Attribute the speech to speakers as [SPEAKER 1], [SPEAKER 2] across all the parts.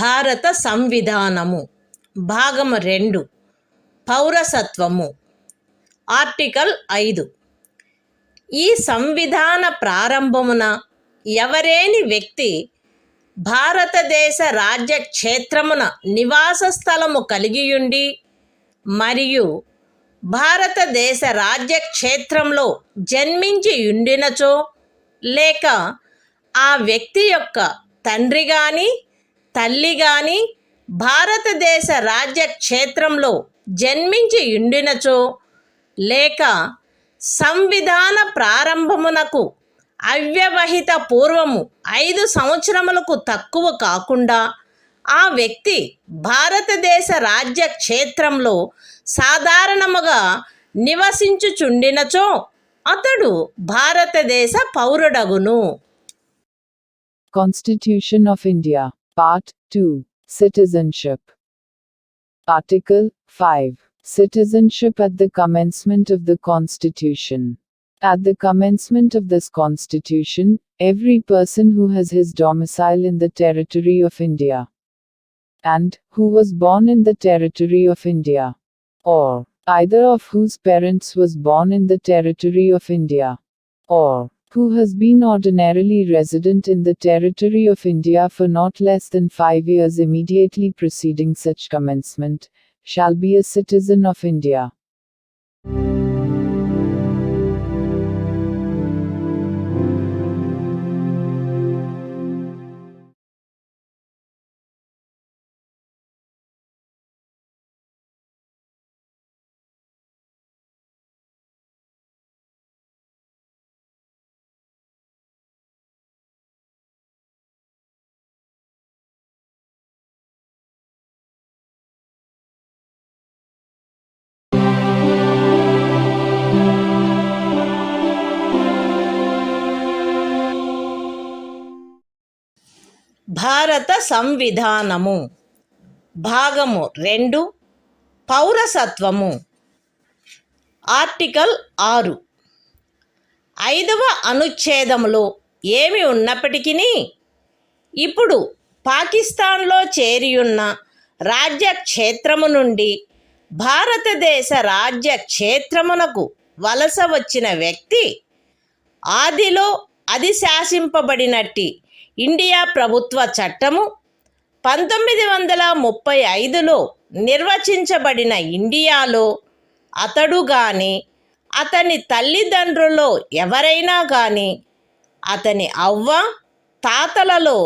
[SPEAKER 1] భారత సంవిధానము భాగము 2 పౌరసత్వము ఆర్టికల్ 5 ఈ సంవిధాన ప్రారంభమున ఎవరేని వ్యక్తి భారతదేశ రాజ్య క్షేత్రమున నివాస స్థలము కలిగియుండి మరియు భారతదేశ రాజ్య క్షేత్రంలో జన్మించి ఉండినచో లేక ఆ వ్యక్తి యొక్క తండ్రి గాని తల్లి గాని భారతదేశ రాజ్య క్షేత్రంలో జన్మించి ఉండినచో లేక సంవిధాన ప్రారంభమునకు అవ్యవహిత పూర్వము 5 సంవత్సరములకు తక్కువ కాకుండా ఆ వ్యక్తి భారతదేశ రాజ్య క్షేత్రంలో సాధారణముగా నివసించుచుండినచో అతడు భారతదేశ పౌరుడగును.
[SPEAKER 2] Constitution of India, Part 2, Citizenship. Article 5. Citizenship at the commencement of the Constitution. At the commencement of this Constitution, every person who has his domicile in the territory of India, and who was born in the territory of India, or either of whose parents was born in the territory of India, or who has been ordinarily resident in the territory of India for not less than 5 years immediately preceding such commencement, shall be a citizen of India.
[SPEAKER 1] భారత సంవిధానము భాగము 2 పౌరసత్వము article 6 5వ అనుచ్ఛేదములో ఏమి ఉన్నప్పటికీ ఇప్పుడు పాకిస్తాన్లో చేరియున్న రాజ్య క్షేత్రము నుండి భారతదేశ రాజ్య క్షేత్రమునకు వలస వచ్చిన వ్యక్తి ఆదిలో అది శాసింపబడినట్టి ఇండియా ప్రభుత్వ చట్టము 1935లో నిర్వచించబడిన ఇండియాలో అతడు గాని అతని తల్లిదండ్రులలో ఎవరైనా కానీ అతని అవ్వ తాతలలో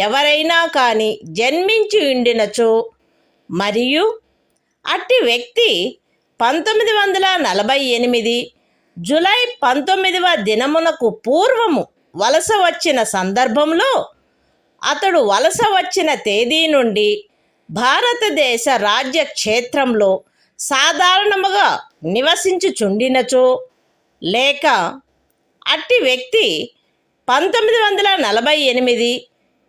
[SPEAKER 1] ఎవరైనా కానీ జన్మించి ఉండినచో మరియు అట్టి వ్యక్తి 1948 జూలై 19వ దినమునకు పూర్వము వలస వచ్చిన సందర్భంలో అతడు వలస వచ్చిన తేదీ నుండి భారతదేశ రాజ్య క్షేత్రంలో సాధారణముగా నివసించుచుండినచో లేక అట్టి వ్యక్తి 1948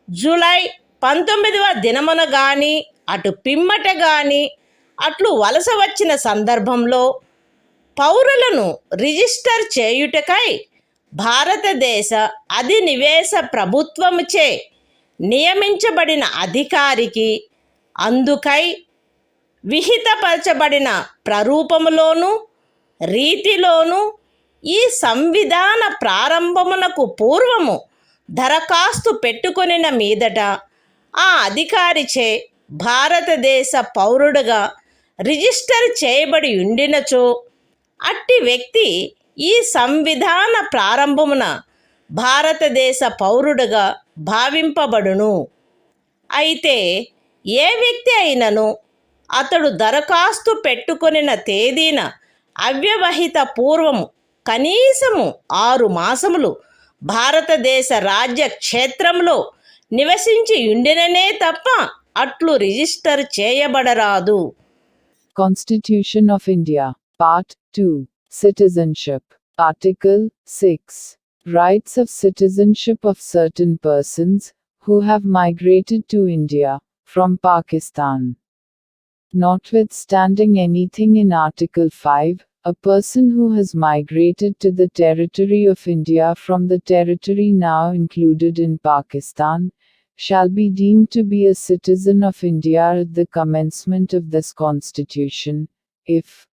[SPEAKER 1] జూలై 19వ దినమున గాని అటు పిమ్మట గాని అట్లు వలస వచ్చిన సందర్భంలో పౌరులను రిజిస్టర్ చేయుటకై భారతదేశ అధినివేశ ప్రభుత్వముచే నియమించబడిన అధికారికి అందుకై విహితపరచబడిన ప్రరూపములోను రీతిలోను ఈ సంవిధాన ప్రారంభమునకు పూర్వము దరఖాస్తు పెట్టుకొనిన మీదట ఆ అధికారిచే భారతదేశ పౌరుడుగా రిజిస్టర్ చేయబడి ఉండినచో అట్టి వ్యక్తి ఈ సంవిధాన ప్రారంభమున భారతదేశ పౌరుడుగా భావింపబడును. అయితే ఏ వ్యక్తి అయినను అతడు దరఖాస్తు పెట్టుకొనిన తేదీన అవ్యవహిత పూర్వము కనీసము 6 మాసములు భారతదేశ రాజ్య క్షేత్రంలో నివసించి ఉండిననే తప్ప అట్లు register చేయబడరాదు.
[SPEAKER 2] Constitution of India, Part 2, Citizenship. Article 6. Rights of citizenship of certain persons who have migrated to India from Pakistan. Notwithstanding anything in Article 5, a person who has migrated to the territory of India from the territory now included in Pakistan shall be deemed to be a citizen of India at the commencement of this Constitution, if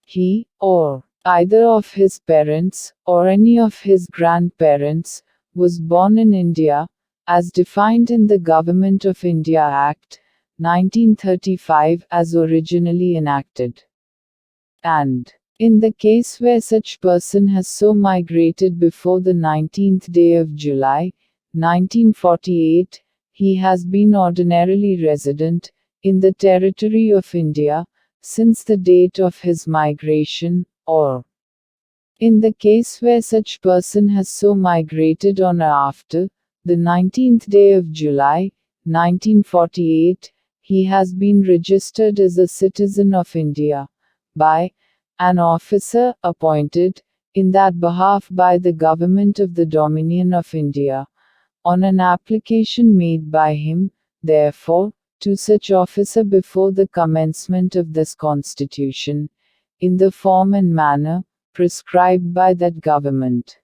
[SPEAKER 2] he, or either of his parents, or any of his grandparents, was born in India, as defined in the Government of India Act, 1935 as originally enacted. And, in the case where such person has so migrated before the 19th day of July, 1948, he has been ordinarily resident, in the territory of India, since the date of his migration, or in the case where such person has so migrated on or after the 19th day of July, 1948, he has been registered as a citizen of India by an officer appointed in that behalf by the Government of the Dominion of India, on an application made by him, therefore, to such officer before the commencement of this Constitution, in the form and manner prescribed by that government.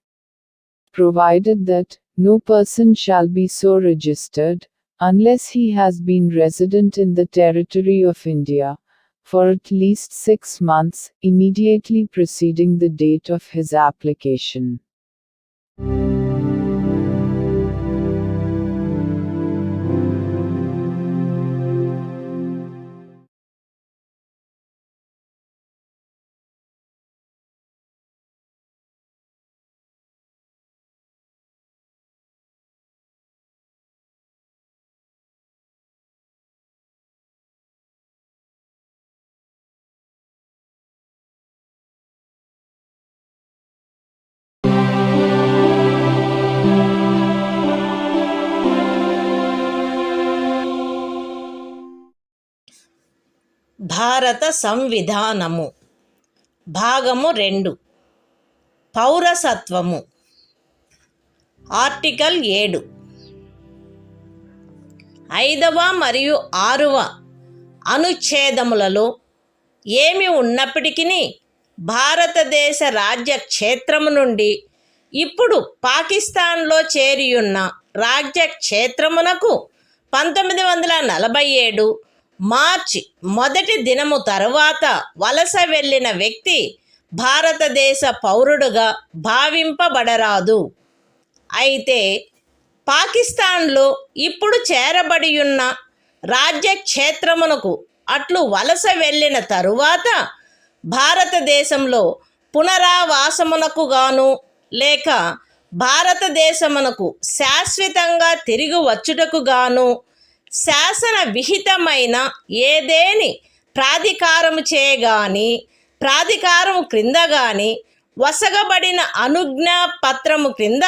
[SPEAKER 2] Provided that no person shall be so registered, unless he has been resident in the territory of India, for at least 6 months, immediately preceding the date of his application.
[SPEAKER 1] భారత సంవిధానము భాగము 2 పౌరసత్వము article 7 5వ మరియు 6వ అనుచ్ఛేదములలో ఏమి ఉన్నప్పటికీ భారతదేశ రాజ్య క్షేత్రము నుండి ఇప్పుడు పాకిస్తాన్లో చేరియున్న రాజ్య క్షేత్రమునకు 1947 మార్చి 1 దినము తరువాత వలస వెళ్ళిన వ్యక్తి భారతదేశ పౌరుడుగా భావింపబడరాదు. అయితే పాకిస్తాన్లో ఇప్పుడు చేరబడియున్న రాజ్య క్షేత్రమునకు అట్లు వలస వెళ్ళిన తరువాత భారతదేశంలో పునరావాసమునకు గాను లేక భారతదేశమునకు శాశ్వతంగా తిరిగి వచ్చుటకు గాను శాసన విహితమైన ఏదేని ప్రాధికారము చేయగాని ప్రాధికారము క్రింద గాని వసగబడిన అనుజ్ఞా పత్రము క్రింద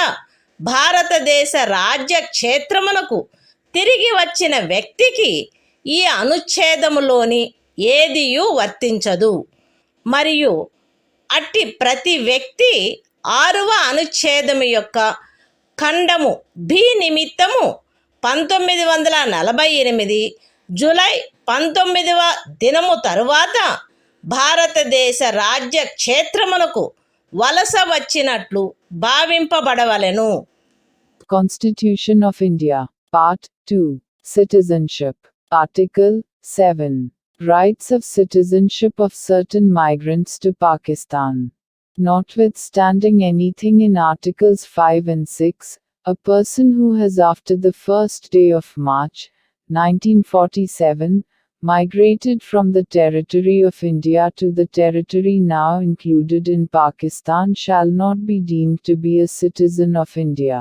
[SPEAKER 1] భారతదేశ రాజ్య క్షేత్రమునకు తిరిగి వచ్చిన వ్యక్తికి ఈ అనుచ్ఛేదములోని ఏదియూ వర్తించదు. మరియు అట్టి ప్రతి వ్యక్తి 6వ అనుచ్ఛేదము యొక్క ఖండము బి నిమిత్తము 1948 జూలై 19వ దినము తరువాత భారతదేశ రాజ్య క్షేత్రమునకు వలస వచ్చినట్లు భావింపబడవలెను.
[SPEAKER 2] Constitution of India, Part 2, Citizenship, Article 7, Rights of citizenship of certain migrants to Pakistan. Notwithstanding anything in Articles 5 and 6, a person who has after the first day of March, 1947, migrated from the territory of India to the territory now included in Pakistan shall not be deemed to be a citizen of India.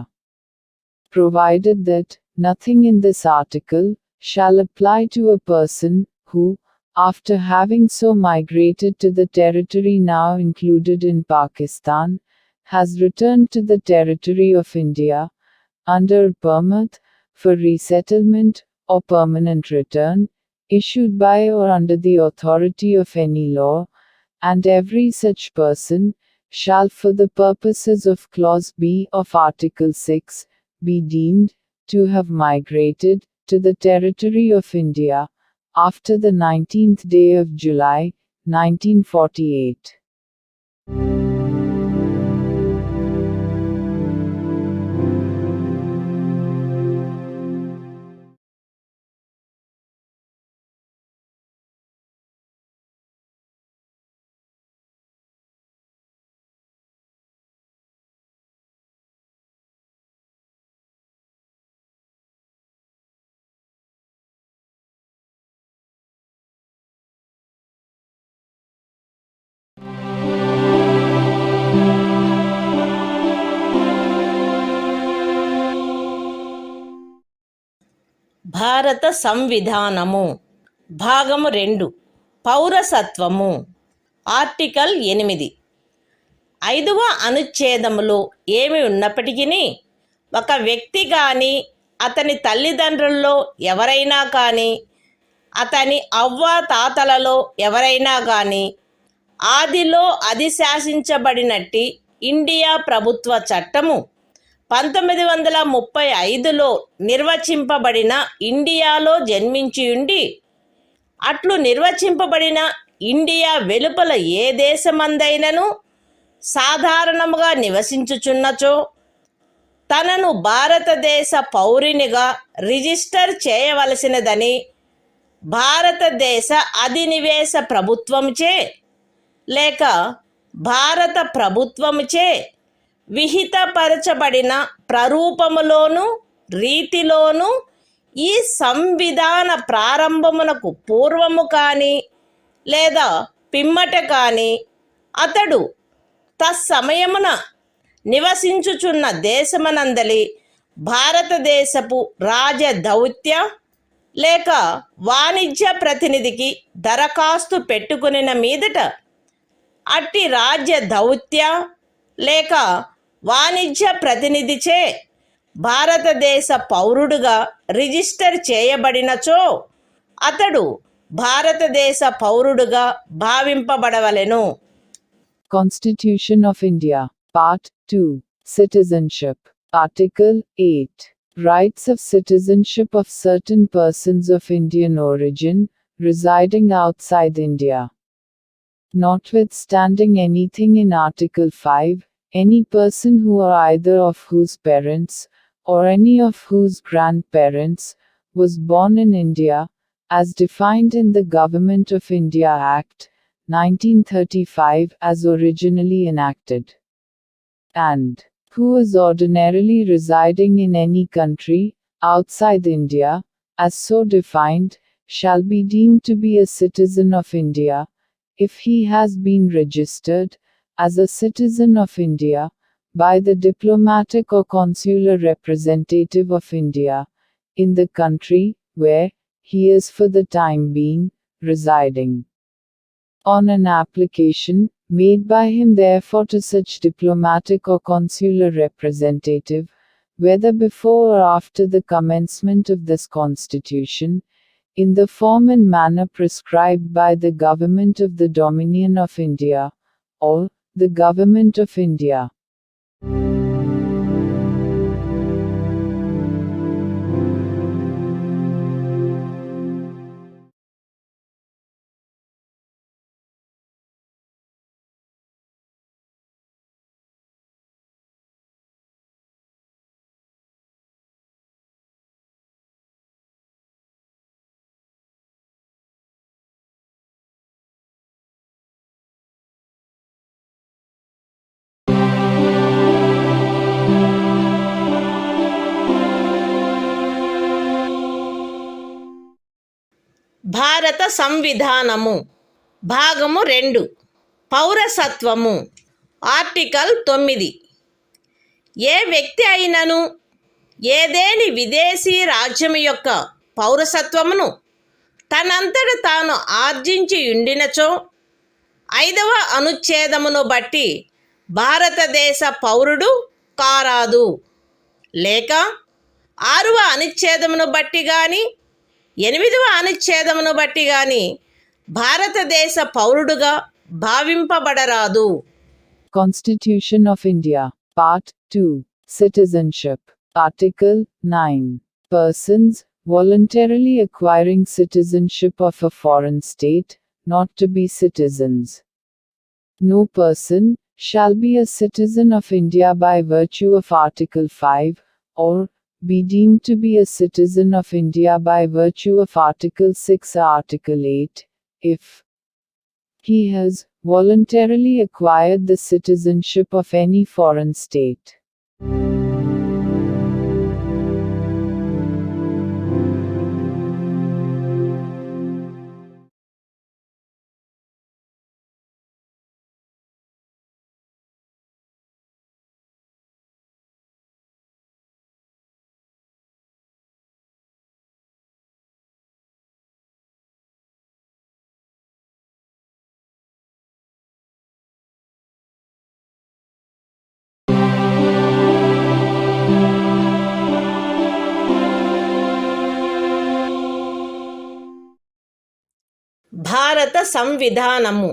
[SPEAKER 2] Provided that nothing in this article shall apply to a person who, after having so migrated to the territory now included in Pakistan, has returned to the territory of India, under a permit for resettlement or permanent return, issued by or under the authority of any law, and every such person shall for the purposes of Clause B of Article 6 be deemed to have migrated to the territory of India after the 19th day of July, 1948.
[SPEAKER 1] భారత సంవిధానము భాగము 2 పౌరసత్వము article 8 ఐదవ అనుచ్ఛేదములో ఏమి ఉన్నప్పటికీ ఒక వ్యక్తి కానీ అతని తల్లిదండ్రుల్లో ఎవరైనా కానీ అతని అవ్వ తాతలలో ఎవరైనా కానీ ఆదిలో అధిశాసించబడినట్టి ఇండియా ప్రభుత్వ చట్టము 1935లో నిర్వచింపబడిన ఇండియాలో జన్మించియుండి అట్లు నిర్వచింపబడిన ఇండియా వెలుపల ఏ దేశమందైనను సాధారణముగా నివసించుచున్నచో తనను భారతదేశ పౌరునిగా రిజిస్టర్ చేయవలసినదని భారతదేశ అధినివేశ ప్రభుత్వముచే లేక భారత ప్రభుత్వముచే విహితపరచబడిన ప్రరూపములోను రీతిలోను ఈ సంవిధాన ప్రారంభమునకు పూర్వము కానీ లేదా పిమ్మట కానీ అతడు తత్సమయమున నివసించుచున్న దేశమనందలి భారతదేశపు రాజదౌత్య లేక వాణిజ్య ప్రతినిధికి దరఖాస్తు పెట్టుకునిన మీదట అట్టి రాజ్య దౌత్య లేక వాణిజ్య ప్రతినిధిచే భారతదేశ పౌరుడుగా రిజిస్టర్ చేయబడినచో అతడు భారతదేశ పౌరుడుగా భావింపబడవలెను.
[SPEAKER 2] Constitution of India, Part 2, Citizenship, Article 8. Rights of citizenship of certain persons of Indian origin, residing outside India. Notwithstanding anything in Article 5, any person who or either of whose parents, or any of whose grandparents, was born in India, as defined in the Government of India Act, 1935 as originally enacted, and who is ordinarily residing in any country, outside India, as so defined, shall be deemed to be a citizen of India, if he has been registered as a citizen of India by the diplomatic or consular representative of India in the country where he is for the time being residing. On an application made by him therefore to such diplomatic or consular representative, whether before or after the commencement of this Constitution, in the form and manner prescribed by the Government of the Dominion of India, or the Government of India.
[SPEAKER 1] భారత సంవిధానము భాగము 2 పౌరసత్వము article 9 ఏ వ్యక్తి అయినను ఏదేని విదేశీ రాజ్యము యొక్క పౌరసత్వమును తనంతట తాను ఆర్జించి ఉండినచో 5వ అనుచ్ఛేదమును బట్టి భారతదేశ పౌరుడు కారాదు, లేక 6వ అనుచ్ఛేదమును బట్టి కానీ 8వ అనుచ్ఛేదమును బట్టి గాని భారతదేశ పౌరుడుగా భావింపబడరాదు.
[SPEAKER 2] Constitution of India, Part 2, Citizenship, Article 9. Persons voluntarily acquiring citizenship of a foreign state, not to be citizens. No person shall be a citizen of India by virtue of Article 5, or be deemed to be a citizen of India by virtue of Article 6 or Article 8, if he has voluntarily acquired the citizenship of any foreign state.
[SPEAKER 1] భారత సంవిధానము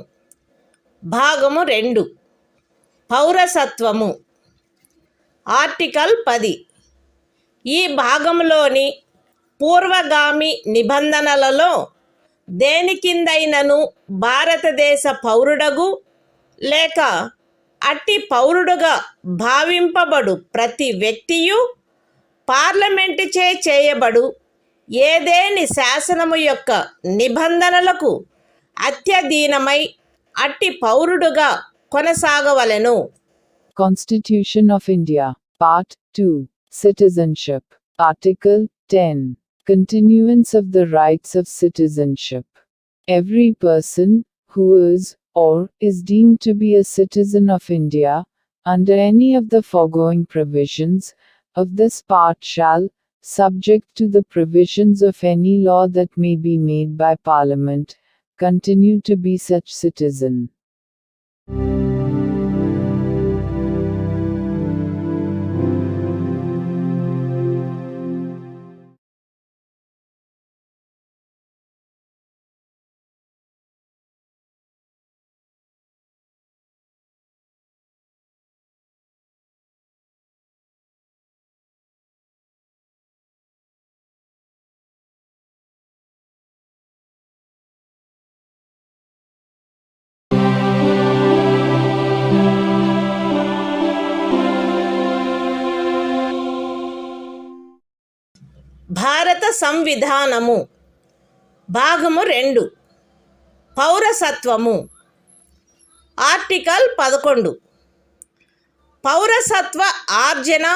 [SPEAKER 1] భాగము 2 పౌరసత్వము article 10 ఈ భాగంలోని పూర్వగామి నిబంధనలలో దేని కిందైనను భారతదేశ పౌరుడగు లేక అట్టి పౌరుడుగా భావింపబడు ప్రతి వ్యక్తియు పార్లమెంటుచే చేయబడు ఏదేని శాసనము యొక్క నిబంధనలకు అత్యధీనమై అట్టి పౌరుడుగా కొనసాగవలెను.
[SPEAKER 2] Constitution of India, Part 2, Citizenship, Article 10, Continuance of the Rights of Citizenship. Every person, who is, or is deemed to be a citizen of India, under any of the foregoing provisions of this part shall, subject to the provisions of any law that may be made by Parliament, continue to be such citizen.
[SPEAKER 1] భారత సంవిధానము భాగము 2 పౌరసత్వము article 11 పౌరసత్వ ఆర్జన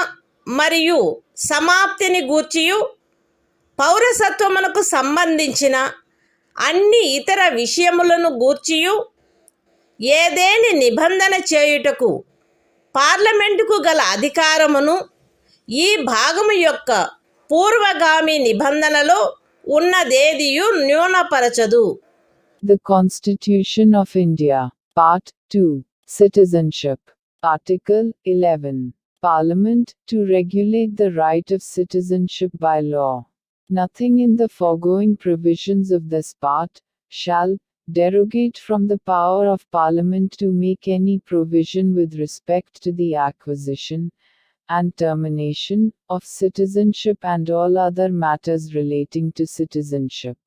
[SPEAKER 1] మరియు సమాప్తిని గూర్చియు పౌరసత్వమునకు సంబంధించిన అన్ని ఇతర విషయములను గూర్చియు ఏదేని నిబంధన చేయుటకు పార్లమెంటుకు గల అధికారమును ఈ భాగము యొక్క పూర్వగామి నిబంధనలో ఉన్నదేదియు న్యూనపరచదు.
[SPEAKER 2] The Constitution of India, Part 2, Citizenship, Article 11, Parliament, to regulate the right of citizenship by law. Nothing in the foregoing provisions of this part shall derogate from the power of Parliament to make any provision with respect to the acquisition and termination of citizenship and all other matters relating to citizenship.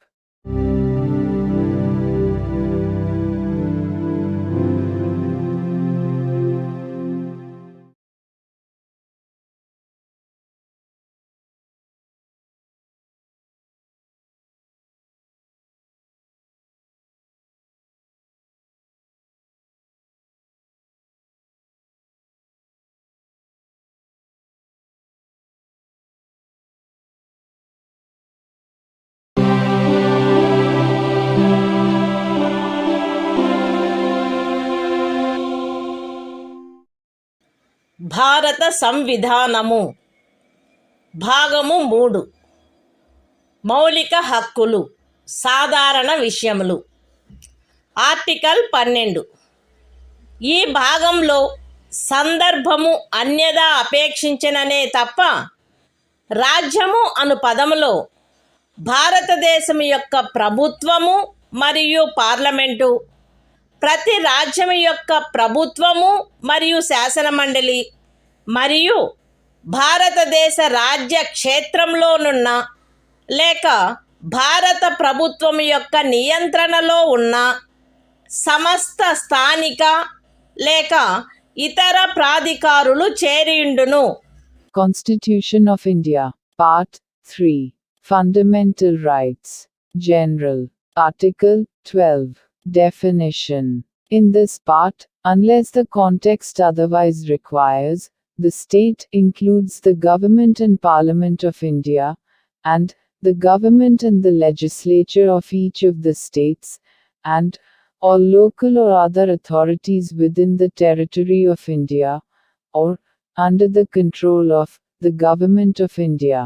[SPEAKER 1] భారత సంవిధానము భాగము 3 మౌలిక హక్కులు సాధారణ విషయములు article 12 ఈ భాగంలో సందర్భము అన్యదా అపేక్షించననే తప్ప రాజ్యము అను పదములో భారతదేశం యొక్క ప్రభుత్వము మరియు పార్లమెంటు ప్రతి రాజ్యం యొక్క ప్రభుత్వము మరియు శాసనమండలి మరియు భారతదేశ రాజ్య క్షేత్రంలోనున్న లేక భారత ప్రభుత్వం యొక్క నియంత్రణలో ఉన్న సమస్త స్థానిక లేక ఇతర ప్రాధికారులు చేరియుండును.
[SPEAKER 2] Constitution of India, Part 3, Fundamental Rights, General, Article 12, Definition. In this part, unless the context otherwise requires, the state includes the government and Parliament of India, and the government and the legislature of each of the states, and all local or other authorities within the territory of India, or under the control of the Government of India.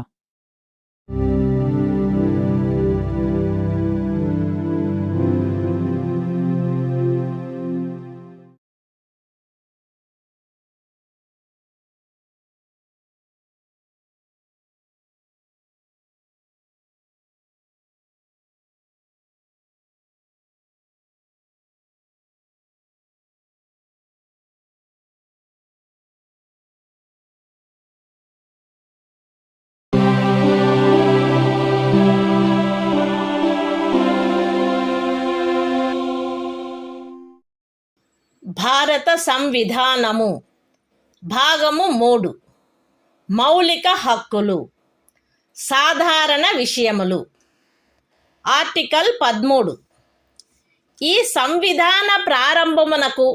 [SPEAKER 1] భారత సంవిధానము భాగము 3 మౌలిక హక్కులు సాధారణ విషయములు article 13 ఈ సంవిధాన ప్రారంభమునకు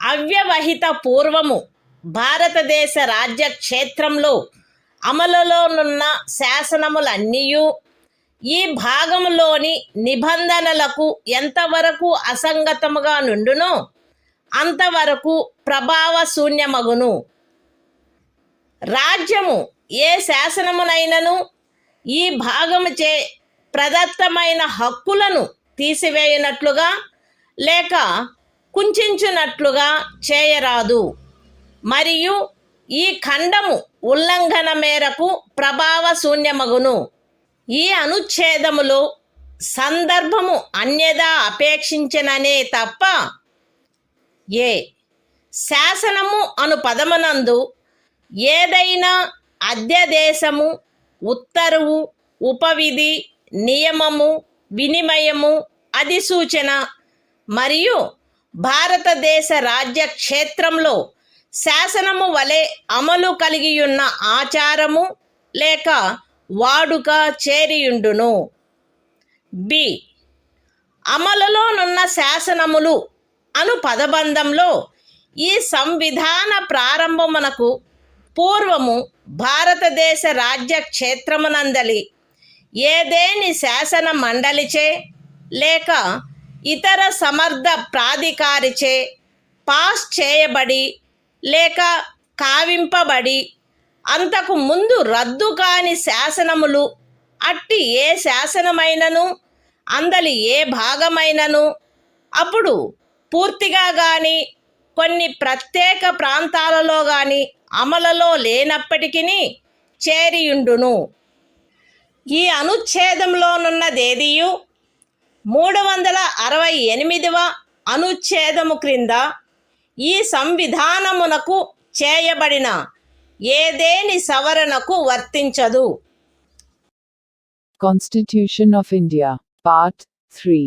[SPEAKER 1] అవ్యవహిత పూర్వము భారతదేశ రాజ్య క్షేత్రంలో అమలులోనున్న శాసనములన్నీయు ఈ భాగములోని నిబంధనలకు ఎంతవరకు అసంగతముగా నుండునో అంతవరకు ప్రభావశూన్యమగును. రాజ్యము ఏ శాసనమునైనను ఈ భాగముచే ప్రదత్తమైన హక్కులను తీసివేయనట్లుగా లేక కుంచునట్లుగా చేయరాదు మరియు ఈ ఖండము ఉల్లంఘన మేరకు ప్రభావశూన్యమగును. ఈ అనుచ్ఛేదములో సందర్భము అన్యదా అపేక్షించననే తప్ప ఏ శాసనము అను పదమునందు ఏదైనా అధ్యదేశము, ఉత్తర్వు, ఉపవిధి, నియమము, వినిమయము, అధిసూచన మరియు భారతదేశ రాజ్య క్షేత్రంలో శాసనము వలె అమలు కలిగియున్న ఆచారము లేక వాడుక చేరియుండును. బి అమలులోనున్న శాసనములు అను పదబంధంలో ఈ సంవిధాన ప్రారంభమునకు పూర్వము భారతదేశ రాజ్య క్షేత్రమునందలి ఏదేని శాసన మండలిచే లేక ఇతర సమర్థ ప్రాధికారిచే పాస్ చేయబడి లేక కావింపబడి అంతకు ముందు రద్దు కాని శాసనములు అట్టి ఏ శాసనమైనను అందలి ఏ భాగమైనను అప్పుడు పూర్తిగా కానీ కొన్ని ప్రత్యేక ప్రాంతాలలో కానీ అమలులో లేనప్పటికీ చేరియుండును. ఈ అనుచ్ఛేదంలోనున్నదేదియు 368వ అనుచ్ఛేదము క్రింద ఈ సంవిధానమునకు చేయబడిన ఏదేని సవరణకు వర్తించదు.
[SPEAKER 2] Constitution of India, Part 3,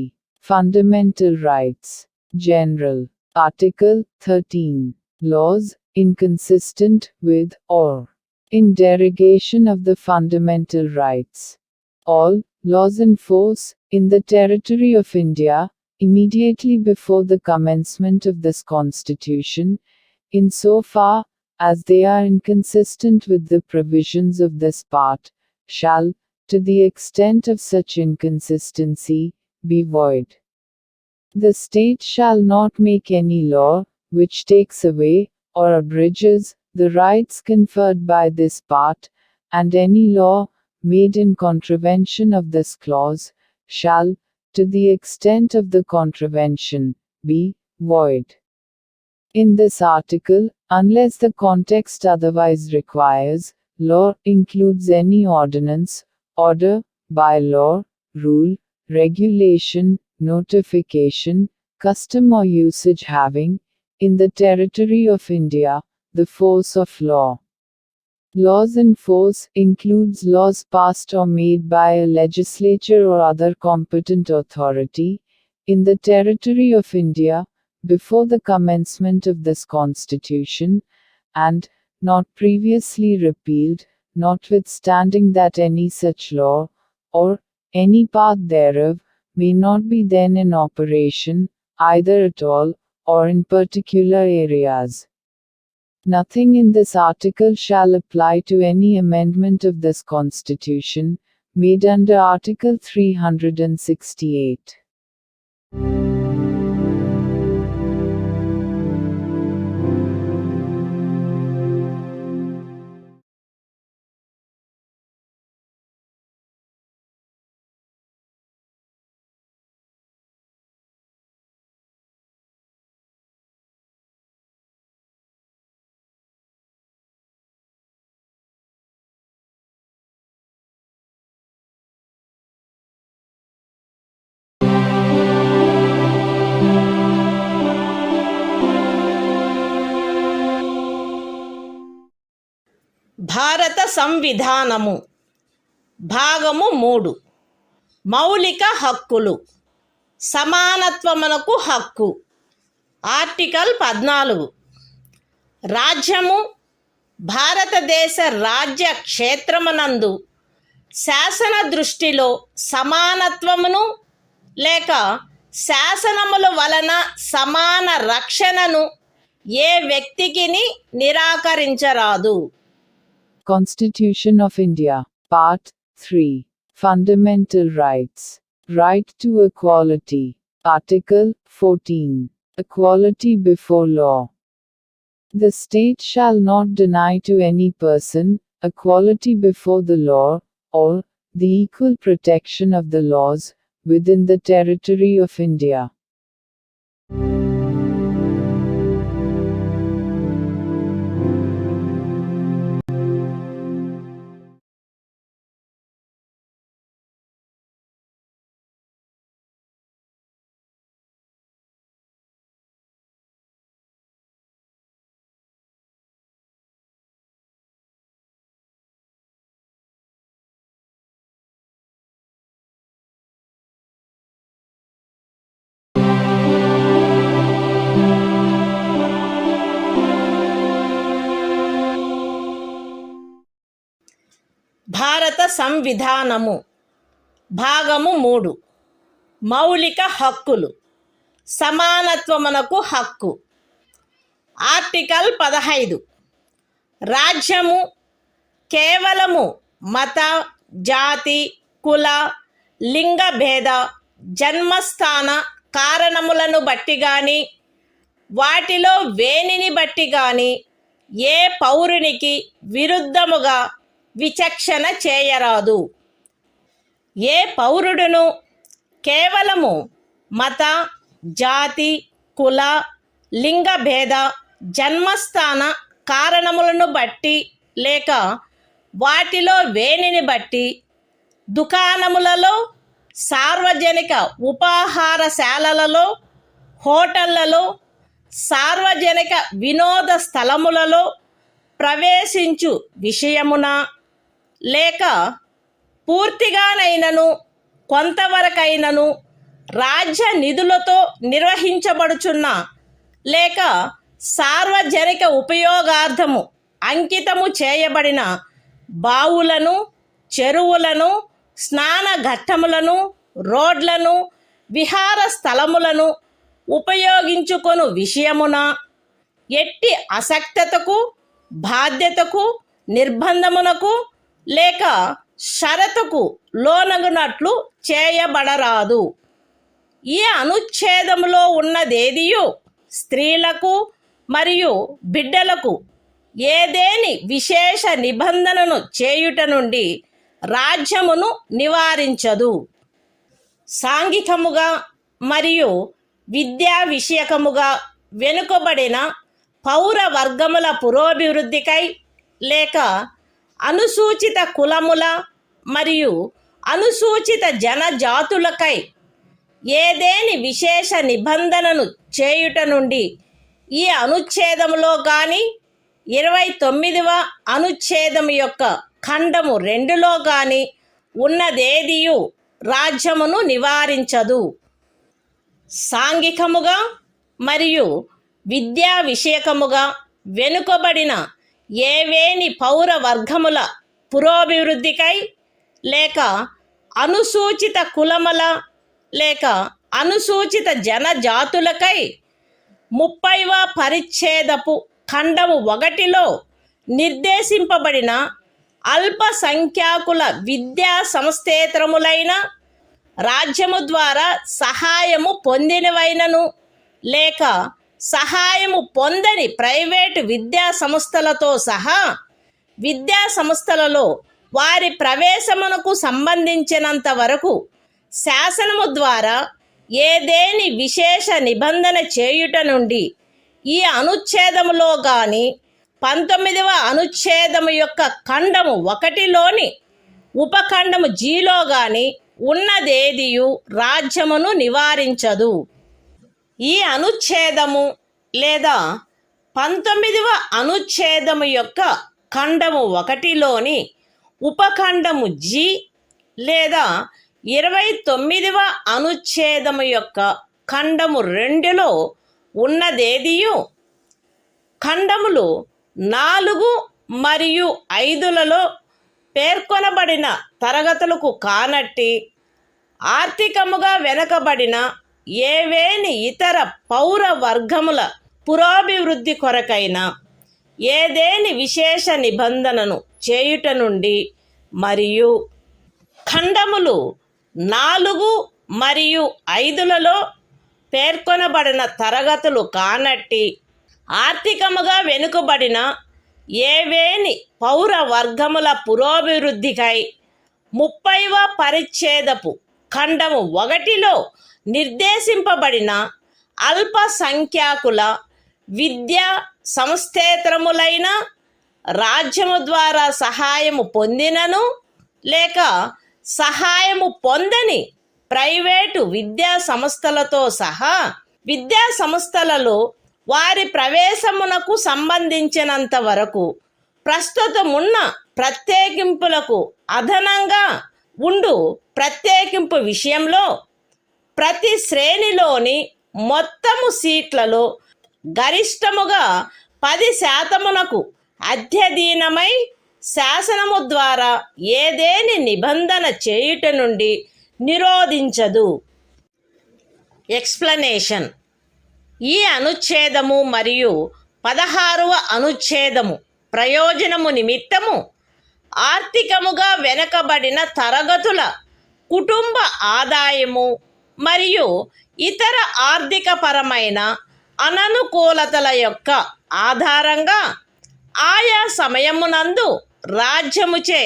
[SPEAKER 2] Fundamental Rights, General, Article 13, Laws inconsistent with or in derogation of the fundamental rights. All laws in force in the territory of India immediately before the commencement of this Constitution, in so far as they are inconsistent with the provisions of this part, shall, to the extent of such inconsistency, be void. The state shall not make any law which takes away or abridges the rights conferred by this part, and any law made in contravention of this clause shall, to the extent of the contravention, be void. In this article, unless the context otherwise requires, law includes any ordinance, order, bylaw, rule, regulation, notification, custom or usage having, in the territory of India, the force of law. Laws in force includes laws passed or made by a legislature or other competent authority, in the territory of India, before the commencement of this Constitution, and, not previously repealed, notwithstanding that any such law, or any part thereof, may not be then in operation, either at all, or in particular areas. Nothing in this article shall apply to any amendment of this Constitution, made under Article 368.
[SPEAKER 1] భారత సంవిధానము భాగము 3 మౌలిక హక్కులు సమానత్వమునకు హక్కు article 14 రాజ్యము భారతదేశ రాజ్య క్షేత్రమునందు శాసన దృష్టిలో సమానత్వమును లేక శాసనముల వలన సమాన రక్షణను ఏ వ్యక్తికిని నిరాకరించరాదు.
[SPEAKER 2] Constitution of India, Part 3. Fundamental Rights. Right to Equality. Article 14. Equality before law. The state shall not deny to any person equality before the law, or the equal protection of the laws within the territory of India.
[SPEAKER 1] భారత సంవిధానము భాగము 3 మౌలిక హక్కులు సమానత్వమునకు హక్కు. Article 15 రాజ్యము కేవలము మత, జాతి, కుల, లింగ భేద, జన్మస్థాన కారణములను బట్టి గాని వాటిలో వేనిని బట్టి గాని ఏ పౌరునికి విరుద్ధముగా విచక్షణ చేయరాదు. ఏ పౌరుడును కేవలము మత, జాతి, కుల, లింగ భేద, జన్మస్థాన కారణములను బట్టి లేక వాటిలో వేనిని బట్టి దుకాణములలో, సార్వజనిక ఉపాహారశాలలలో, హోటళ్లలో, సార్వజనిక వినోద స్థలములలో ప్రవేశించు విషయమున లేక పూర్తిగానైనను కొంతవరకైనను రాజ్య నిధులతో నిర్వహించబడుచున్న లేక సార్వజనిక ఉపయోగార్థము అంకితము చేయబడిన బావులను, చెరువులను, స్నాన ఘట్టములను, రోడ్లను, విహార స్థలములను ఉపయోగించుకొను విషయమున ఎట్టి అసక్తతకు, బాధ్యతకు, నిర్బంధమునకు లేక షరతుకు లోనగునట్లు చేయబడరాదు. ఈ అనుచ్ఛేదములో ఉన్నదేదియు స్త్రీలకు మరియు బిడ్డలకు ఏదేని విశేష నిబంధనను చేయుట నుండి రాజ్యమును నివారించదు. సాంఘికముగా మరియు విద్యా విషయకముగా వెనుకబడిన పౌర వర్గముల పురోభివృద్ధికై లేక అనుసూచిత కులముల మరియు అనుసూచిత జనజాతులకై ఏదేని విశేష నిబంధనను చేయుట నుండి ఈ అనుచ్ఛేదములో గాని 29వ అనుచ్ఛేదము యొక్క ఖండము 2లో గాని ఉన్నదేదియు రాజ్యమును నివారించదు. సాంఘికముగా మరియు విద్యా విషయకముగా వెనుకబడిన ఏవేని పౌర వర్గముల పురోభివృద్ధికై లేక అనుసూచిత కులముల లేక అనుసూచిత జనజాతులకై 30వ పరిచ్ఛేదపు ఖండము 1లో నిర్దేశింపబడిన అల్పసంఖ్యాకుల విద్యా సంస్థేతరములైన రాజ్యము ద్వారా సహాయము పొందినవైనను లేక సహాయము పొందని ప్రైవేటు విద్యా సంస్థలతో సహా విద్యా సంస్థలలో వారి ప్రవేశమునకు సంబంధించినంత వరకు శాసనము ద్వారా ఏదేని విశేష నిబంధన చేయుట నుండి ఈ అనుచ్ఛేదములో గాని 19వ అనుచ్ఛేదము యొక్క ఖండము 1లోని ఉపఖండము జీలో గాని ఉన్నదేదియు రాజ్యమును నివారించదు. ఈ అనుచ్ఛేదము లేదా 19వ అనుచ్ఛేదము యొక్క ఖండము 1లోని ఉపఖండము జి లేదా 29వ అనుచ్ఛేదము యొక్క ఖండము 2లో ఉన్నదేదియు ఖండములు 4 మరియు 5లలో పేర్కొనబడిన తరగతులకు కానట్టి ఆర్థికముగా వెనుకబడిన ఏవేని ఇతర పౌర వర్గముల పురోభివృద్ధి కొరకైనా ఏదేని విశేష నిబంధనను చేయుట నుండి మరియు ఖండములు 4 మరియు 5లలో పేర్కొనబడిన తరగతులు కానట్టి ఆర్థికముగా వెనుకబడిన ఏవేని పౌర వర్గముల పురోభివృద్ధికై 30వ పరిచ్ఛేదపు ఖండము 1లో నిర్దేశింపబడిన అల్పసంఖ్యాకుల విద్యా సంస్థేతరములైన రాజ్యము ద్వారా సహాయము పొందినను లేక సహాయము పొందని ప్రైవేటు విద్యా సంస్థలతో సహా విద్యా సంస్థలలో వారి ప్రవేశమునకు సంబంధించినంత వరకు ప్రస్తుతమున్న ప్రత్యేకింపులకు అదనంగా ఉండు ప్రత్యేకింపు విషయంలో ప్రతి శ్రేణిలోని మొత్తము సీట్లలో గరిష్టముగా 10% అధ్యధీనమై శాసనము ద్వారా ఏదేని నిబంధన చేయుట నుండి నిరోధించదు. ఎక్స్ప్లనేషన్. ఈ అనుచ్ఛేదము మరియు 16వ అనుచ్ఛేదము ప్రయోజనము నిమిత్తము ఆర్థికముగా వెనుకబడిన తరగతుల కుటుంబ ఆదాయము మరియు ఇతర ఆర్థికపరమైన అననుకూలతల యొక్క ఆధారంగా ఆయా సమయమునందు రాజ్యముచే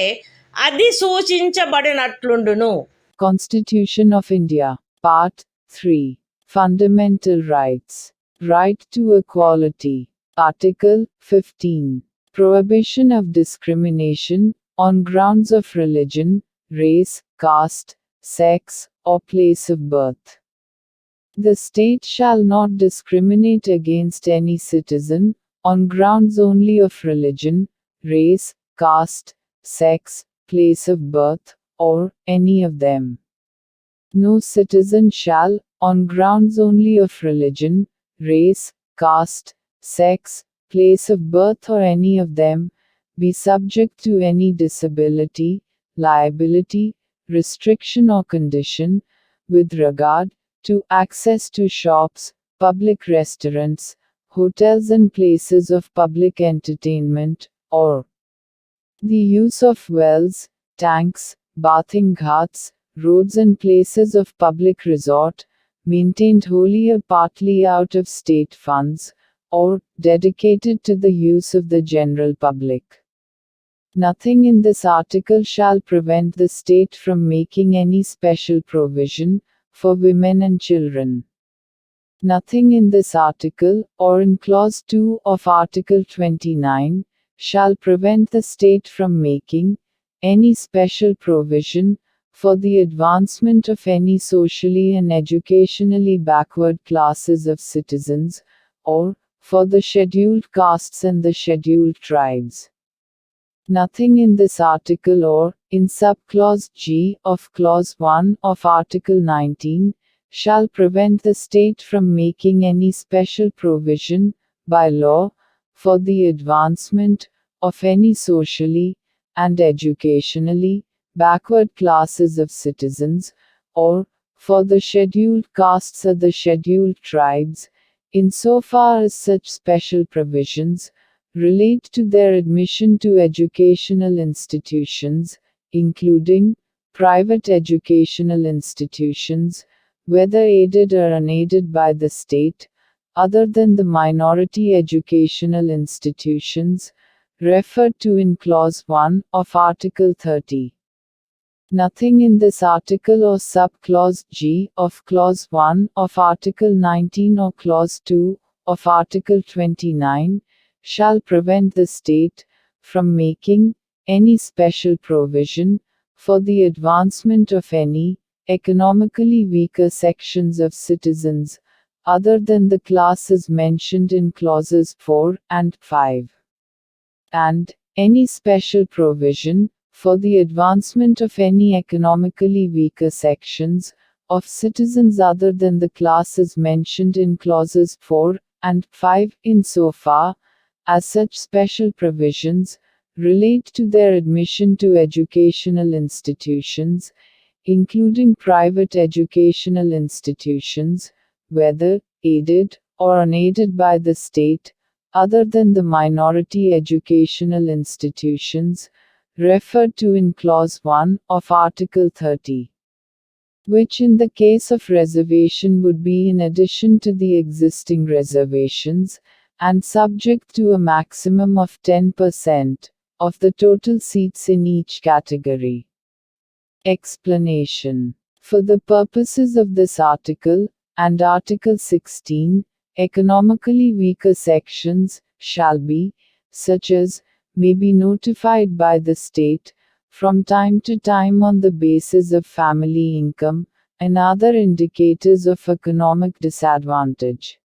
[SPEAKER 1] అధిసూచించబడినట్లుండును.
[SPEAKER 2] Constitution of India, Part 3. Fundamental Rights. Right to Equality. Article 15. Prohibition of discrimination on grounds of religion, race, caste, sex, or place of birth. The state shall not discriminate against any citizen on grounds only of religion, race, caste, sex, place of birth, or any of them. No citizen shall, on grounds only of religion, race, caste, sex, place of birth, or any of them, be subject to any disability, liability, restriction, or condition, with regard to access to shops, public restaurants, hotels, and places of public entertainment, or the use of wells, tanks, bathing ghats, roads, and places of public resort, maintained wholly or partly out of state funds, or dedicated to the use of the general public. Nothing in this article shall prevent the state from making any special provision for women and children. Nothing in this article, or in Clause 2 of Article 29, shall prevent the state from making any special provision for the advancement of any socially and educationally backward classes of citizens, or for the scheduled castes and the scheduled tribes. Nothing in this article or in subclause G of Clause 1 of Article 19 shall prevent the state from making any special provision by law for the advancement of any socially and educationally backward classes of citizens, or for the scheduled castes or the scheduled tribes, insofar as such special provisions relate to their admission to educational institutions, including private educational institutions, whether aided or unaided by the state, other than the minority educational institutions referred to in Clause 1 of Article 30. Nothing in this article or subclause G of Clause 1 of Article 19 or Clause 2 of Article 29 shall prevent the state from making any special provision for the advancement of any economically weaker sections of citizens, other than the classes mentioned in Clauses 4 and 5. And any special provision for the advancement of any economically weaker sections of citizens other than the classes mentioned in clauses 4 and 5 insofar as such special provisions relate to their admission to educational institutions, including private educational institutions, whether aided or unaided by the state, other than the minority educational institutions referred to in Clause 1 of Article 30. Which in the case of reservation would be in addition to the existing reservations, and subject to a maximum of 10% of the total seats in each category. Explanation. For the purposes of this article, and Article 16, economically weaker sections shall be, such as, may be notified by the state, from time to time on the basis of family income, and other indicators of economic disadvantage.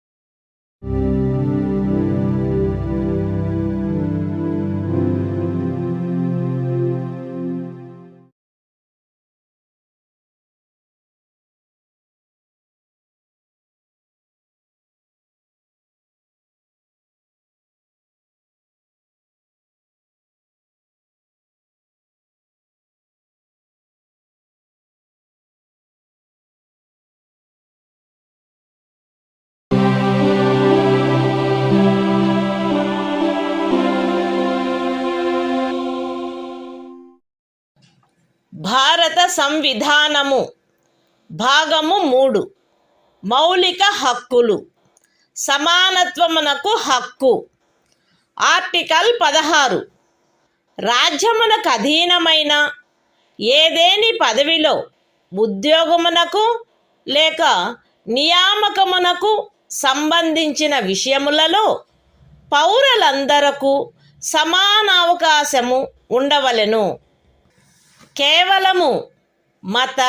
[SPEAKER 1] భారత సంవిధానము భాగము 3 మౌలిక హక్కులు సమానత్వమునకు హక్కు. Article 16 రాజ్యమునకు అధీనమైన ఏదేని పదవిలో ఉద్యోగమునకు లేక నియామకమునకు సంబంధించిన విషయములలో పౌరులందరకు సమాన అవకాశము ఉండవలెను. కేవలము మత,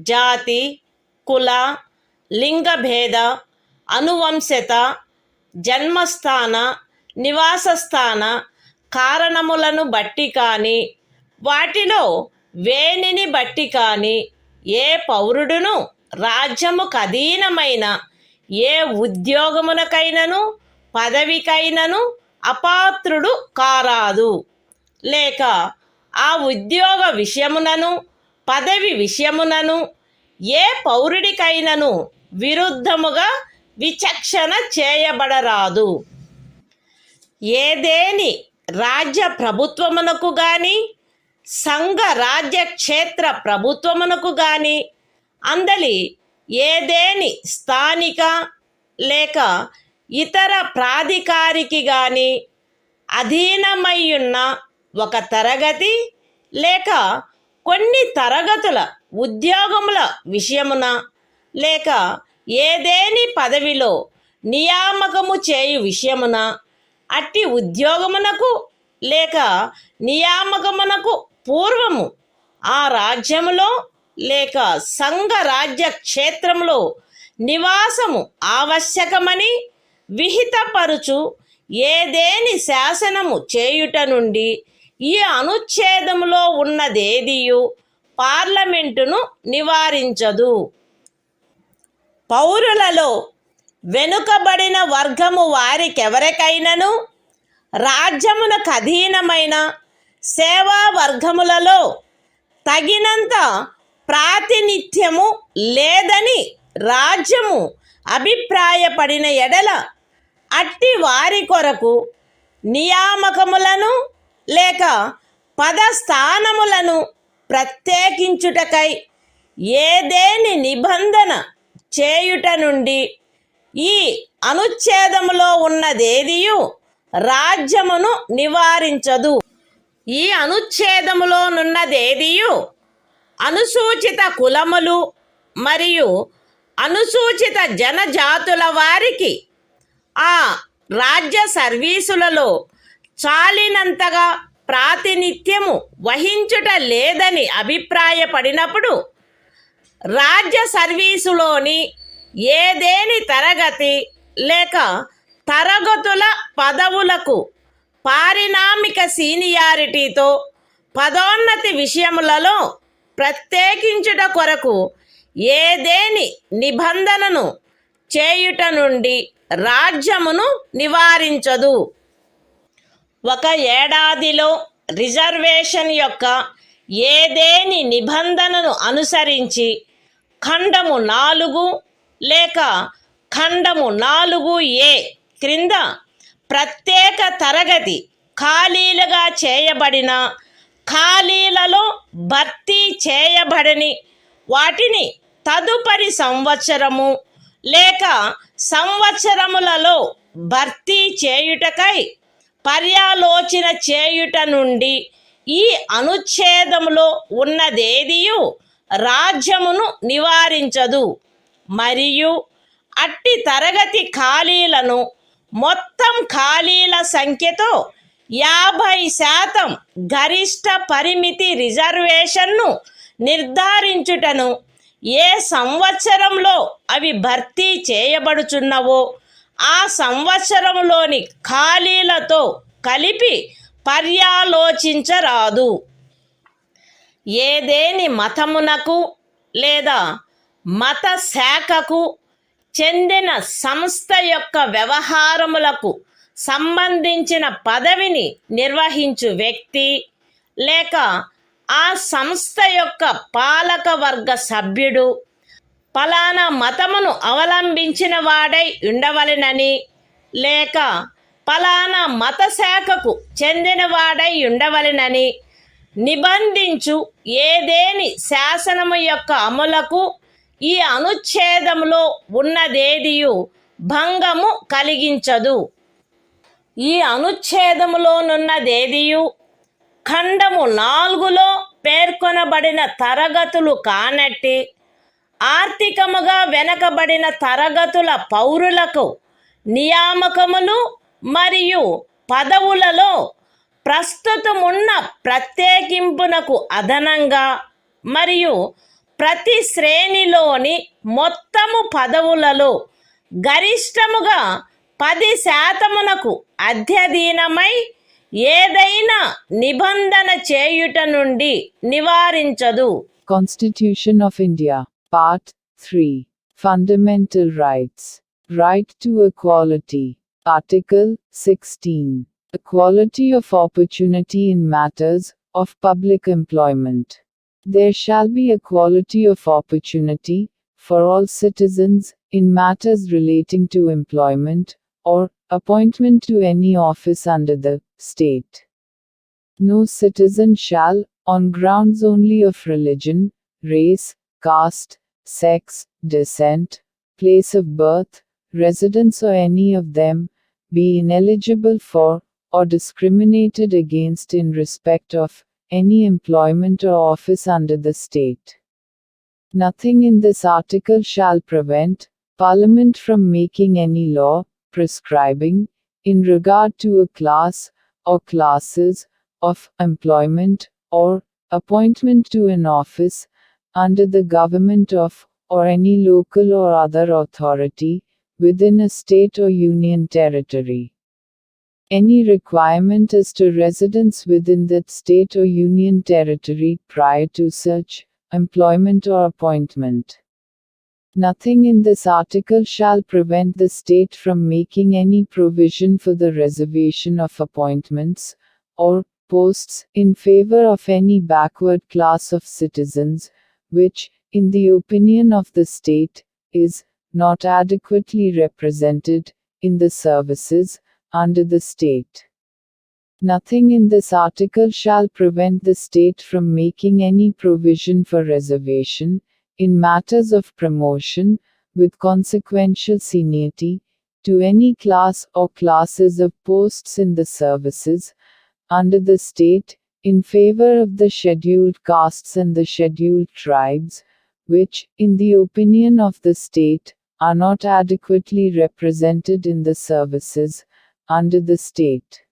[SPEAKER 1] జాతి, కుల, లింగభేద, అనువంశత, జన్మస్థాన, నివాసస్థాన కారణములను బట్టి కానీ వాటిలో వేనిని బట్టి కానీ ఏ పౌరుడును రాజ్యముకు అధీనమైన ఏ ఉద్యోగమునకైనను పదవికైనను అపాత్రుడు కారాదు. లేక ఆ ఉద్యోగ విషయమునను పదవి విషయమునను ఏ పౌరుడికైనను విరుద్ధముగా విచక్షణ చేయబడరాదు. ఏదేని రాజ్య ప్రభుత్వమునకు గాని సంఘ రాజ్య క్షేత్ర ప్రభుత్వమునకు గాని అందలి ఏదేని స్థానిక లేక ఇతర ప్రాధికారికి గాని అధీనమయ్యున్న ఒక తరగతి లేక కొన్ని తరగతుల ఉద్యోగముల విషయమున లేక ఏదేని పదవిలో నియామకము చేయు విషయమున అట్టి ఉద్యోగమునకు లేక నియామకమునకు పూర్వము ఆ రాజ్యములో లేక సంఘ రాజ్య క్షేత్రంలో నివాసము ఆవశ్యకమని విహితపరుచు ఏదేని శాసనము చేయుట నుండి ఈ అనుచ్ఛేదములో ఉన్నదేదియు పార్లమెంటును నివారించదు. పౌరులలో వెనుకబడిన వర్గము వారికెవరికైనను రాజ్యమునకు అధీనమైన సేవా వర్గములలో తగినంత ప్రాతినిధ్యము లేదని రాజ్యము అభిప్రాయపడిన ఎడల అట్టి వారి కొరకు నియామకములను లేక పదస్థానములను ప్రత్యేకించుటకై ఏదేని నిబంధన చేయుట నుండి ఈ అనుచ్ఛేదములో ఉన్నదేదియు రాజ్యమును నివారించదు. ఈ అనుచ్ఛేదములోనున్నదేదియు అనుసూచిత కులములు మరియు అనుసూచిత జనజాతుల వారికి ఆ రాజ్య సర్వీసులలో చాలినంతగా ప్రాతినిధ్యము వహించుట లేదని అభిప్రాయపడినప్పుడు రాజ్య సర్వీసులోని ఏదేని తరగతి లేక తరగతుల పదవులకు పారిణామిక సీనియారిటీతో పదోన్నతి విషయములలో ప్రత్యేకించుట కొరకు ఏదేని నిబంధనను చేయుట నుండి రాజ్యమును నివారించదు. ఒక ఏడాదిలో రిజర్వేషన్ యొక్క ఏదేని నిబంధనను అనుసరించి ఖండము 4 లేక ఖండము 4A క్రింద ప్రత్యేక తరగతి ఖాళీలుగా చేయబడిన ఖాళీలలో భర్తీ చేయబడని వాటిని తదుపరి సంవత్సరము లేక సంవత్సరములలో భర్తీ చేయుటకై పర్యాలోచన చేయుట నుండి ఈ అనుచ్ఛేదములో ఉన్నదేదియు రాజ్యమును నివారించదు. మరియు అట్టి తరగతి ఖాళీలను మొత్తం ఖాళీల సంఖ్యతో 50% గరిష్ట పరిమితి రిజర్వేషన్ను నిర్ధారించుటను ఏ సంవత్సరంలో అవి భర్తీ చేయబడుచున్నవో ఆ సంవత్సరంలోని ఖాళీలతో కలిపి పర్యాలోచించరాదు. ఏదేని మతమునకు లేదా మత శాఖకు చెందిన సంస్థ యొక్క వ్యవహారములకు సంబంధించిన పదవిని నిర్వహించు వ్యక్తి లేక ఆ సంస్థ యొక్క పాలక వర్గ సభ్యుడు ఫలానా మతమును అవలంబించిన వాడై ఉండవలెనని లేక ఫలానా మత శాఖకు చెందినవాడై ఉండవలెనని నిబంధించు ఏదేని శాసనము యొక్క అమలుకు ఈ అనుచ్ఛేదములో ఉన్నదేదియు భంగము కలిగించదు. ఈ అనుచ్ఛేదములోనున్నదేదియు ఖండము 4లో పేర్కొనబడిన తరగతులు కానట్టి ఆర్థికముగా వెనకబడిన తరగతుల పౌరులకు నియామకములు మరియు పదవులలో ప్రస్తుతమున్న ప్రత్యేకింపునకు అదనంగా మరియు ప్రతి శ్రేణిలోని మొత్తము పదవులలో గరిష్టముగా 10% అధ్యధీనమై ఏదైనా నిబంధన చేయుట నుండి నివారించదు.
[SPEAKER 2] Constitution of India, Part 3. Fundamental Rights. Right to Equality. Article 16. Equality of opportunity in matters of public employment. There shall be equality of opportunity for all citizens in matters relating to employment or appointment to any office under the state. No citizen shall, on grounds only of religion, race, caste, sex, descent, place of birth, residence or any of them, be ineligible for, or discriminated against in respect of, any employment or office under the state. Nothing in this article shall prevent Parliament from making any law, prescribing, in regard to a class, or classes, of employment, or appointment to an office, under the government of, or any local or other authority, within a state or union territory. Any requirement as to residence within that state or union territory prior to such employment or appointment. Nothing in this article shall prevent the state from making any provision for the reservation of appointments, or posts, in favor of any backward class of citizens, which, in the opinion of the state, is not adequately represented in the services under the state. Nothing in this article shall prevent the state from making any provision for reservation, in matters of promotion, with consequential seniority, to any class or classes of posts in the services under the state, in favor of the scheduled castes and the scheduled tribes, which, in the opinion of the state, are not adequately represented in the services under the state.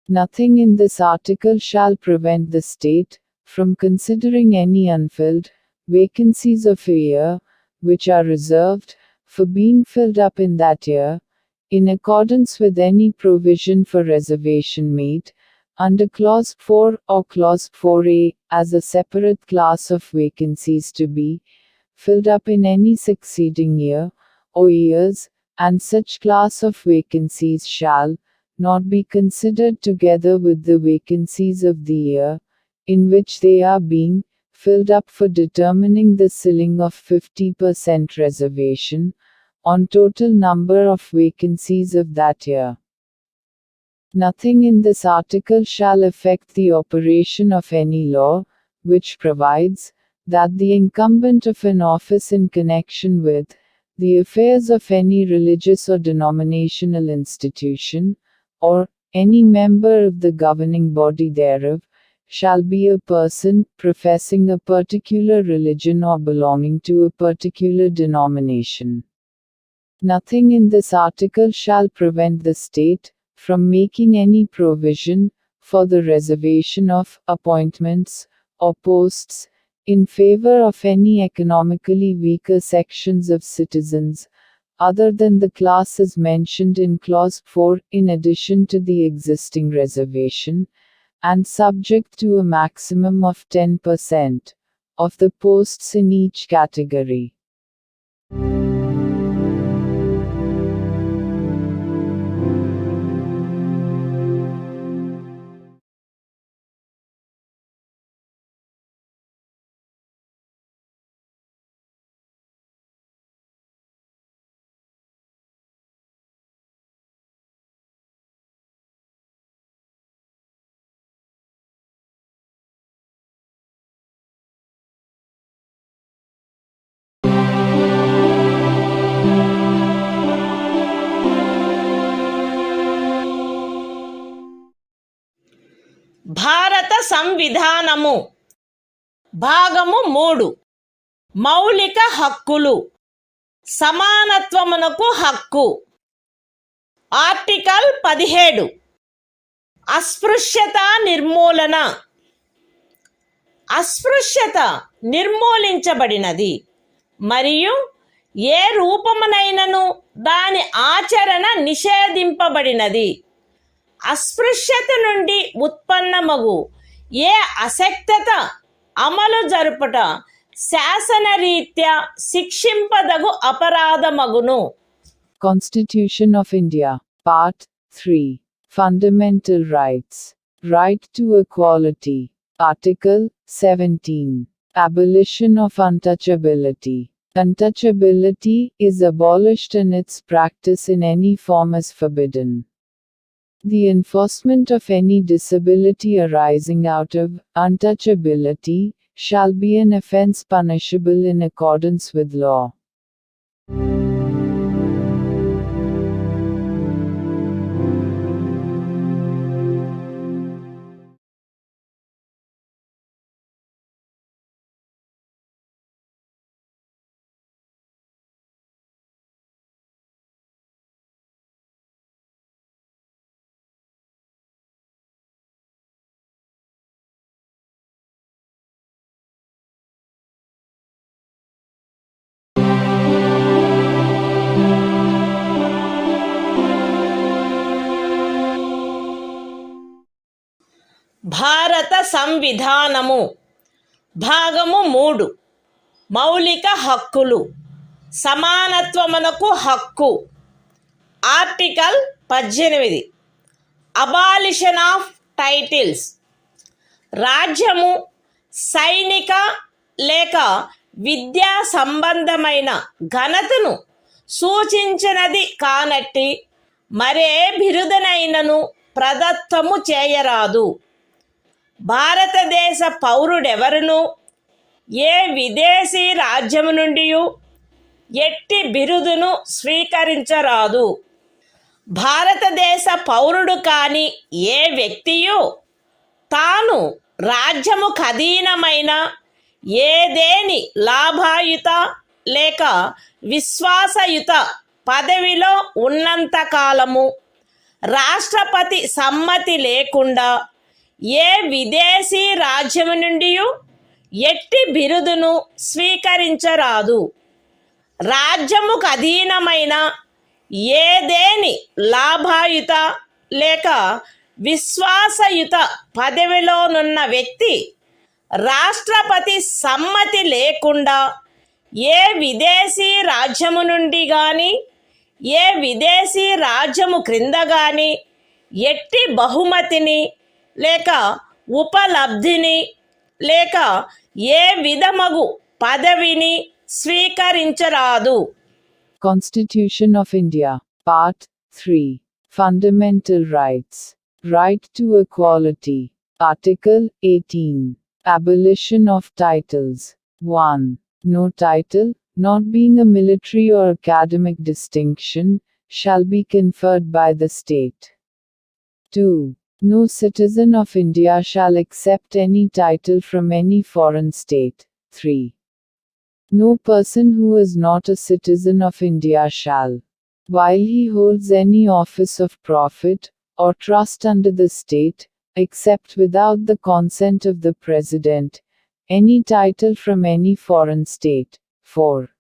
[SPEAKER 2] Nothing in this article shall prevent the state from considering any unfilled vacancies of a year, which are reserved for being filled up in that year, in accordance with any provision for reservation made under Clause 4 or Clause 4A, as a separate class of vacancies to be filled up in any succeeding year, or years, and such class of vacancies shall not be considered together with the vacancies of the year in which they are being filled up for determining the ceiling of 50% reservation on total number of vacancies of that year. Nothing in this article shall affect the operation of any law, which provides that the incumbent of an office in connection with the affairs of any religious or denominational institution, or any member of the governing body thereof, shall be a person professing a particular religion or belonging to a particular denomination. Nothing in this article shall prevent the state from making any provision for the reservation of appointments or posts in favor of any economically weaker sections of citizens, other than the classes mentioned in Clause 4, in addition to the existing reservation, and subject to a maximum of 10% of the posts in each category.
[SPEAKER 1] భారత సంవిధానము భాగము 3 మౌలిక హక్కులు సమానత్వమునకు హక్కు. Article 17 అస్పృశ్యత నిర్మూలన. అస్పృశ్యత నిర్మూలించబడినది మరియు ఏ రూపమునైనను దాని ఆచరణ నిషేధింపబడినది. అస్పృశ్యత నుండి ఉత్పన్నమగు ఏ అశక్తత అమలు జరుపుట శాసనరీత్యా శిక్షింపదగు అపరాధమగును.
[SPEAKER 2] Constitution of India, Part 3. Fundamental Rights. Right to Equality. Article 17. Abolition of untouchability. Untouchability is abolished and its practice in any form is forbidden. The enforcement of any disability arising out of untouchability shall be an offense punishable in accordance with law.
[SPEAKER 1] భారత సంవిధానము భాగము 3 మౌలిక హక్కులు సమానత్వమునకు హక్కు. Article 18 abolition of titles. రాజ్యము సైనిక లేక విద్యా సంబంధమైన ఘనతను సూచించినది కానట్టి మరే బిరుదనైనను ప్రదత్తము చేయరాదు. భారతదేశ పౌరుడెవరును ఏ విదేశీ రాజ్యము నుండి ఎట్టి బిరుదును స్వీకరించరాదు. భారతదేశ పౌరుడు కాని ఏ వ్యక్తియు తాను రాజ్యము ఖదీనమైన ఏదేని లాభాయుత లేక విశ్వాసయుత పదవిలో ఉన్నంతకాలము రాష్ట్రపతి సమ్మతి లేకుండా ఏ విదేశీ రాజ్యము నుండి ఎట్టి బిరుదును స్వీకరించరాదు. రాజ్యముకు అధీనమైన ఏదేని లాభాయుత లేక విశ్వాసయుత పదవిలోనున్న వ్యక్తి రాష్ట్రపతి సమ్మతి లేకుండా ఏ విదేశీ రాజ్యము నుండి కానీ ఏ విదేశీ రాజ్యము క్రింద కానీ ఎట్టి బహుమతిని లేక ఉపలబ్ధిని లేక ఏ విధమగు పదవిని స్వీకరించరాదు.
[SPEAKER 2] Constitution of India, Part 3. Fundamental Rights. Right to Equality. Article 18. Abolition of Titles. 1. No title, not being a military or academic distinction, shall be conferred by the state. 2. No citizen of India shall accept any title from any foreign state. 3. No person who is not a citizen of India shall, while he holds any office of profit or trust under the state, accept without the consent of the President, any title from any foreign state. 4.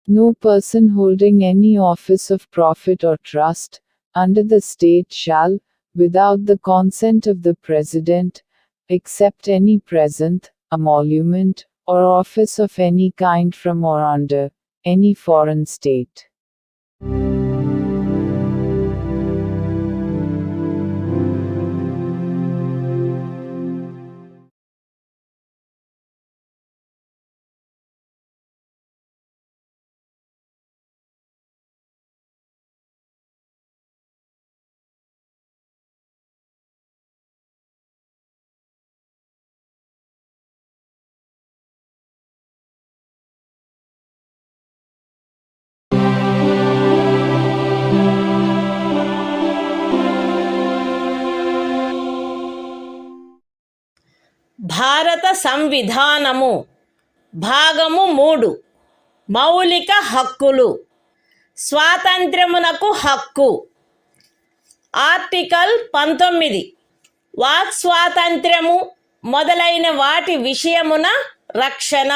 [SPEAKER 2] No person holding any office of profit or trust under the state shall, without the consent of the President, accept any present, emolument, or office of any kind from or under any foreign state.
[SPEAKER 1] భారత సంవిధానము భాగము 3 మౌలిక హక్కులు. స్వాతంత్ర్యమునకు హక్కు. Article 19 walk స్వాతంత్ర్యము మొదలైన వాటి విషయమున రక్షణ.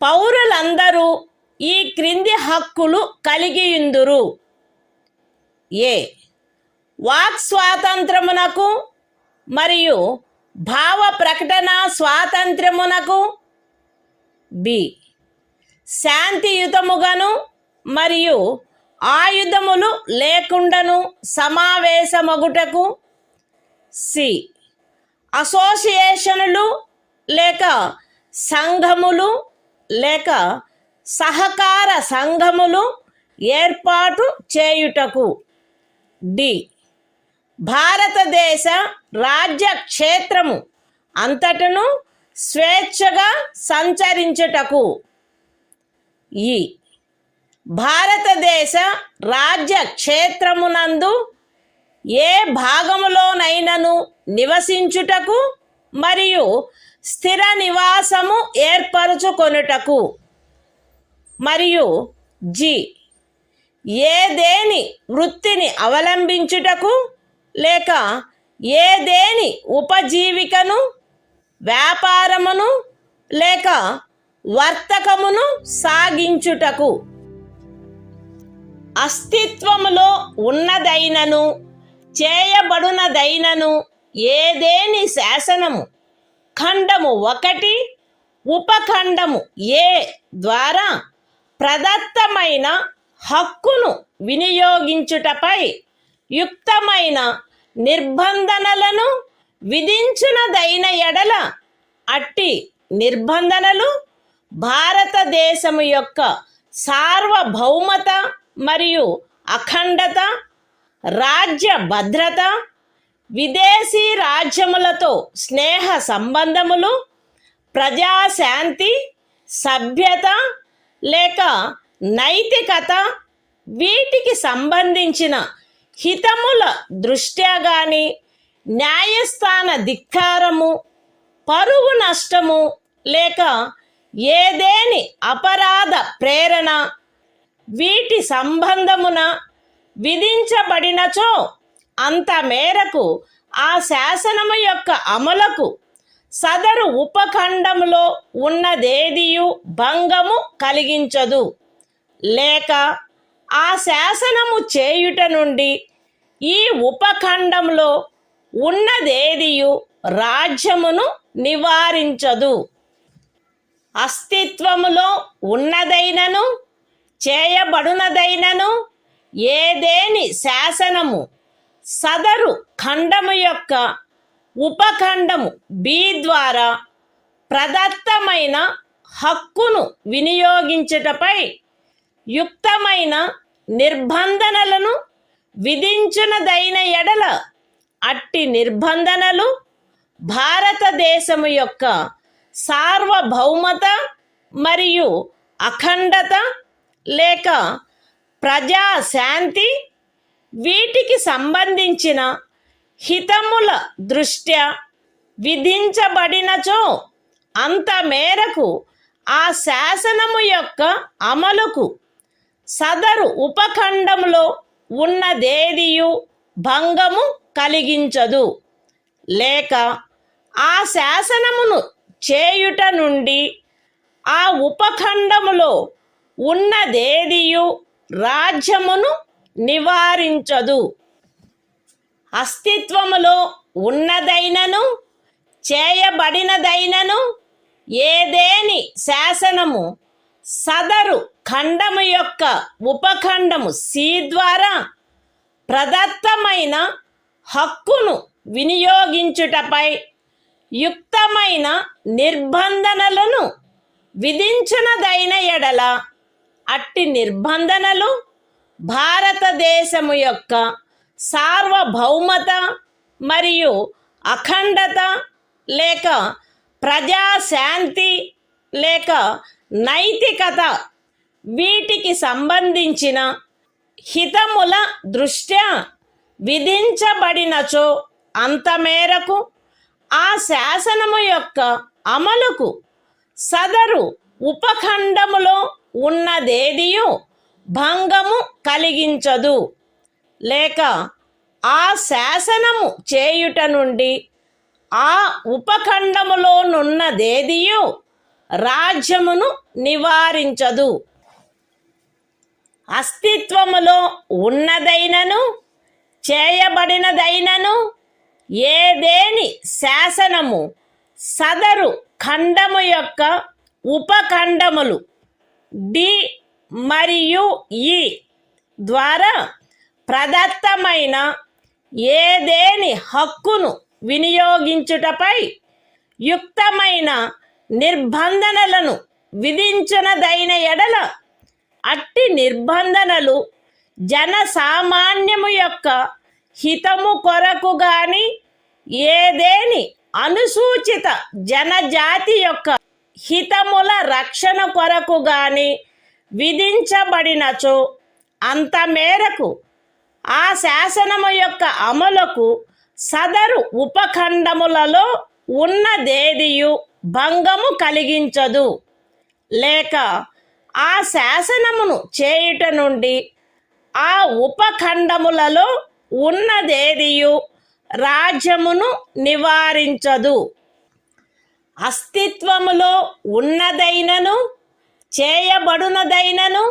[SPEAKER 1] పౌరులందరూ ఈ క్రింది హక్కులు కలిగియుందురు. ఏ వాక్ స్వాతంత్రమునకు మరియు భావ ప్రకటన స్వాతంత్ర్యమునకు. బి శాంతియుతముగాను మరియు ఆయుధములు లేకుండాను సమావేశమగుటకు. సి అసోసియేషనులు లేక సంఘములు లేక సహకార సంఘములు ఏర్పాటు చేయుటకు. డి భారతదేశ రాజ్య క్షేత్రము అంతటను స్వేచ్ఛగా సంచరించుటకు. ఈ భారతదేశ రాజ్య క్షేత్రమునందు ఏ భాగములోనైనను నివసించుటకు మరియు స్థిర నివాసము ఏర్పరచుకొనుటకు. మరియు జి ఏదేని వృత్తిని అవలంబించుటకు లేక ఏదేని ఉపజీవికను వ్యాపారమును లేక వర్తకమును సాగించుటకు. అస్తిత్వములో ఉన్నదైనను చేయబడునదైనను ఏదేని శాసనము ఖండము 1 ఉపఖండము ఏ ద్వారా ప్రదత్తమైన హక్కును వినియోగించుటపై యుక్తమైన నిర్బంధనలను విధించునదైన ఎడల అట్టి నిర్బంధనలు భారతదేశము యొక్క సార్వభౌమత మరియు అఖండత, రాజ్య భద్రత, విదేశీ రాజ్యములతో స్నేహ సంబంధములు, ప్రజాశాంతి, సభ్యత లేక నైతికత వీటికి సంబంధించిన హితముల దృష్ట్యా గాని న్యాయస్థాన ధిక్కారము, పరువు నష్టము లేక ఏదేని అపరాధ ప్రేరణ వీటి సంబంధమున విధించబడినచో అంత మేరకు ఆ శాసనము యొక్క అమలుకు సదరు ఉపఖండములో ఉన్నదేదియు భంగము కలిగించదు, లేక ఆ శాసనము చేయుట నుండి ఈ ఉపఖండంలో ఉన్నదేదియు రాజ్యమును నివారించదు. అస్తిత్వములో ఉన్నదైనను చేయబడునదైనను ఏదేని శాసనము సదరు ఖండము యొక్క ఉపఖండము బి ద్వారా ప్రదత్తమైన హక్కును వినియోగించుటపై యుక్తమైన నిర్బంధనలను విధించునదైన ఎడల అట్టి నిర్బంధనలు భారతదేశము యొక్క సార్వభౌమత మరియు అఖండత లేక ప్రజాశాంతి వీటికి సంబంధించిన హితముల దృష్ట్యా విధించబడినచో అంత మేరకు ఆ శాసనము యొక్క అమలుకు సదరు ఉపఖండంలో ఉన్నదేదియు భంగము కలిగించదు, లేక ఆ శాసనమును చేయుట నుండి ఆ ఉపఖండములో ఉన్నదేదియు రాజ్యమును నివారించదు. అస్తిత్వములో ఉన్నదైనను చేయబడినదైనను ఏదేని శాసనము సదరు ఖండము యొక్క ఉపఖండము సి ద్వారా ప్రదత్తమైన హక్కును వినియోగించుటపై యుక్తమైన నిర్బంధనలను విధించునదైన ఎడల అట్టి నిర్బంధనలు భారతదేశము యొక్క సార్వభౌమత మరియు అఖండత లేక ప్రజాశాంతి లేక నైతికత వీటికి సంబంధించిన హితముల దృష్ట్యా విధించబడినచో అంత మేరకు ఆ శాసనము యొక్క అమలుకు సదరు ఉపఖండములో ఉన్నదేదియు భంగము కలిగించదు, లేక ఆ శాసనము చేయుట నుండి ఆ ఉపఖండములోనున్నదేదియు రాజ్యమును నివారించదు. అస్తిత్వములో ఉన్నదైనను చేయబడినదైనను ఏదేని శాసనము సదరు ఖండము యొక్క ఉపఖండములు డి మరియు ఈ ద్వారా ప్రదత్తమైన ఏదేని హక్కును వినియోగించుటపై యుక్తమైన నిర్బంధనలను విధించునదైన ఎడల అట్టి నిర్బంధనలు జనసామాన్యము యొక్క హితము కొరకు గాని ఏదేని అనుసూచిత జనజాతి యొక్క హితముల రక్షణ కొరకు గాని విధించబడినచో అంత మేరకు ఆ శాసనము యొక్క అమలుకు సదరు ఉపఖండములలో ఉన్నదేదియు భంగము కలిగించదు, లేక ఆ శాసనమును చేయుట నుండి ఆ ఉపఖండములలో ఉన్నదేదియు రాజ్యమును నివారించదు. అస్తిత్వములో ఉన్నదైనను చేయబడునదైనను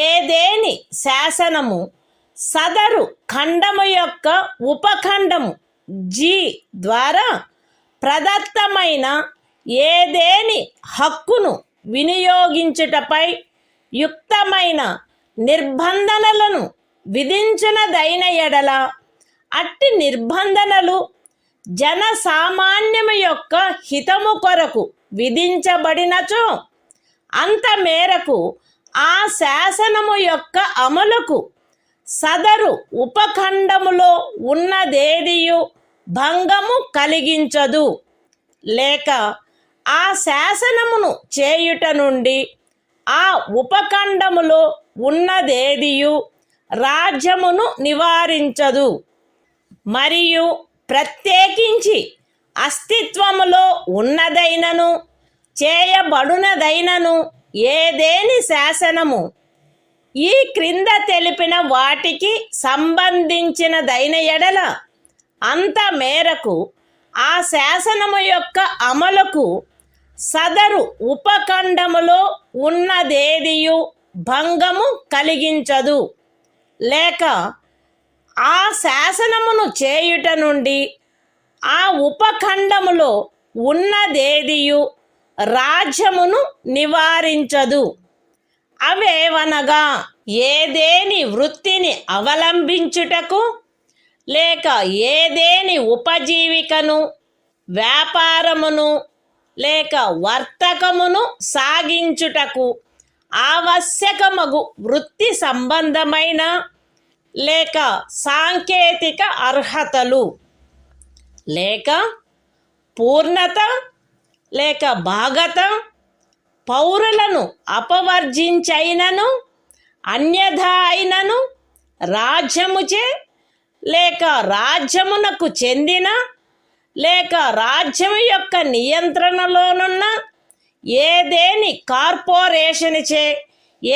[SPEAKER 1] ఏదేని శాసనము సదరు ఖండము యొక్క ఉపఖండము జి ద్వారా ప్రదత్తమైన ఏదేని హక్కును వినియోగించుటపై యుక్తమైన నిర్బంధనలను విధించునదైన ఎడల అట్టి నిర్బంధనలు జనసామాన్యము యొక్క హితము కొరకు విధించబడినచో అంత మేరకు ఆ శాసనము యొక్క అమలుకు సదరు ఉపఖండములో ఉన్నదేదియు భంగము కలిగించదు, లేక ఆ శాసనమును చేయుట నుండి ఆ ఉపఖండములో ఉన్నదేదియు రాజ్యమును నివారించదు. మరియు ప్రత్యేకించి అస్తిత్వములో ఉన్నదైనను చేయబడునదైనను ఏదేని శాసనము ఈ క్రింద తెలిపిన వాటికి సంబంధించినదైన ఎడల అంత మేరకు ఆ శాసనము యొక్క అమలుకు సదరు ఉపఖండములో ఉన్నదేదియు భంగము కలిగించదు, లేక ఆ శాసనమును చేయుట నుండి ఆ ఉపఖండములో ఉన్నదేదియు రాజ్యమును నివారించదు. అవేవనగా ఏదేని వృత్తిని అవలంబించుటకు లేక ఏదేని ఉపజీవికను, వ్యాపారమును లేక వర్తకమును సాగించుటకు ఆవశ్యకమగు వృత్తి సంబంధమైన లేక సాంకేతిక అర్హతలు లేక పూర్ణత లేక భాగత పౌరులను అపవర్జించైనను అన్యథా అయినను రాజ్యముచే లేక రాజ్యమునకు చెందిన లేక రాజ్యము యొక్క నియంత్రణలోనున్న ఏదేని కార్పొరేషన్చే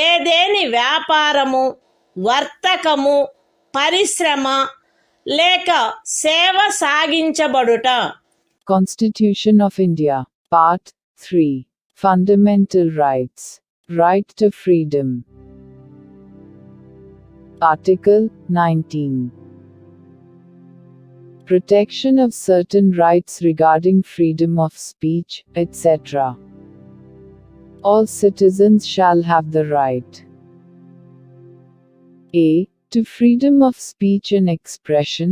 [SPEAKER 1] ఏదేని వ్యాపారము, వర్తకము, పరిశ్రమ లేక సేవ సాగించబడుట.
[SPEAKER 2] Constitution of India, Part 3. Fundamental Rights. Right to Freedom. Article 19. Protection of certain rights regarding freedom of speech, etc. All citizens shall have the right a. to freedom of speech and expression,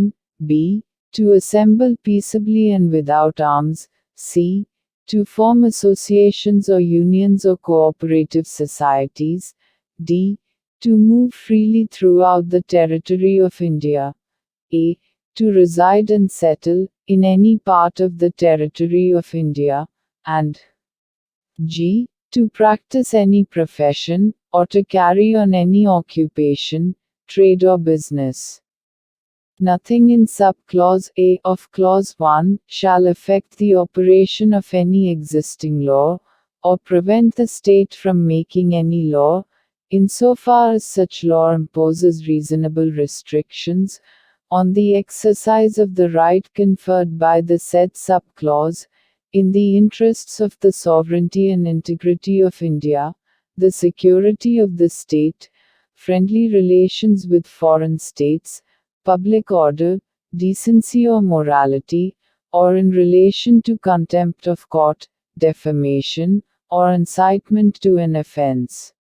[SPEAKER 2] b. to assemble peaceably and without arms, c. to form associations or unions or cooperative societies, d. to move freely throughout the territory of India, a. to reside and settle in any part of the territory of India, and g. to practice any profession, or to carry on any occupation, trade or business. Nothing in sub-clause A of clause 1 shall affect the operation of any existing law, or prevent the state from making any law, insofar as such law imposes reasonable restrictions on the exercise of the right conferred by the said sub-clause, in the interests of the sovereignty and integrity of India, the security of the state, friendly relations with foreign states, public order, decency or morality, or in relation to contempt of court, defamation, or incitement to an offense.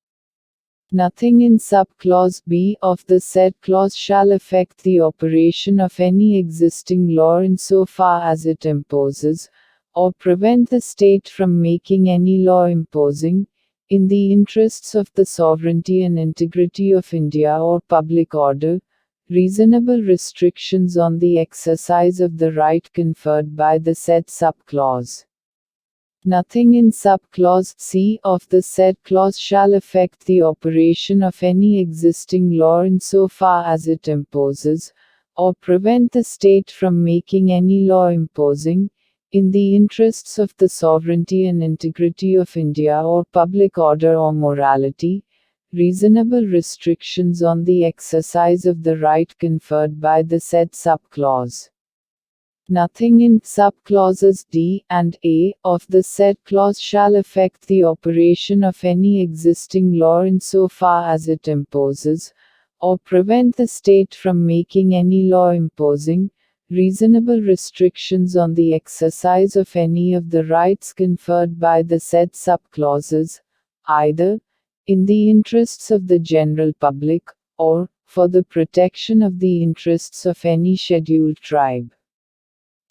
[SPEAKER 2] Nothing in sub-clause B of the said clause shall affect the operation of any existing law insofar as it imposes, or prevent the state from making any law imposing, in the interests of the sovereignty and integrity of India or public order, reasonable restrictions on the exercise of the right conferred by the said sub-clause. Nothing in sub-clause C of the said clause shall affect the operation of any existing law insofar as it imposes, or prevent the state from making any law imposing, in the interests of the sovereignty and integrity of India or public order or morality, reasonable restrictions on the exercise of the right conferred by the said sub-clause. Nothing in sub-clauses D and A of the said clause shall affect the operation of any existing law insofar as it imposes, or prevent the state from making any law imposing, reasonable restrictions on the exercise of any of the rights conferred by the said sub-clauses, either in the interests of the general public, or for the protection of the interests of any scheduled tribe.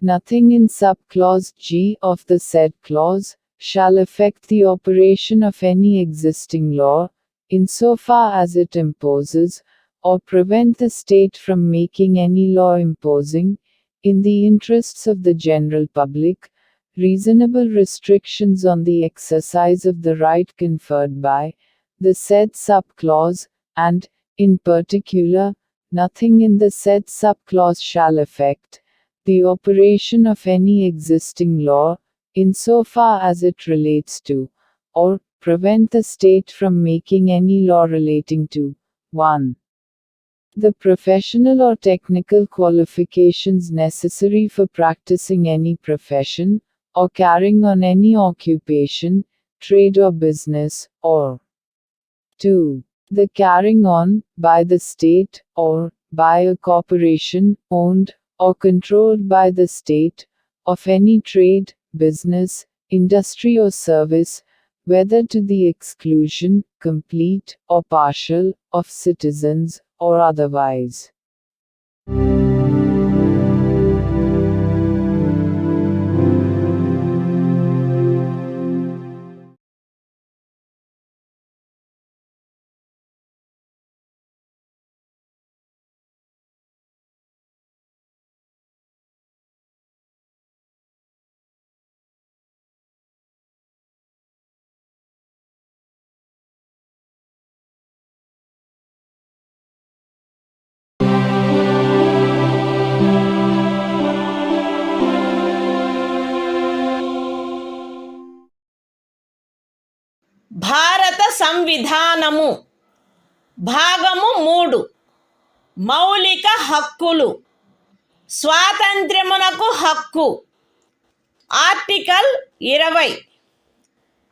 [SPEAKER 2] Nothing in sub-clause G of the said clause shall affect the operation of any existing law, insofar as it imposes, or prevent the state from making any law imposing, in the interests of the general public, reasonable restrictions on the exercise of the right conferred by the said sub-clause, and, in particular, nothing in the said sub-clause shall affect the operation of any existing law, insofar as it relates to, or prevent the state from making any law relating to 1. The professional or technical qualifications necessary for practicing any profession, or carrying on any occupation, trade or business, or 2. The carrying on, by the state, or by a corporation, owned or controlled by the state, of any trade, business, industry or service, whether to the exclusion, complete or partial, of citizens, or otherwise.
[SPEAKER 1] భారత సంవిధానము భాగము 3 మౌలిక హక్కులు స్వాతంత్ర్యమునకు హక్కు article 20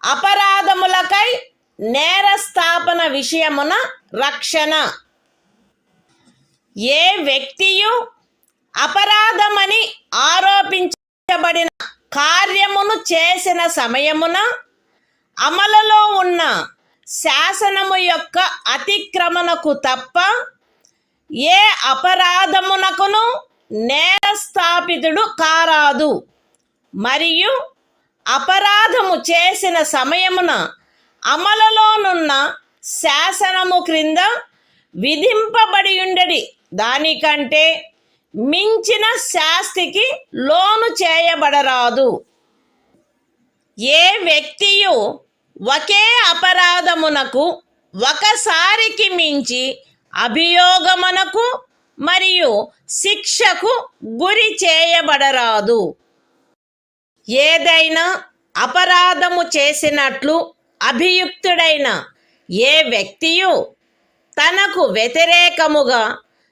[SPEAKER 1] అపరాధములకై నేరస్థాపన విషయమున రక్షణ ఏ వ్యక్తియు అపరాధమని ఆరోపించబడిన కార్యమును చేసిన సమయమున అమలులో ఉన్న శాసనము యొక్క అతిక్రమణకు తప్ప ఏ అపరాధమునకును నేరస్థాపితుడు కారాదు మరియు అపరాధము చేసిన సమయమున అమలులోనున్న శాసనము క్రింద విధింపబడియుండడి దానికంటే మించిన శాస్తికి లోను చేయబడరాదు ఏ వ్యక్తియు ఒకే అపరాధమునకు ఒకసారికి మించి అభియోగమునకు మరియు శిక్షకు గురి చేయబడరాదు ఏదైనా అపరాధము చేసినట్లు అభియుక్తుడైన ఏ వ్యక్తియు తనకు వ్యతిరేకముగా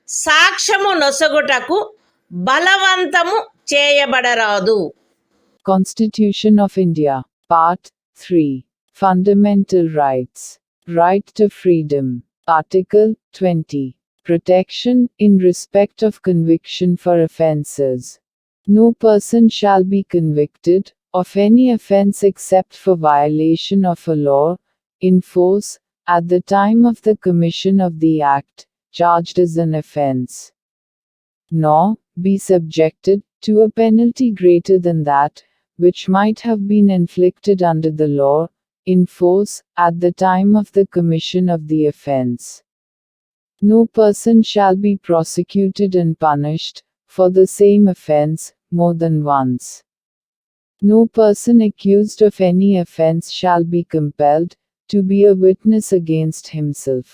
[SPEAKER 1] సాక్ష్యము నొసగుటకు బలవంతము చేయబడరాదు.
[SPEAKER 2] Constitution of India, Part 3. Fundamental Rights. Right to Freedom. Article 20. Protection in respect of conviction for offences. No person shall be convicted of any offence except for violation of a law, in force, at the time of the commission of the act, charged as an offence, nor be subjected to a penalty greater than that which might have been inflicted under the law, in force, at the time of the commission of the offence. No person shall be prosecuted and punished for the same offence more than once. No person accused of any offence shall be compelled to be a witness against himself.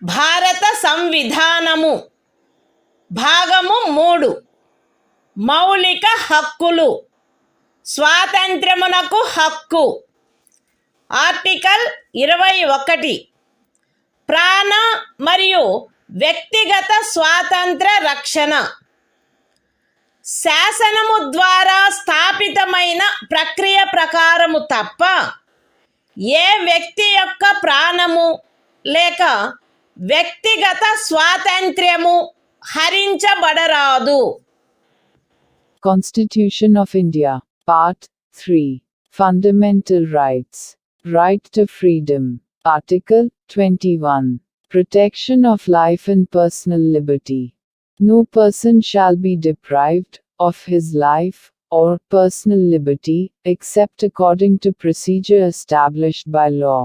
[SPEAKER 1] భారత సంవిధానము భాగము 3 మౌలిక హక్కులు స్వాతంత్ర్యమునకు హక్కు article 21 ప్రాణ మరియు వ్యక్తిగత స్వాతంత్ర రక్షణ శాసనము ద్వారా స్థాపితమైన ప్రక్రియ ప్రకారము తప్ప ఏ వ్యక్తి యొక్క ప్రాణము లేక వ్యక్తిగత స్వాతంత్ర్యము హరించబడరాదు.
[SPEAKER 2] Constitution of India, Part 3. Fundamental Rights. Right to Freedom. Article 21. Protection of life and personal liberty. No person shall be deprived of his life or personal liberty, except according to procedure established by law.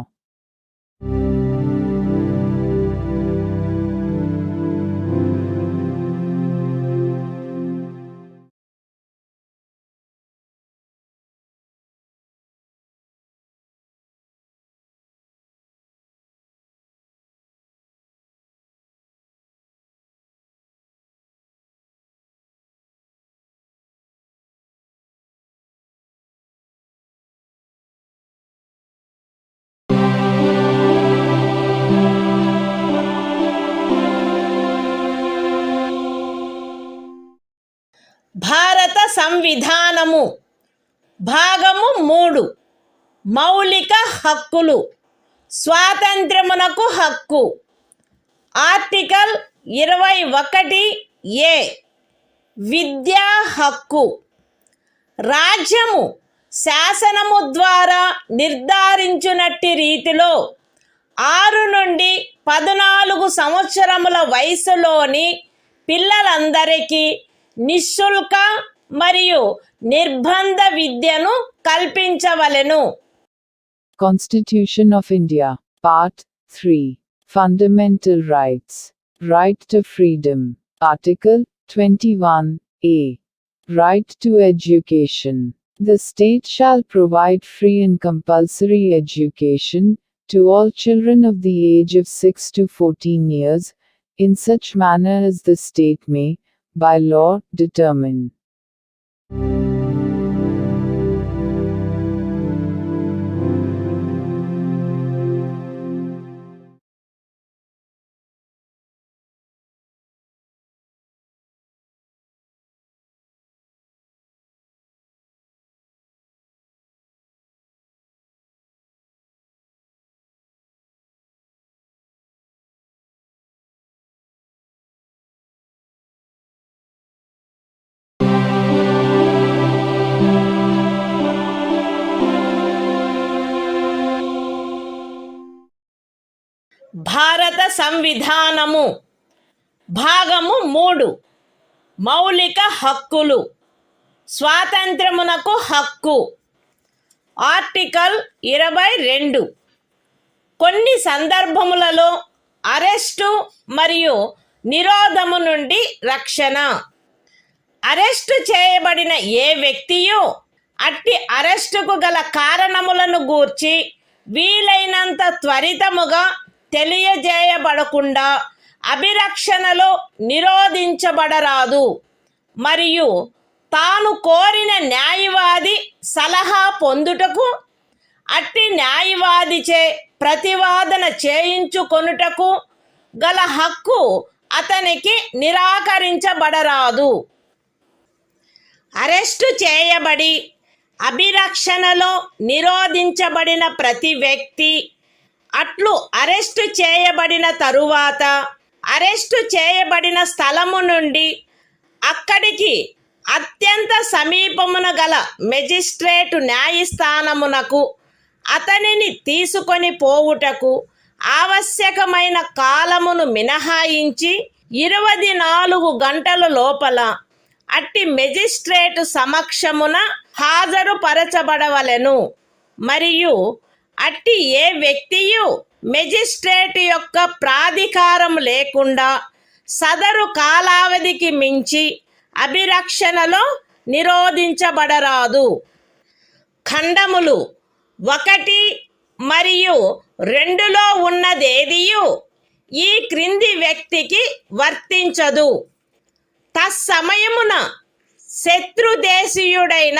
[SPEAKER 1] సంవిధానము భాగము 3 మౌలిక హక్కులు స్వాతంత్ర్యమునకు హక్కు article 21A విద్యా హక్కు రాజ్యము శాసనము ద్వారా నిర్ధారించునట్టి రీతిలో 6 నుండి 14 సంవత్సరముల వయసులోని పిల్లలందరికీ నిశుల్క మరియు నిర్బంధ విద్యను కల్పించవలెను.
[SPEAKER 2] Constitution of India, Part 3. Fundamental Rights. Right to Freedom. Article 21A. Right to Education. The state shall provide free and compulsory education to all children of the age of 6 to 14 years, in such manner as the state may, by law, determine.
[SPEAKER 1] భారత సంవిధానము భాగము 3 మౌలిక హక్కులు స్వాతంత్ర్యమునకు హక్కు article 22 కొన్ని సందర్భములలో arrest మరియు నిరోధము నుండి రక్షణ arrest చేయబడిన ఏ వ్యక్తియు అట్టి అరెస్టుకు గల కారణములను గూర్చి వీలైనంత త్వరితముగా తెలియజేయబడకుండా అభిరక్షణలో నిరోధించబడరాదు మరియు తాను కోరిన న్యాయవాది సలహా పొందుటకు అట్టి న్యాయవాదిచే ప్రతివాదన చేయించుకొనుటకు గల హక్కు అతనికి నిరాకరించబడరాదు. అరెస్టు చేయబడి అభిరక్షణలో నిరోధించబడిన ప్రతి వ్యక్తి అట్లు అరెస్టు చేయబడిన తరువాత అరెస్టు చేయబడిన స్థలము నుండి అక్కడికి అత్యంత సమీపమున గల మెజిస్ట్రేటు న్యాయస్థానమునకు అతనిని తీసుకొని పోవుటకు ఆవశ్యకమైన కాలమును మినహాయించి 24 గంటల లోపల అట్టి మెజిస్ట్రేటు సమక్షమున హాజరుపరచబడవలెను మరియు అట్టి ఏ వ్యక్తియు మెజిస్ట్రేట్ యొక్క ప్రాధికారం లేకుండా సదరు కాలావధికి మించి అభిరక్షణలో నిరోధించబడరాదు. ఖండములు 1 మరియు 2లో ఉన్నదేదియు ఈ క్రింది వ్యక్తికి వర్తించదు. తత్సమయమున శత్రుదేశీయుడైన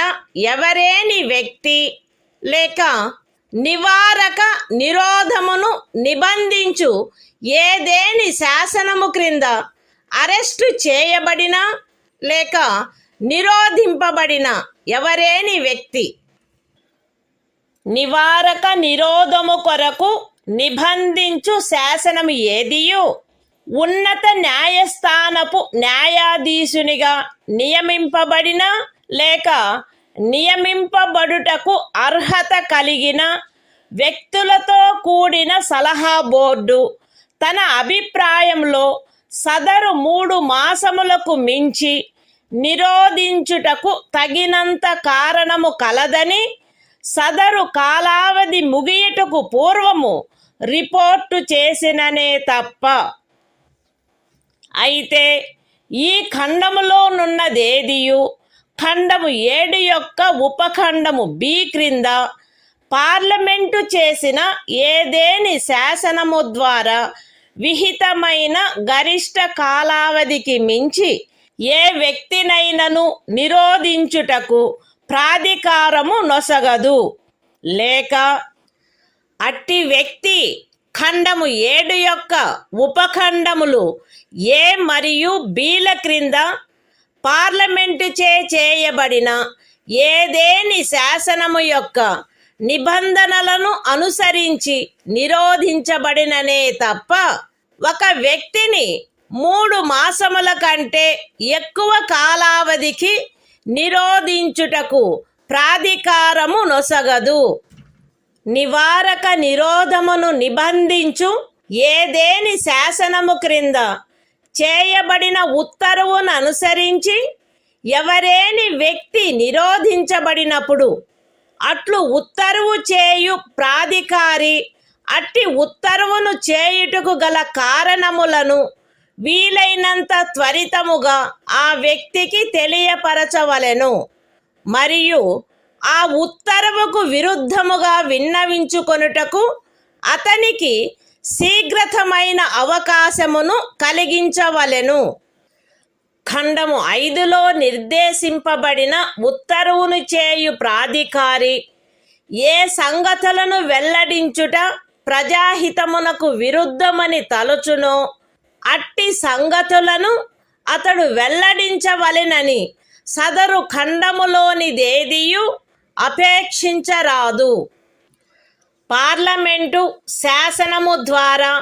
[SPEAKER 1] ఎవరేని వ్యక్తి లేక నివారక నిరోధమును నిబంధించు ఏదేని శాసనము క్రింద అరెస్టు చేయబడిన లేక నిరోధింపబడిన ఎవరేని వ్యక్తి నివారక నిరోధము కొరకు నిబంధించు శాసనము ఏదియు ఉన్నత న్యాయస్థానపు న్యాయాధీశునిగా నియమింపబడిన లేక నియమింపబడుటకు అర్హత కలిగిన వ్యక్తులతో కూడిన సలహా బోర్డు తన అభిప్రాయంలో సదరు 3 మాసములకు మించి నిరోధించుటకు తగినంత కారణము కలదని సదరు కాలావధి ముగియుటకు పూర్వము రిపోర్టు చేసిననే తప్ప. అయితే ఈ ఖండములోనున్నదేదియు ఖండము 7 యొక్క ఉపఖండము B క్రింద పార్లమెంటు చేసిన ఏదేని శాసనము ద్వారా విహితమైన గరిష్ట కాలావధికి మించి ఏ వ్యక్తినైనను నిరోధించుటకు ప్రాధికారము నొసగదు లేక అట్టి వ్యక్తి ఖండము 7 యొక్క ఉపఖండములు A మరియు Bల క్రింద పార్లమెంటు చేయబడిన ఏదేని శాసనము యొక్క నిబంధనలను అనుసరించి నిరోధించబడిననే తప్ప ఒక వ్యక్తిని 3 మాసముల కంటే ఎక్కువ కాలావధికి నిరోధించుటకు ప్రాధికారము నొసగదు. నివారక నిరోధమును నిబంధించు ఏదేని శాసనము క్రింద చేయబడిన ఉత్తర్వును అనుసరించి ఎవరేని వ్యక్తి నిరోధించబడినప్పుడు అట్లు ఉత్తర్వు చేయు ప్రాధికారి అట్టి ఉత్తర్వును చేయుటకు గల కారణములను వీలైనంత త్వరితముగా ఆ వ్యక్తికి తెలియపరచవలెను. మరియు ఆ ఉత్తర్వుకు విరుద్ధముగా విన్నవించుకొనుటకు అతనికి శీఘ్రతమైన అవకాశమును కలిగించవలెను. ఖండము 5లో నిర్దేశింపబడిన ఉత్తర్వును చేయు ప్రాధికారి ఏ సంగతులను వెల్లడించుట ప్రజాహితమునకు విరుద్ధమని తలచునో అట్టి సంగతులను అతడు వెల్లడించవలెనని సదరు ఖండములోనిదేదియు అపేక్షించరాదు. పార్లమెంటు శాసనము ద్వారా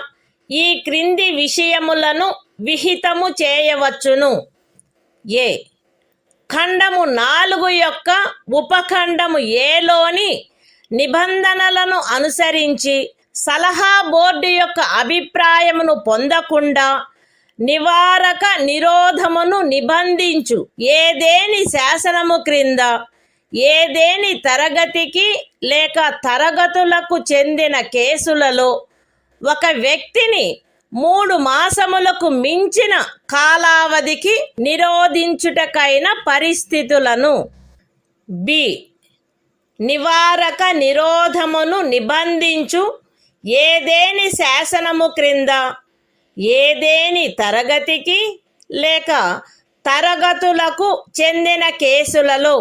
[SPEAKER 1] ఈ క్రింది విషయములను విహితము చేయవచ్చును. ఏ. ఖండము 4 యొక్క ఉపఖండము ఏలోని నిబంధనలను అనుసరించి సలహా బోర్డు యొక్క అభిప్రాయమును పొందకుండా నివారక నిరోధమును నిబంధించు ఏదేని శాసనము క్రింద ఏదేని తరగతికి లేక తరగతులకు చెందిన కేసులలో ఒక వ్యక్తిని 3 మాసములకు మించిన కాలావధికి నిరోధించుటకైన పరిస్థితులను. బి. నివారక నిరోధమును నిబంధించు ఏదేని శాసనము క్రింద ఏదేని తరగతికి లేక తరగతులకు చెందిన కేసులలో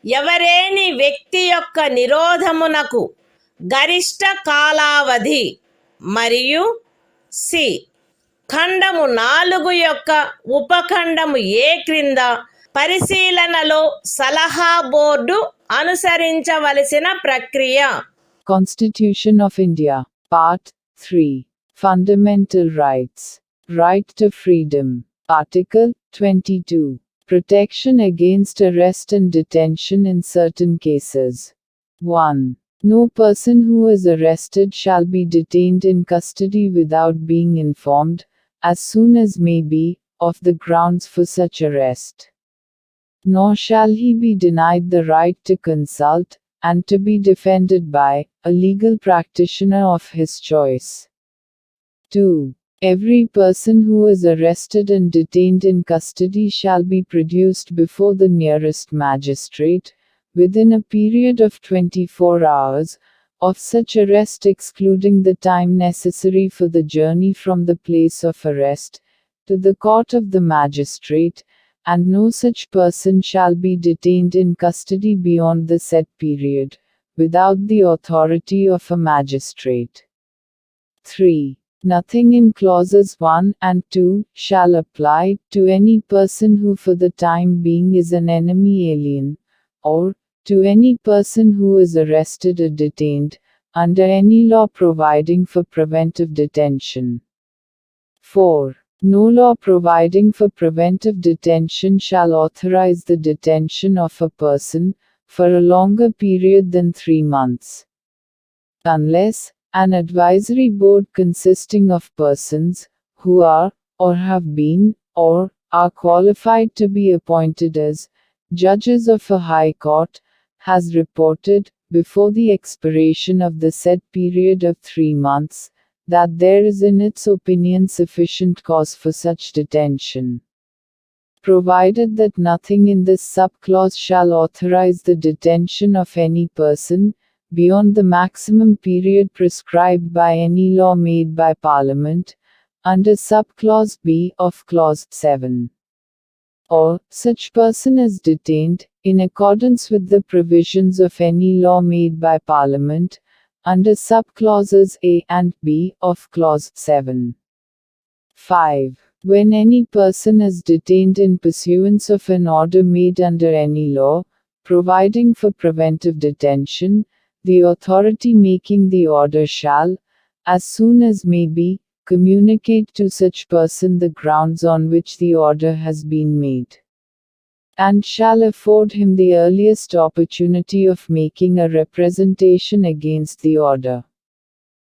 [SPEAKER 1] ఎవరేని వ్యక్తి యొక్క నిరోధమునకు గరిష్ట కాలావధి. మరియు సి. ఖండము 4 యొక్క ఉపఖండము ఏ క్రింద పరిశీలనలో సలహా బోర్డు అనుసరించవలసిన ప్రక్రియ.
[SPEAKER 2] Constitution of India, Part 3. Fundamental Rights. Right to Freedom. Article 22. Protection against arrest and detention in certain cases. 1. No person who is arrested shall be detained in custody without being informed, as soon as may be, of the grounds for such arrest. Nor shall he be denied the right to consult, and to be defended by, a legal practitioner of his choice. 2. Every person who is arrested and detained in custody shall be produced before the nearest magistrate, within a period of 24 hours, of such arrest excluding the time necessary for the journey from the place of arrest, to the court of the magistrate, and no such person shall be detained in custody beyond the set period, without the authority of a magistrate. 3. Nothing in clauses 1 and 2 shall apply to any person who for the time being is an enemy alien, or to any person who is arrested or detained, under any law providing for preventive detention. 4. No law providing for preventive detention shall authorize the detention of a person, for a longer period than 3 months. Unless, an advisory board consisting of persons, who are, or have been, or are qualified to be appointed as, judges of a high court, has reported, before the expiration of the said period of 3 months, that there is in its opinion sufficient cause for such detention. Provided that nothing in this subclause shall authorize the detention of any person, beyond the maximum period prescribed by any law made by Parliament, under subclause B of clause 7. Or, such person is detained, in accordance with the provisions of any law made by Parliament, under subclauses A and B of clause 7. 5. When any person is detained in pursuance of an order made under any law, providing for preventive detention, the authority making the order shall, as soon as may be, communicate to such person the grounds on which the order has been made, and shall afford him the earliest opportunity of making a representation against the order.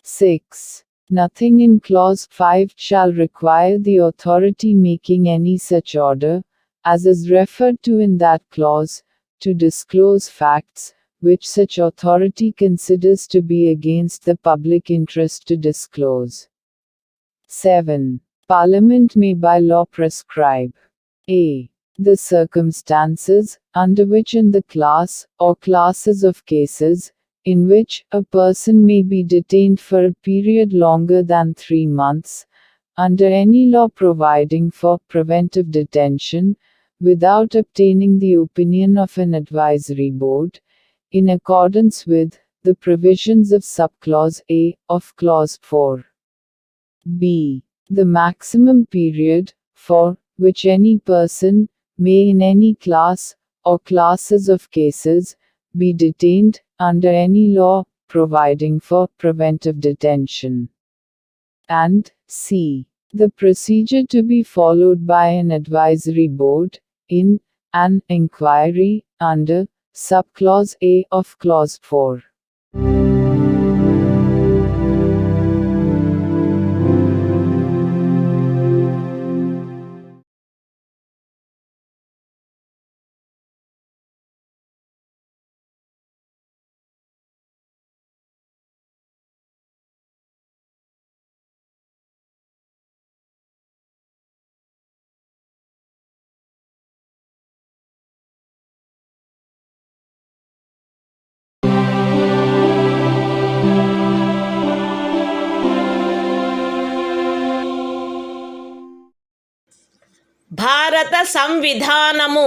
[SPEAKER 2] 6. Nothing in clause 5 shall require the authority making any such order, as is referred to in that clause, to disclose facts, which such authority considers to be against the public interest to disclose. 7. Parliament may by law prescribe a. the circumstances, under which in the class, or classes of cases, in which a person may be detained for a period longer than 3 months, under any law providing for preventive detention, without obtaining the opinion of an advisory board, in accordance with the provisions of subclause A of clause 4. B. The maximum period, for which any person may in any class, or classes of cases, be detained, under any law, providing for preventive detention. And C. The procedure to be followed by an advisory board, in an inquiry, under subclause A of clause 4.
[SPEAKER 1] భారత సంవిధానము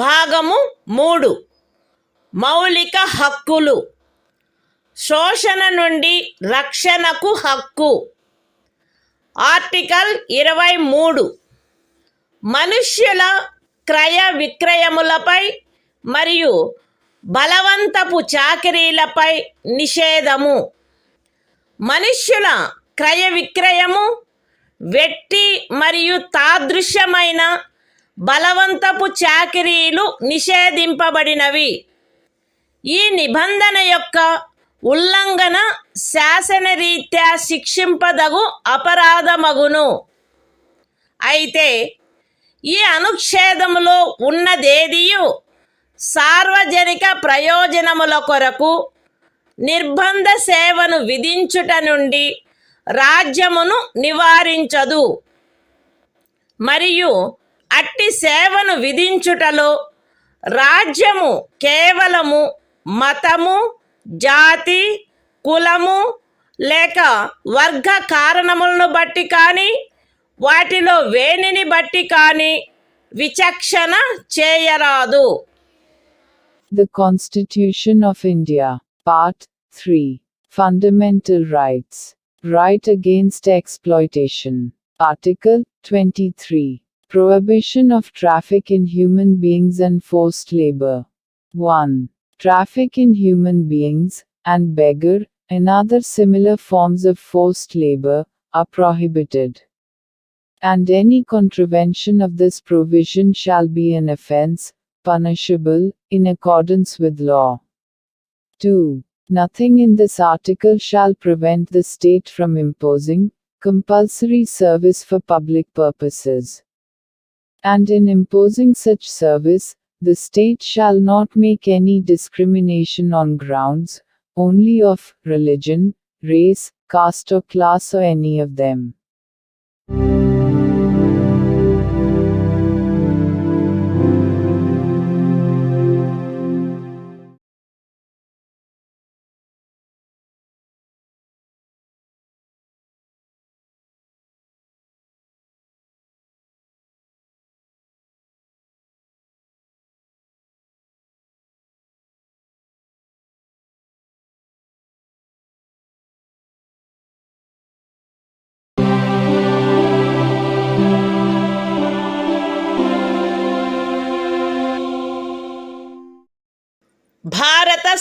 [SPEAKER 1] భాగము 3 మౌలిక హక్కులు శోషణ నుండి రక్షణకు హక్కు article 23 మనుష్యుల క్రయ విక్రయములపై మరియు బలవంతపు చాకిరీలపై నిషేధము మనుష్యుల క్రయ విక్రయము వెట్టి మరియు తాదృశ్యమైన బలవంతపు చాకిరీలు నిషేధింపబడినవి ఈ నిబంధన యొక్క ఉల్లంఘన శాసనరీత్యా శిక్షింపదగు అపరాధమగును అయితే ఈ అనుచ్ఛేదములో ఉన్నదేదియు సార్వజనిక ప్రయోజనముల కొరకు నిర్బంధ సేవను విధించుట నుండి రాజ్యమును నివారించదు మరియు అట్టి సేవను విధించుటలో రాజ్యము కేవలము మతము జాతి కులము లేక వర్గ కారణములను బట్టి కానీ వాటిలో వేనిని బట్టి కానీ విచక్షణ చేయరాదు.
[SPEAKER 2] The Constitution of India, Part 3. Fundamental Rights. Right against exploitation. Article 23. Prohibition of traffic in human beings and forced labor. 1. Traffic in human beings, and beggar, and other similar forms of forced labor, are prohibited. And any contravention of this provision shall be an offense, punishable, in accordance with law. 2. Nothing in this article shall prevent the state from imposing compulsory service for public purposes. And in imposing such service, the state shall not make any discrimination on grounds, only of religion, race, caste or class or any of them.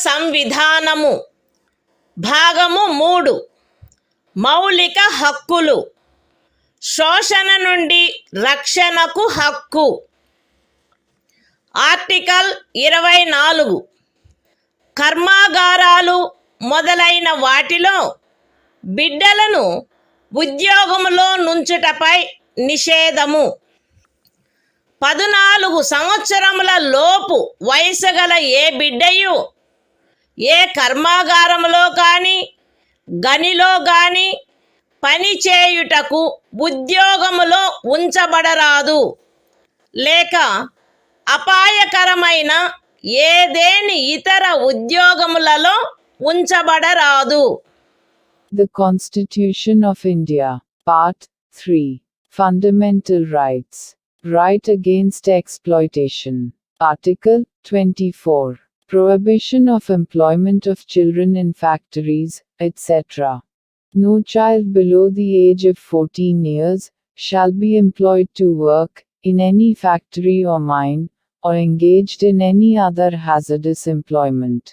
[SPEAKER 1] సంవిధానము భాగము 3 మౌలిక హక్కులు శోషణ నుండి రక్షణకు హక్కు article 24 కర్మాగారాలు మొదలైన వాటిలో బిడ్డలను ఉద్యోగములో నుంచుటపై నిషేధము 14 సంవత్సరముల లోపు వయసు గల ఏ బిడ్డయు ఏ కర్మాగారములో కానీ గనిలో కానీ పని చేయుటకు ఉద్యోగములో ఉంచబడరాదు లేక అపాయకరమైన ఏదేని ఇతర ఉద్యోగములలో ఉంచబడరాదు.
[SPEAKER 2] The Constitution of India, Part 3. Fundamental Rights. Right against exploitation. Article 24. Prohibition of employment of children in factories, etc. No child below the age of 14 years shall be employed to work in any factory or mine, or engaged in any other hazardous employment.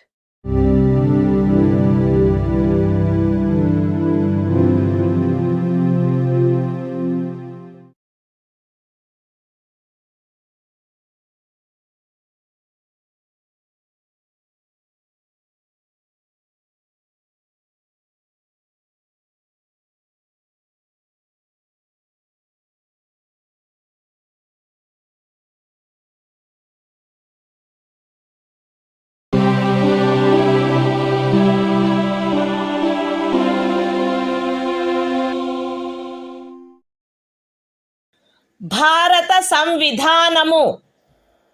[SPEAKER 1] భారత సంవిధానము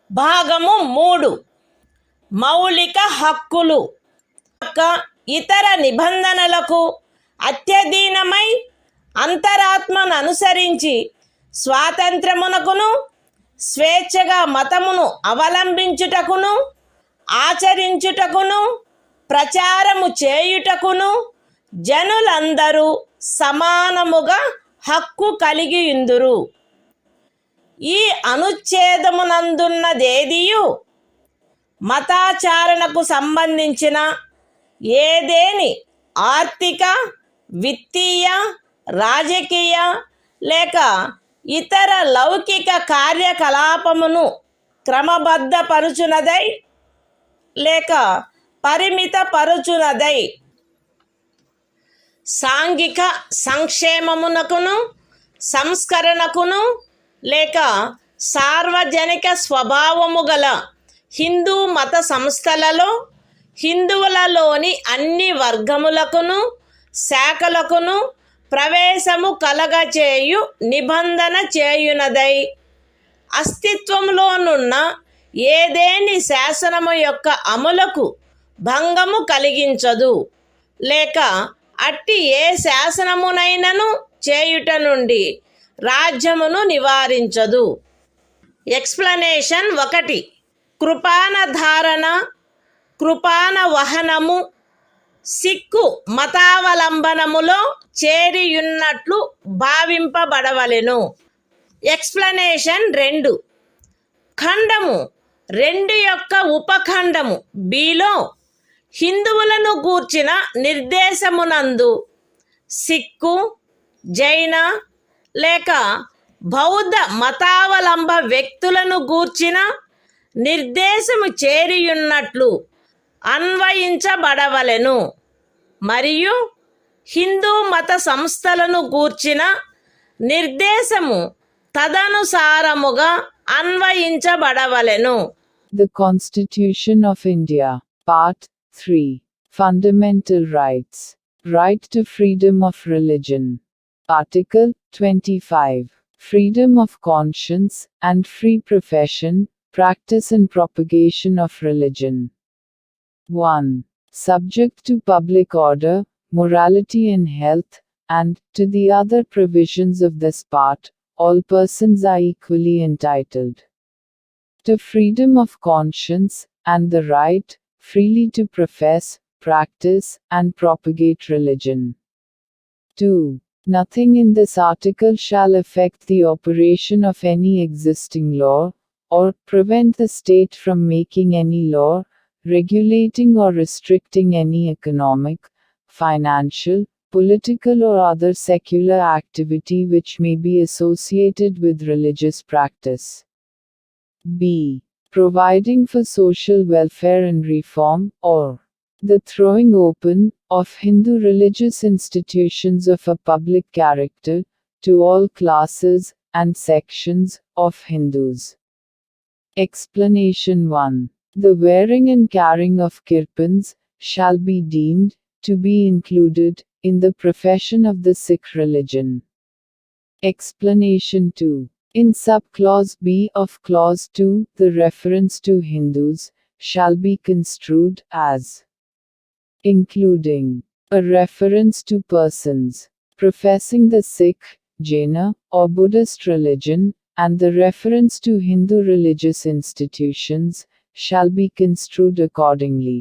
[SPEAKER 1] భాగము 3 మౌలిక హక్కులు యొక్క ఇతర నిబంధనలకు అత్యధీనమై అంతరాత్మను అనుసరించి స్వాతంత్రమునకును స్వేచ్ఛగా మతమును అవలంబించుటకును ఆచరించుటకును ప్రచారము చేయుటకును జనులందరూ సమానముగా హక్కు కలిగియుందురు. ఈ అనుచ్ఛేదమునందున్నదేదియు మతాచారణకు సంబంధించిన ఏదేని ఆర్థిక విత్తీయ రాజకీయ లేక ఇతర లౌకిక కార్యకలాపమును క్రమబద్ధపరుచునదై లేక పరిమితపరుచునదై సాంఘిక సంక్షేమమునకును సంస్కరణకును లేక సార్వజనిక స్వభావము గల హిందూ మత సంస్థలలో హిందువులలోని అన్ని వర్గములకును శాఖలకును ప్రవేశము కలగచేయు నిబంధన చేయునదై అస్తిత్వంలోనున్న ఏదేని శాసనము యొక్క అమలుకు భంగము కలిగించదు లేక అట్టి ఏ శాసనమునైనను చేయుట నుండి రాజ్యమును నివారించదు. ఎక్స్ప్లనేషన్ 1 కృపాన ధారణ కృపాన వహనము సిక్కు మతావలంబనములో చేరియున్నట్లు భావింపబడవలెను. ఎక్స్ప్లనేషన్ 2 ఖండము 2 యొక్క ఉపఖండము బిలో హిందువులను గూర్చిన నిర్దేశమునందు సిక్కు జైన లేక బౌద్ధ మతావలంబ వ్యక్తులను గూర్చిన నిర్దేశము చేరియున్నట్లు అన్వయించబడవలెను మరియు హిందూ మత సంస్థలను గూర్చిన నిర్దేశము తదనుసారముగా అన్వయించబడవలెను.
[SPEAKER 2] The Constitution of India, Part 3. Fundamental Rights. Right to freedom of religion. Article 25. Freedom of conscience and free profession, practice and propagation of religion. 1. Subject to public order, morality and health, and, to the other provisions of this part, all persons are equally entitled to freedom of conscience, and the right, freely to profess, practice, and propagate religion. 2. Nothing in this article shall affect the operation of any existing law, or prevent the state from making any law, regulating or restricting any economic, financial, political or other secular activity which may be associated with religious practice. B. Providing for social welfare and reform, or the throwing open of Hindu religious institutions of a public character to all classes and sections of Hindus. Explanation 1. The wearing and carrying of kirpans shall be deemed to be included in the profession of the Sikh religion. Explanation 2. In subclause B of clause 2, the reference to Hindus shall be construed as including a reference to persons professing the Sikh, Jaina, or Buddhist religion, and the reference to Hindu religious institutions shall be construed accordingly.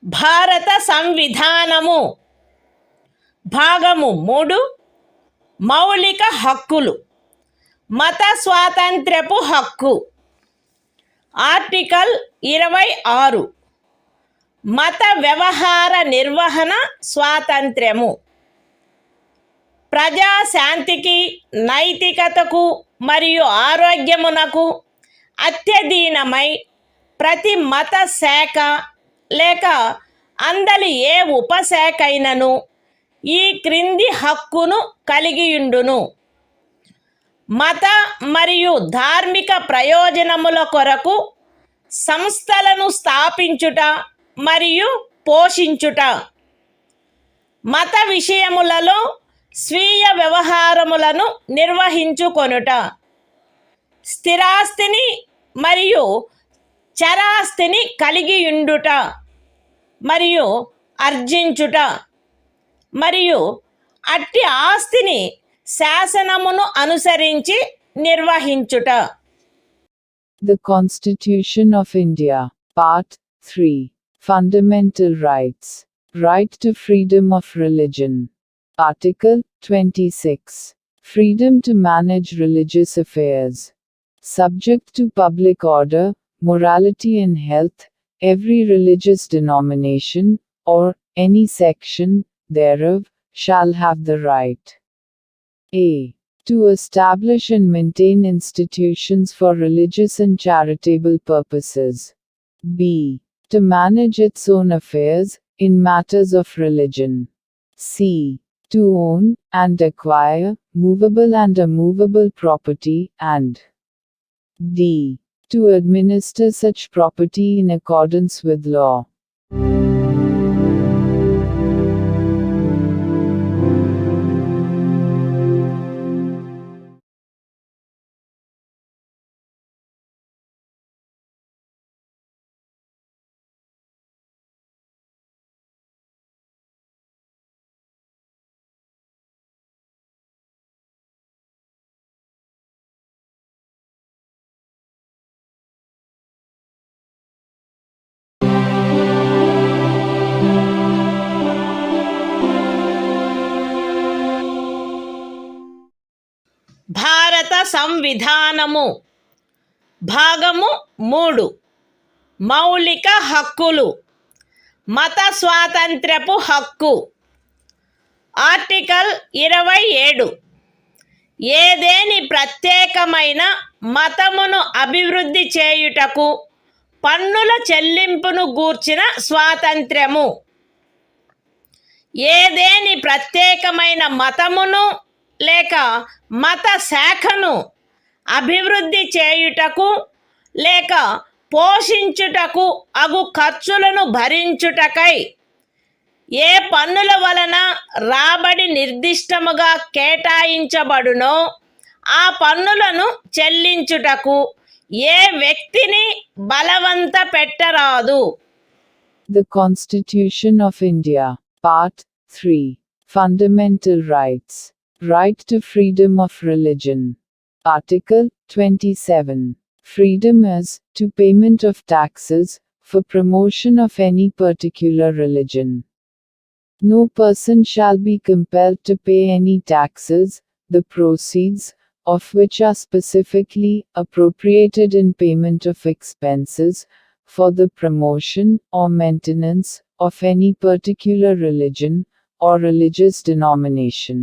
[SPEAKER 1] భారత సంవిధానము భాగము 3 మౌలిక హక్కులు మత స్వాతంత్ర్యపు హక్కు article 26 మత వ్యవహార నిర్వహణ స్వాతంత్ర్యము ప్రజాశాంతికి నైతికతకు మరియు ఆరోగ్యమునకు అత్యధీనమై ప్రతి మత శాఖ లేక అందలి ఏ ఉపశాఖైనను ఈ క్రింది హక్కును కలిగియుండును. మత మరియు ధార్మిక ప్రయోజనముల కొరకు సంస్థలను స్థాపించుట మరియు పోషించుట, మత విషయములలో స్వీయ వ్యవహారములను నిర్వహించుకొనుట, స్థిరాస్తిని మరియు చరాస్తిని కలిగియుండుట మరియు ఆర్జించుట, మరియు అట్టి ఆస్తిని శాసనమును అనుసరించి నిర్వహించుట.
[SPEAKER 2] The Constitution of India, Part 3. Fundamental Rights. Right to freedom of religion. Article 26. Freedom to manage religious affairs. Subject to public order, morality and health, every religious denomination, or any section thereof, shall have the right a. to establish and maintain institutions for religious and charitable purposes. b. to manage its own affairs, in matters of religion. c. to own and acquire movable and immovable property, and d. to administer such property in accordance with law.
[SPEAKER 1] భారత సంవిధానము భాగము 3 మౌలిక హక్కులు మత స్వాతంత్ర్యపు హక్కు article 27 ఏదేని ప్రత్యేకమైన మతమును అభివృద్ధి చేయుటకు పన్నుల చెల్లింపును గూర్చిన స్వాతంత్ర్యము. ఏదేని ప్రత్యేకమైన మతమును లేక మత శాఖను అభివృద్ధి చేయుటకు లేక పోషించుటకు అగు ఖర్చులను భరించుటకై ఏ పన్నుల వలన రాబడి నిర్దిష్టముగా కేటాయించబడునో ఆ పన్నులను చెల్లించుటకు ఏ వ్యక్తిని బలవంత పెట్టరాదు.
[SPEAKER 2] The Constitution of India, Part 3. Fundamental Rights. Right to freedom of religion. Article 27. Freedom as to payment of taxes for promotion of any particular religion. No person shall be compelled to pay any taxes, the proceeds of which are specifically appropriated in payment of expenses for the promotion or maintenance of any particular religion or religious denomination.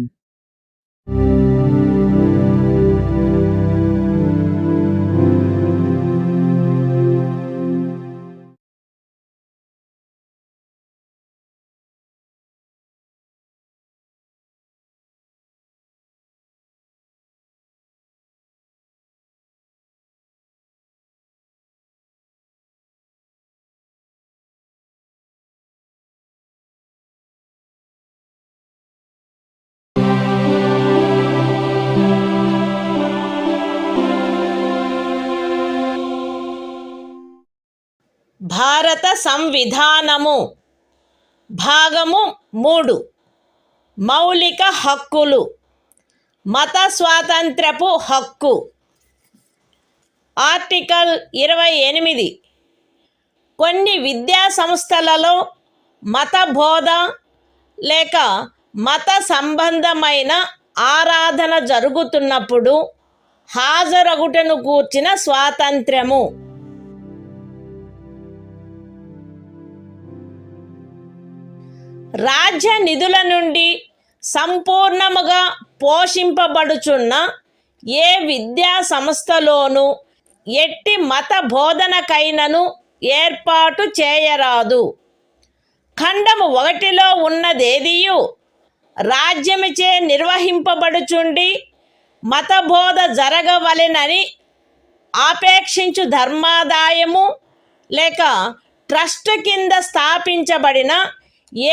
[SPEAKER 1] భారత సంవిధానము భాగము 3 మౌలిక హక్కులు. మత స్వాతంత్ర్యపు హక్కు. Article 28. కొన్ని విద్యా సంస్థలలో మత బోధ లేక మత సంబంధమైన ఆరాధన జరుగుతున్నప్పుడు హాజరగుటను గూర్చిన స్వాతంత్ర్యము. రాజ్య నిధుల నుండి సంపూర్ణముగా పోషింపబడుచున్న ఏ విద్యా సంస్థలోనూ ఎట్టి మత బోధనకైనను ఏర్పాటు చేయరాదు. ఖండము 1లో ఉన్నదేదియు రాజ్యముచే నిర్వహింపబడుచుండి మత బోధ జరగవలెనని ఆపేక్షించు ధర్మాదాయము లేక ట్రస్ట్ కింద స్థాపించబడిన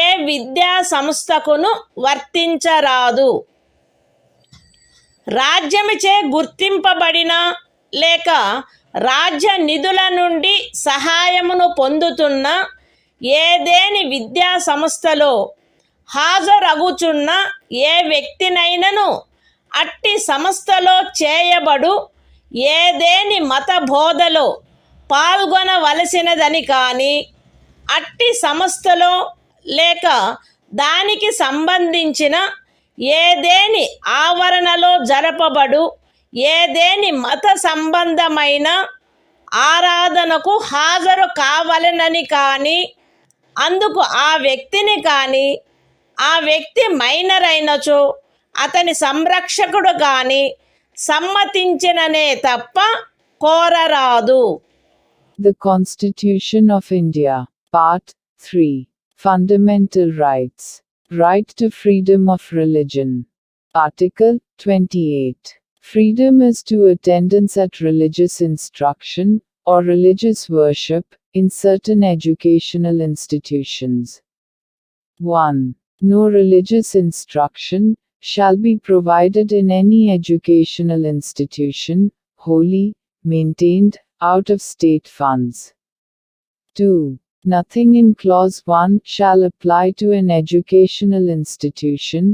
[SPEAKER 1] ఏ విద్యా సంస్థకును వర్తించరాదు. రాజ్యముచే గుర్తింపబడిన లేక రాజ్య నిధుల నుండి సహాయమును పొందుతున్న ఏదేని విద్యా సంస్థలో హాజరగుచున్న ఏ వ్యక్తినైనను అట్టి సంస్థలో చేయబడు ఏదేని మత బోధలో పాల్గొనవలసినదని కానీ అట్టి సంస్థలో లేక దానికి సంబంధించిన ఏదేని ఆవరణలో జరపబడు ఏదేని మత సంబంధమైన ఆరాధనకు హాజరు కావలెనని కానీ అందుకు ఆ వ్యక్తిని కానీ ఆ వ్యక్తి మైనర్ అయినచో అతని సంరక్షకుడు కానీ సమ్మతించిననే తప్ప కోరరాదు.
[SPEAKER 2] The Constitution of India, Part 3. Fundamental Rights. Right to freedom of religion. Article 28. Freedom as to attendance at religious instruction or religious worship in certain educational institutions. 1. No religious instruction shall be provided in any educational institution, wholly maintained out of state funds. 2. Nothing in Clause 1 shall apply to an educational institution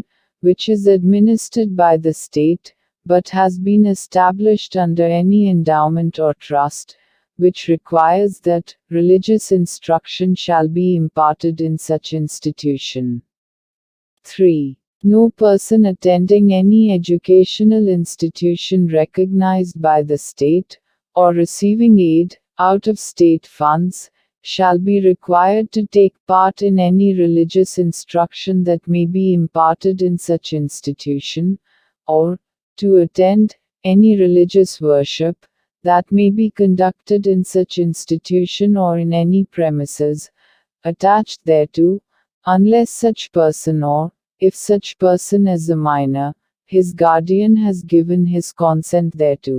[SPEAKER 2] which is administered by the state, but has been established under any endowment or trust, which requires that religious instruction shall be imparted in such institution. 3. No person attending any educational institution recognized by the state, or receiving aid out of state funds, shall be required to take part in any religious instruction that may be imparted in such institution, or to attend any religious worship that may be conducted in such institution or in any premises attached thereto, unless such person or, if such person is a minor, his guardian has given his consent thereto.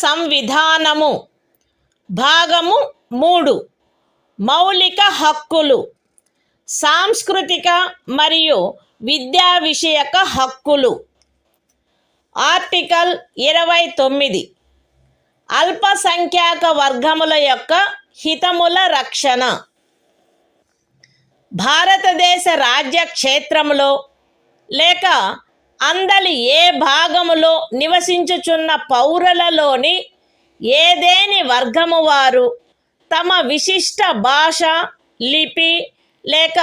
[SPEAKER 1] సంవిధానము భాగము 3 మౌలిక హక్కులు సాంస్కృతిక మరియు విద్యా విషయక హక్కులు article 29 అల్పసంఖ్యాక వర్గముల యొక్క హితముల రక్షణ భారతదేశ రాజ్య క్షేత్రములో లేక అందలి ఏ భాగములో నివసించుచున్న పౌరులలోని ఏదేని వర్గము వారు తమ విశిష్ట భాష లిపి లేక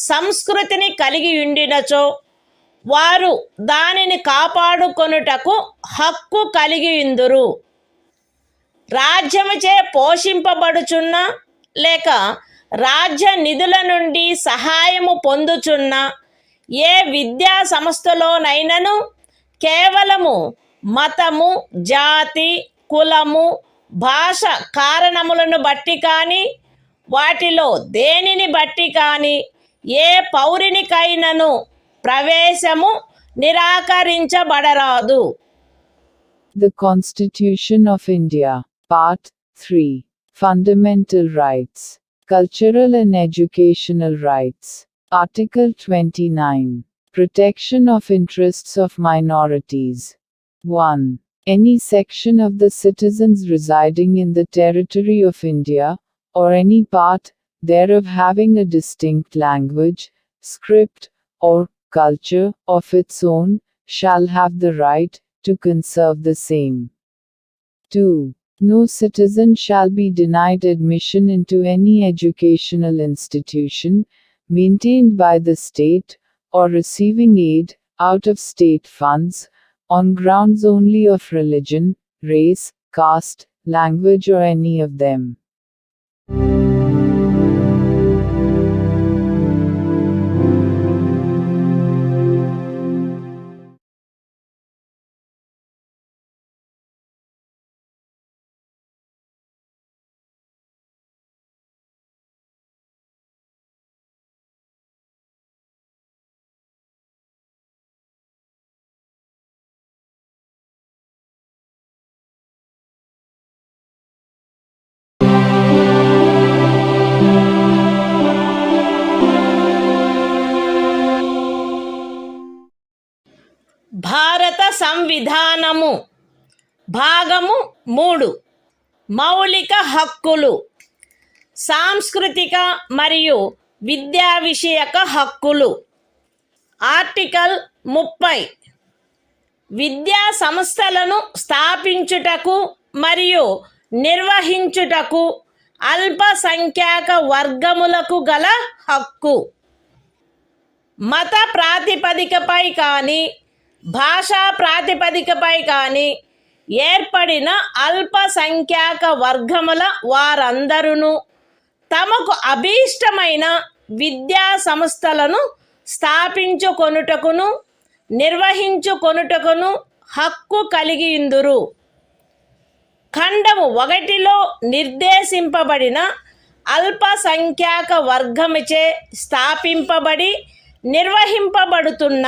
[SPEAKER 1] సంస్కృతిని కలిగి ఉండినచో వారు దానిని కాపాడుకొనుటకు హక్కు కలిగి ఉందురు. రాజ్యముచే పోషింపబడుచున్న లేక రాజ్య నిధుల నుండి సహాయము పొందుచున్న ఏ విద్యా సంస్థలోనైనను కేవలము మతము జాతి కులము భాష కారణములను బట్టి కానీ వాటిలో దేనిని బట్టి కానీ ఏ పౌరునికైనను ప్రవేశము నిరాకరించబడరాదు.
[SPEAKER 2] The Constitution of India, Part 3, Fundamental Rights, Cultural and Educational Rights, Article 29, Protection of Interests of Minorities. 1. Any section of the citizens residing in the territory of India, or any part thereof having a distinct language, script, or culture of its own, shall have the right to conserve the same. 2. No citizen shall be denied admission into any educational institution, maintained by the state, or receiving aid, out of state funds, on grounds only of religion, race, caste, language or any of them.
[SPEAKER 1] భారత సంవిధానము భాగము 3 మౌలిక హక్కులు సాంస్కృతిక మరియు విద్యా విషయక హక్కులు article 30 విద్యా సంస్థలను స్థాపించుటకు మరియు నిర్వహించుటకు అల్పసంఖ్యాక వర్గములకు గల హక్కు మత ప్రాతిపదికపై కానీ భాషా ప్రాతిపదికపై కానీ ఏర్పడిన అల్పసంఖ్యాక వర్గముల వారందరూ తమకు అభీష్టమైన విద్యా సంస్థలను స్థాపించుకొనుటకును నిర్వహించుకొనుటకును హక్కు కలిగి ఉందురు. ఖండము 1లో నిర్దేశింపబడిన అల్పసంఖ్యాక వర్గముచే స్థాపింపబడి నిర్వహింపబడుతున్న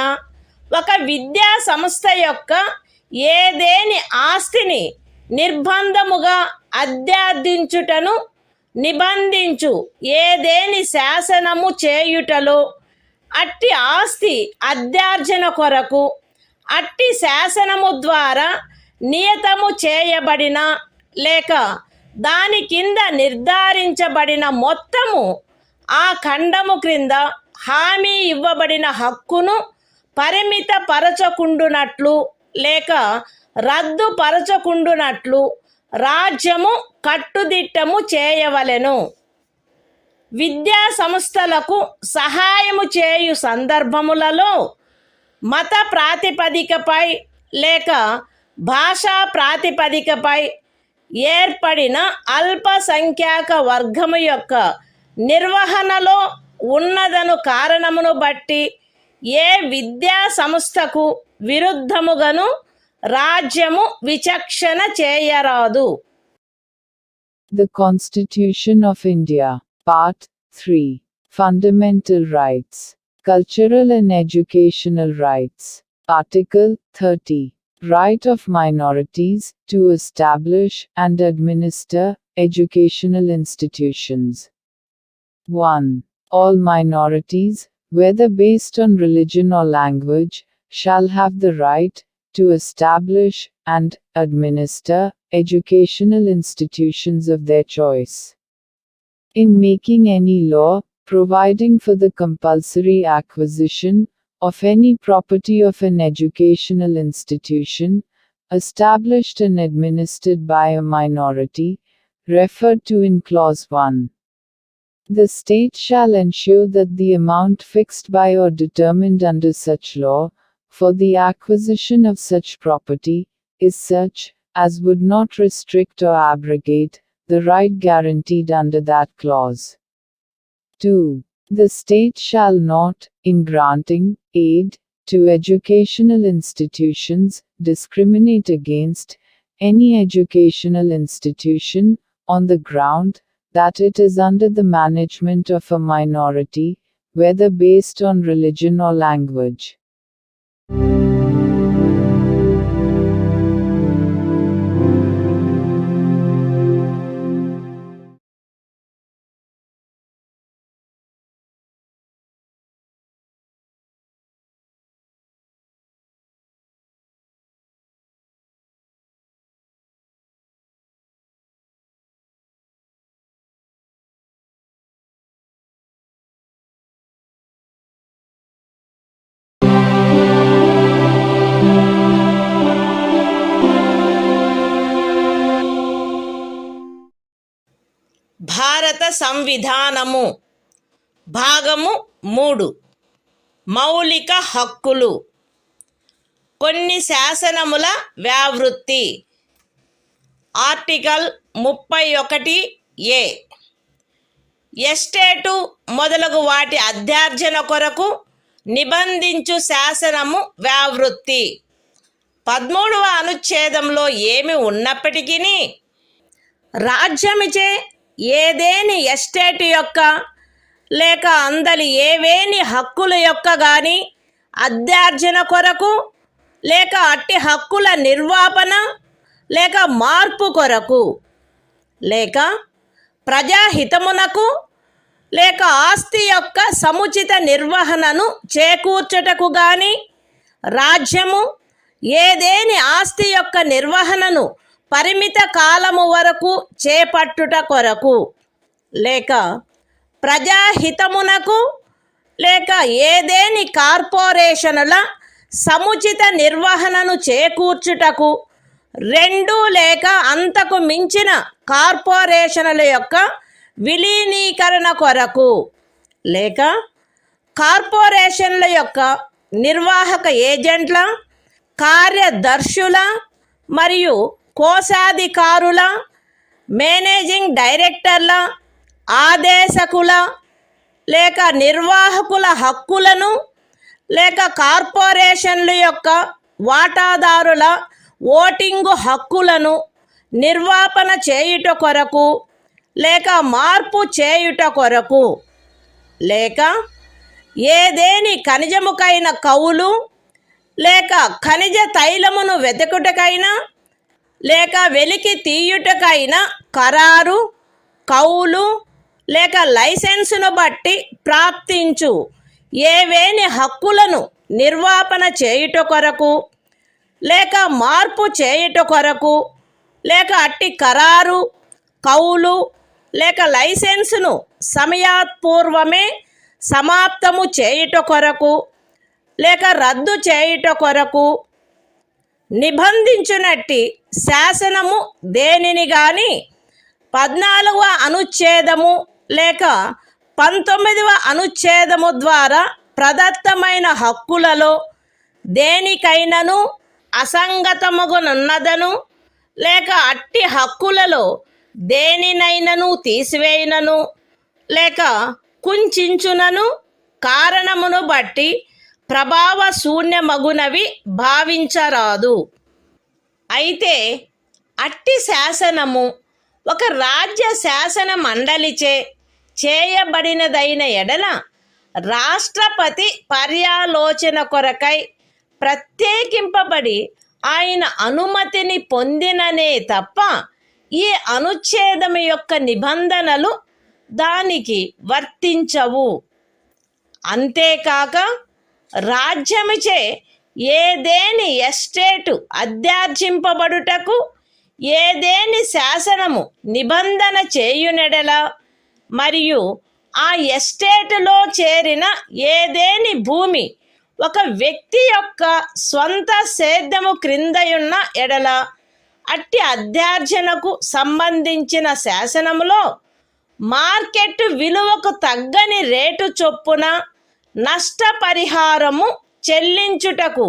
[SPEAKER 1] ఒక విద్యా సంస్థ యొక్క ఏదేని ఆస్తిని నిర్బంధముగా అధ్యార్థించుటను నిబంధించు ఏదేని శాసనము చేయుటలో అట్టి ఆస్తి అధ్యార్జన కొరకు అట్టి శాసనము ద్వారా నియతము చేయబడిన లేక దాని కింద నిర్ధారించబడిన మొత్తము ఆ ఖండము క్రింద హామీ ఇవ్వబడిన హక్కును పరిమితపరచకుండునట్లు లేక రద్దుపరచకుండునట్లు రాజ్యము కట్టుదిట్టము చేయవలెను. విద్యా సంస్థలకు సహాయము చేయు సందర్భములలో మత ప్రాతిపదికపై లేక భాషా ప్రాతిపదికపై ఏర్పడిన అల్పసంఖ్యాక వర్గము యొక్క నిర్వహణలో ఉన్నదను కారణమును బట్టి ఏ విద్యా సంస్థకు విరుద్ధముగాను రాజ్యము విచక్షణ చేయరాదు.
[SPEAKER 2] The Constitution of India, Part 3, Fundamental Rights, Cultural and Educational Rights, Article 30, Right of minorities to establish and administer educational institutions. 1. All minorities, whether based on religion or language, shall have the right to establish and administer educational institutions of their choice. In making any law, providing for the compulsory acquisition of any property of an educational institution, established and administered by a minority, referred to in Clause 1. The state shall ensure that the amount fixed by or determined under such law, for the acquisition of such property, is such, as would not restrict or abrogate, the right guaranteed under that clause. 2. The state shall not, in granting aid to educational institutions, discriminate against any educational institution, on the ground that it is under the management of a minority, whether based on religion or language.
[SPEAKER 1] భారత సంవిధానము భాగము 3 మౌలిక హక్కులు. కొన్ని శాసనముల వ్యావృత్తి. Article 31A. Estate మొదలగు వాటి అధ్యార్జన కొరకు నిబంధించు శాసనము వ్యావృత్తి. 13వ అనుచ్ఛేదంలో ఏమి ఉన్నప్పటికీ రాజ్యమిచే ఏదేని ఎస్టేటు యొక్క లేక అందలి ఏవేని హక్కుల యొక్క గాని అధ్యార్జన కొరకు లేక అట్టి హక్కుల నిర్వాపన లేక మార్పు కొరకు లేక ప్రజాహితమునకు లేక ఆస్తి యొక్క సముచిత నిర్వహణను చేకూర్చుటకు గాని రాజ్యము ఏదేని ఆస్తి యొక్క నిర్వహణను పరిమిత కాలము వరకు చేపట్టుట కొరకు లేక ప్రజాహితమునకు లేక ఏదేని కార్పొరేషనుల సముచిత నిర్వహణను చేకూర్చుటకు 2 లేక అంతకు మించిన కార్పొరేషనుల యొక్క విలీనీకరణ కొరకు లేక కార్పొరేషన్ల యొక్క నిర్వాహక ఏజెంట్ల, కార్యదర్శుల మరియు కోశాధికారుల, మేనేజింగ్ డైరెక్టర్ల, ఆదేశకుల లేక నిర్వాహకుల హక్కులను లేక కార్పొరేషన్ల యొక్క వాటాదారుల ఓటింగు హక్కులను నిర్వాపన చేయుట కొరకు లేక మార్పు చేయుట కొరకు లేక ఏదేని ఖనిజముకైన కౌలు లేక ఖనిజ తైలమును వెతుకుటకైనా లేక వెలికి తీయుటకైనా ఖరారు, కౌలు లేక లైసెన్సును బట్టి ప్రాప్తించు ఏవేని హక్కులను నిర్వాపన చేయుట కొరకు లేక మార్పు చేయుట కొరకు లేక అట్టి ఖరారు, కౌలు లేక లైసెన్సును సమయాత్పూర్వమే సమాప్తము చేయుట కొరకు లేక రద్దు చేయుట కొరకు నిబంధించునట్టి శాసనము దేనిని గాని 14వ అనుచ్ఛేదము లేక 19వ అనుచ్ఛేదము ద్వారా ప్రదత్తమైన హక్కులలో దేనికైనను అసంగతమగునున్నదను లేక అట్టి హక్కులలో దేనినైనను తీసివేయునను లేక కుంచించునను కారణమును బట్టి ప్రభావ శూన్యమగునవి భావించరాదు. అయితే అట్టి శాసనము ఒక రాజ్య శాసన మండలిచే చేయబడినదైన ఎడల రాష్ట్రపతి పర్యాలోచన కొరకై ప్రత్యేకింపబడి ఆయన అనుమతిని పొందిననే తప్ప ఈ అనుచ్ఛేదం యొక్క నిబంధనలు దానికి వర్తించవు. అంతేకాక రాజ్యముచే ఏదేని ఎస్టేటు అధ్యార్జింపబడుటకు ఏదేని శాసనము నిబంధన చేయునెడల మరియు ఆ ఎస్టేటులో చేరిన ఏదేని భూమి ఒక వ్యక్తి యొక్క స్వంత సేద్యము క్రిందయున్న ఎడల అట్టి అధ్యార్జనకు సంబంధించిన శాసనములో మార్కెట్ విలువకు తగ్గని రేటు చొప్పున నష్టపరిహారము చెల్లించుటకు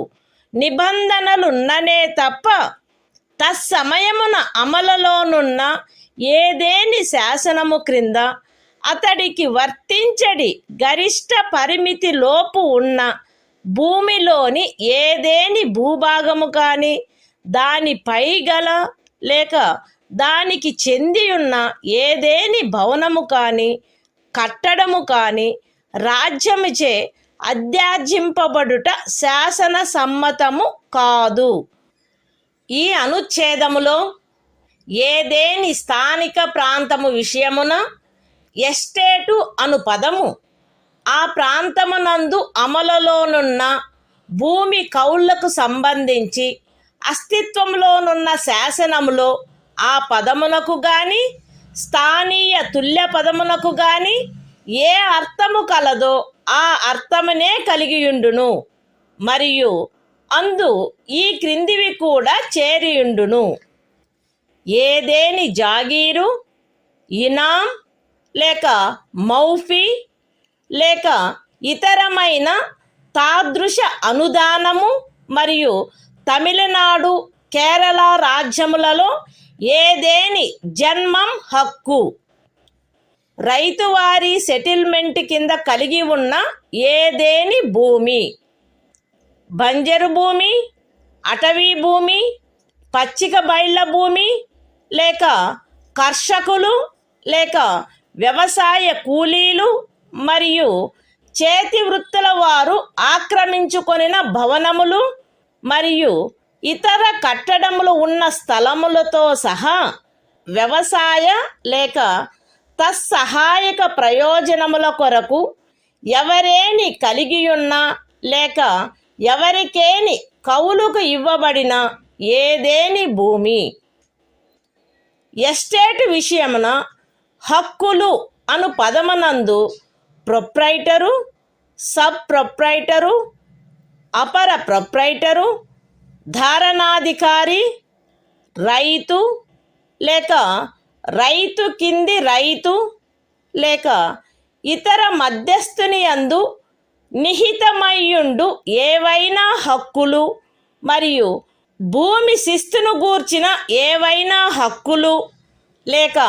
[SPEAKER 1] నిబంధనలున్ననే తప్ప తత్సమయమున అమలులోనున్న ఏదేని శాసనము క్రింద అతడికి వర్తించడి గరిష్ట పరిమితి లోపు ఉన్న భూమిలోని ఏదేని భూభాగము కానీ దానిపై గల లేక దానికి చెందియున్న ఏదేని భవనము కానీ కట్టడము కానీ రాజ్యముచే అధ్యార్జింపబడుట శాసన సమ్మతము కాదు. ఈ అనుచ్ఛేదములో ఏదేని స్థానిక ప్రాంతము విషయమున ఎస్టేటు అను పదము ఆ ప్రాంతమునందు అమలులోనున్న భూమి కౌళ్లకు సంబంధించి అస్తిత్వంలోనున్న శాసనములో ఆ పదమునకు గాని స్థానీయ తుల్య పదమునకు గాని ఏ అర్థము కలదో ఆ అర్థమునే కలిగియుండును మరియు అందు ఈ క్రిందివి కూడా చేరియుండును. ఏదేని జాగీరు, ఇనాం లేక మౌఫీ లేక ఇతరమైన తాదృశ అనుదానము మరియు తమిళనాడు, కేరళ రాజ్యములలో ఏదేని జన్మం హక్కు రైతువారీ సెటిల్మెంట్ కింద కలిగి ఉన్న ఏదేని భూమి, బంజరు భూమి, అటవీ భూమి, పచ్చిక బయళ్ళ భూమి లేక కర్షకులు లేక వ్యవసాయ కూలీలు మరియు చేతి వృత్తుల వారు ఆక్రమించుకొనిన భవనములు మరియు ఇతర కట్టడములు ఉన్న స్థలములతో సహా వ్యవసాయ లేక తత్సహాయక ప్రయోజనముల కొరకు ఎవరేని కలిగియున్నా లేక ఎవరికేని కౌలుకు ఇవ్వబడిన ఏదేని భూమి. ఎస్టేట్ విషయమున హక్కులు అను పదమునందు ప్రొప్రైటరు, సబ్ ప్రొప్రైటరు, అపర ప్రొప్రైటరు, ధారణాధికారి, రైతు లేక రైతు కింది రైతు లేక ఇతర మధ్యస్థుని యందు నిహితమయ్యుండు ఏవైనా హక్కులు మరియు భూమి శిస్తును గూర్చిన ఏవైనా హక్కులు లేక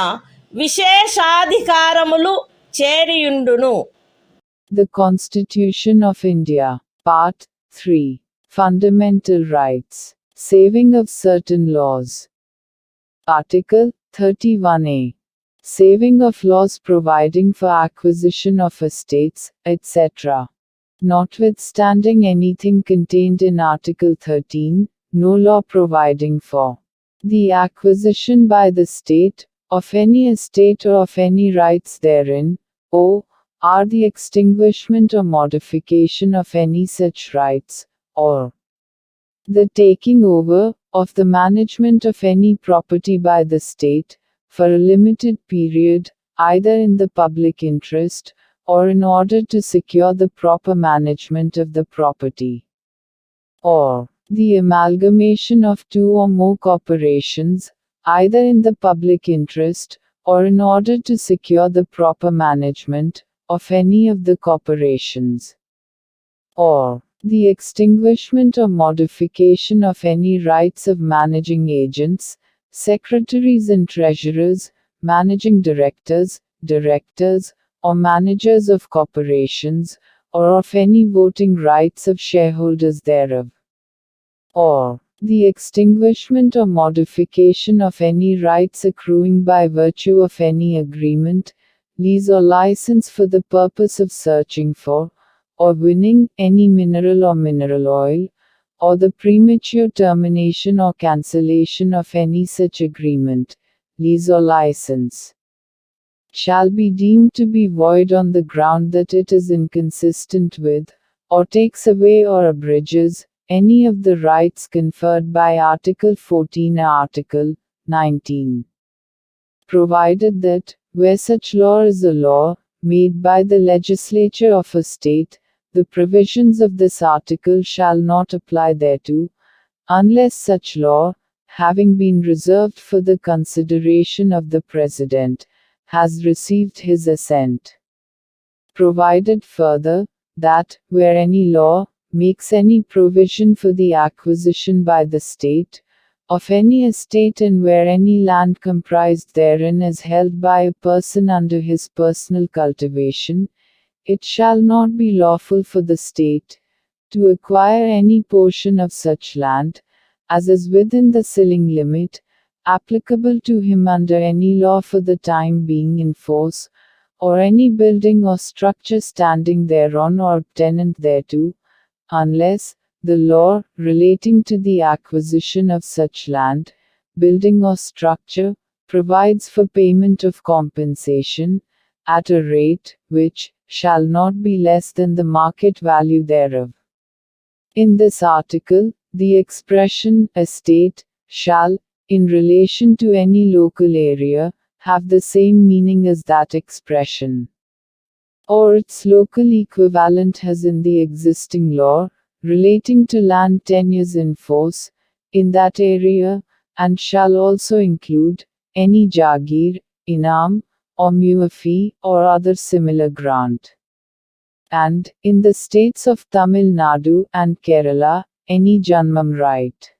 [SPEAKER 1] విశేషాధికారములు చేరియుండును.
[SPEAKER 2] The Constitution of India, Part 3, Fundamental Rights, Saving of Certain Laws. Article 31A. Saving of laws providing for acquisition of estates, etc. Notwithstanding anything contained in Article 13, no law providing for the acquisition by the state of any estate or of any rights therein, or the extinguishment or modification of any such rights, or the taking over of the management of any property by the state, for a limited period, either in the public interest, or in order to secure the proper management of the property, or the amalgamation of two or more corporations, either in the public interest, or in order to secure the proper management of any of the corporations, or the extinguishment or modification of any rights of managing agents, secretaries and treasurers, managing directors, or managers of corporations, or of any voting rights of shareholders thereof, or the extinguishment or modification of any rights accruing by virtue of any agreement, lease or license for the purpose of searching for, or winning, any mineral or mineral oil, or the premature termination or cancellation of any such agreement, lease or license, shall be deemed to be void on the ground that it is inconsistent with, or takes away or abridges, any of the rights conferred by Article 14 or Article 19. Provided that, where such law is a law, made by the legislature of a state, the provisions of this article shall not apply thereto, unless such law, having been reserved for the consideration of the President, has received his assent. Provided further, that, where any law, makes any provision for the acquisition by the state, of any estate and where any land comprised therein is held by a person under his personal cultivation, it shall not be lawful for the state to acquire any portion of such land, as is within the ceiling limit, applicable to him under any law for the time being in force, or any building or structure standing thereon or tenant thereto, unless the law relating to the acquisition of such land, building or structure, provides for payment of compensation, at a rate, which shall not be less than the market value thereof. In this article, the expression estate shall, in relation to any local area, have the same meaning as that expression, or its local equivalent has in the existing law, relating to land tenures in force, in that area, and shall also include any jagir, inam, or muafi, or other similar grant. And, in the states of Tamil Nadu and Kerala, any janmam right.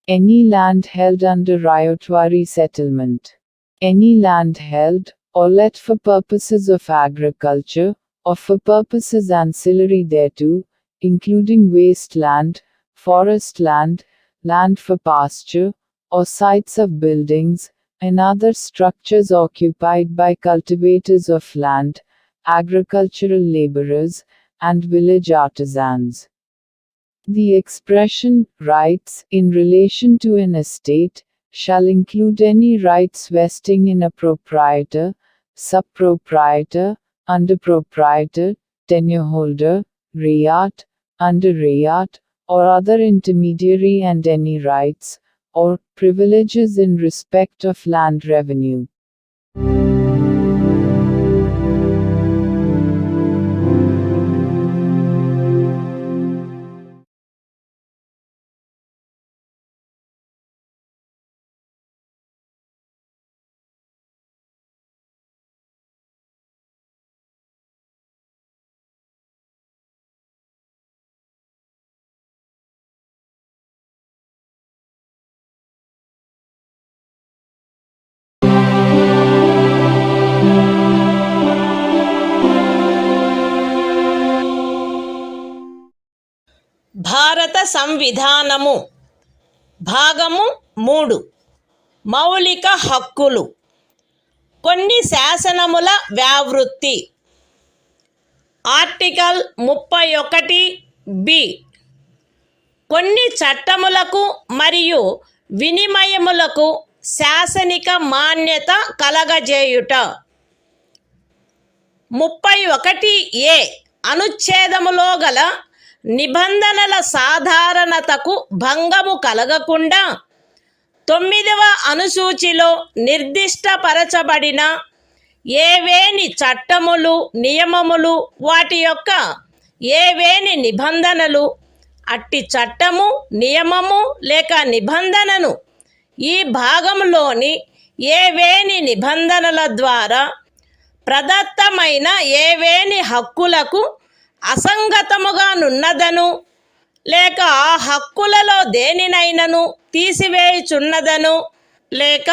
[SPEAKER 2] Any land held under ryotwari settlement. Any land held, or let for purposes of agriculture, or for purposes ancillary thereto, including waste land, forest land, land for pasture, or sites of buildings, and other structures occupied by cultivators of land, agricultural laborers, and village artisans. The expression, rights, in relation to an estate, shall include any rights vesting in a proprietor, sub-proprietor, under-proprietor, tenure-holder, rayat, under-rayat, or other intermediary and any rights, or privileges in respect of land revenue.
[SPEAKER 1] భారత సంవిధానము భాగము 3 మౌలిక హక్కులు. కొన్ని శాసనముల వ్యావృత్తి. Article 31(b) కొన్ని చట్టములకు మరియు వినిమయములకు శాసనిక మాన్యత కలగజేయుట. 31(a) అనుచ్ఛేదములో గల నిబంధనల సాధారణతకు భంగము కలగకుండా 9వ అనుసూచిలో నిర్దిష్టపరచబడిన ఏవేని చట్టములు, నియమములు, వాటి యొక్క ఏవేని నిబంధనలు, అట్టి చట్టము, నియమము లేక నిబంధనను ఈ భాగంలోని ఏవేని నిబంధనల ద్వారా ప్రదత్తమైన ఏవేని హక్కులకు అసంగతముగా నున్నదను లేక ఆ హక్కులలో దేనినైనను తీసివేయుచున్నదను లేక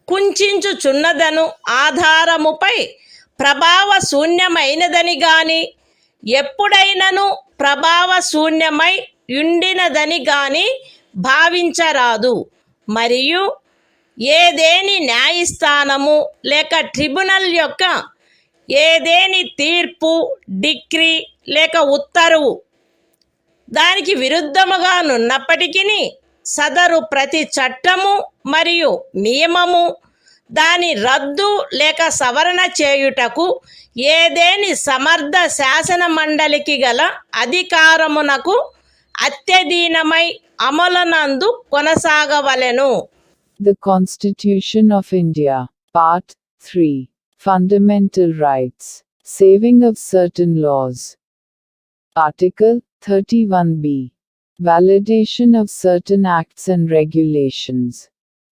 [SPEAKER 1] కుంచుచున్నదను ఆధారముపై ప్రభావశూన్యమైనదని గాని ఎప్పుడైనను ప్రభావశూన్యమై యుండినదని గాని భావించరాదు. మరియు ఏదేని న్యాయస్థానము లేక ట్రిబ్యునల్ యొక్క ఏదేని తీర్పు, డిక్రీ లేక ఉత్తర్వు దానికి విరుద్ధముగానున్నప్పటికీ సదరు ప్రతి చట్టము మరియు నియమము దాని రద్దు లేక సవరణ చేయుటకు ఏదేని సమర్థ శాసన మండలికి గల అధికారమునకు అత్యధీనమై అమలునందు కొనసాగవలెను.
[SPEAKER 2] The Constitution of India, Part 3, Fundamental Rights, Saving of Certain Laws. Article 31b. Validation of certain acts and regulations.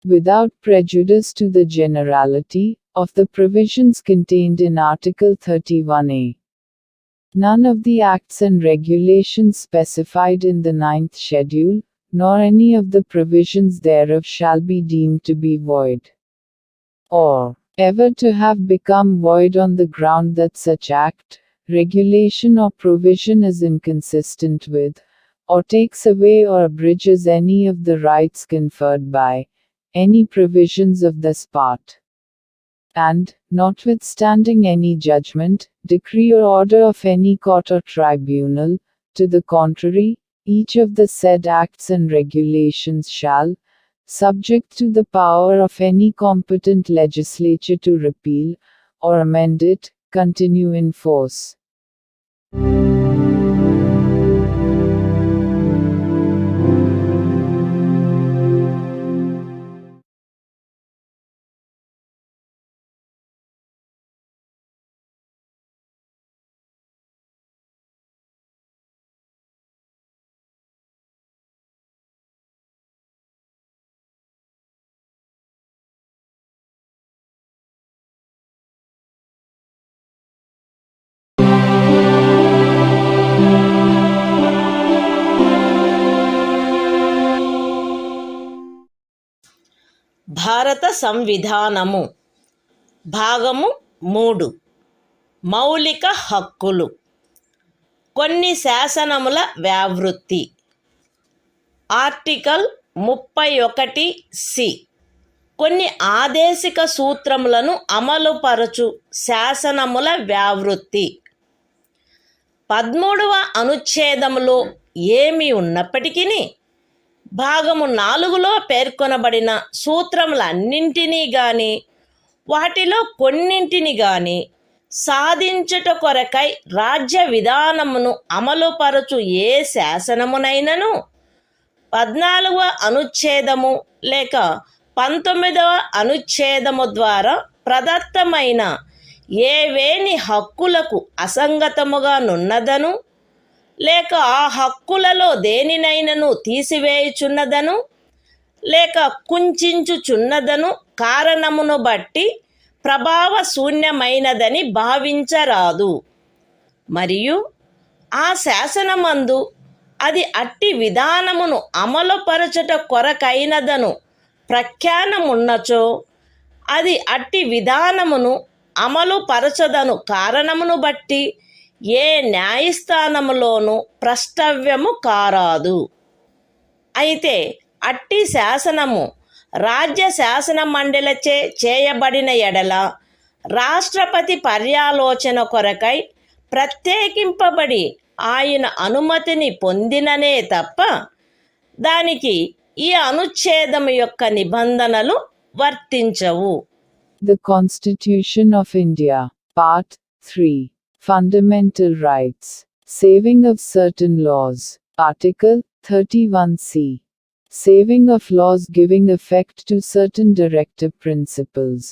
[SPEAKER 2] Without prejudice to the generality of the provisions contained in Article 31a. None of the acts and regulations specified in the 9th schedule, nor any of the provisions thereof shall be deemed to be void, or ever to have become void on the ground that such act, regulation or provision is inconsistent with, or takes away or abridges any of the rights conferred by any provisions of this part. And, notwithstanding any judgment, decree or order of any court or tribunal, to the contrary, each of the said acts and regulations shall, subject to the power of any competent legislature to repeal, or amend it, continue in force.
[SPEAKER 1] భారత సంవిధానము భాగము 3 మౌలిక హక్కులు. కొన్ని శాసనముల వ్యావృత్తి. Article 31సి. కొన్ని ఆదేశిక సూత్రములను అమలుపరచు శాసనముల వ్యావృత్తి. 13వ అనుచ్ఛేదములో ఏమి ఉన్నప్పటికీ భాగము 4లో పేర్కొనబడిన సూత్రములన్నింటినీ గాని వాటిలో కొన్నింటిని గాని సాధించుట కొరకై రాజ్య విధానమును అమలుపరచు ఏ శాసనమునైనను 14వ అనుచ్ఛేదము లేక 19వ అనుచ్ఛేదము ద్వారా ప్రదత్తమైన ఏవేని హక్కులకు అసంగతముగా నున్నదను లేక ఆ హక్కులలో దేనినైనను తీసివేయుచున్నదను లేక కుంచించుచున్నదను కారణమును బట్టి ప్రభావశూన్యమైనదని భావించరాదు. మరియు ఆ శాసనమందు అది అట్టి విధానమును అమలుపరచుట కొరకైనదను ప్రఖ్యానమున్నచో అది అట్టి విధానమును అమలుపరచదను కారణమును బట్టి ఏ న్యాయస్థానములోనూ ప్రష్టవ్యము కారాదు. అయితే అట్టి శాసనము రాజ్య శాసన మండలిచే చేయబడిన ఎడల రాష్ట్రపతి పర్యాలోచన కొరకై ప్రత్యేకింపబడి ఆయన అనుమతిని పొందిననే తప్ప దానికి ఈ అనుచ్ఛేదము యొక్క నిబంధనలు వర్తించవు.
[SPEAKER 2] The Constitution of India, Part 3, Fundamental Rights, Saving of Certain Laws, Article 31c. Saving of laws giving effect to certain directive principles.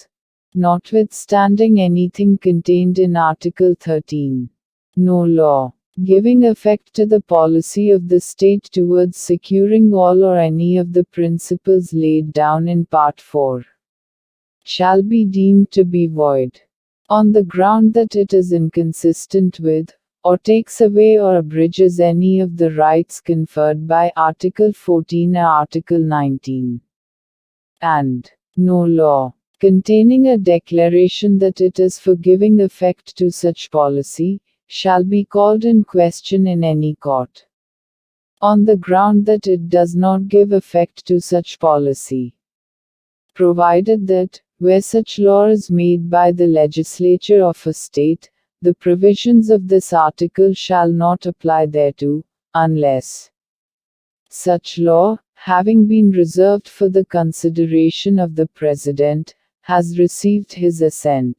[SPEAKER 2] Notwithstanding anything contained in Article 13. No law, giving effect to the policy of the state towards securing all or any of the principles laid down in Part 4. Shall be deemed to be void, on the ground that it is inconsistent with, or takes away or abridges any of the rights conferred by Article 14 or Article 19. And, no law, containing a declaration that it is for giving effect to such policy, shall be called in question in any court, on the ground that it does not give effect to such policy. Provided that, where such law is made by the legislature of a state, the provisions of this article shall not apply thereto, unless such law, having been reserved for the consideration of the President, has received his assent.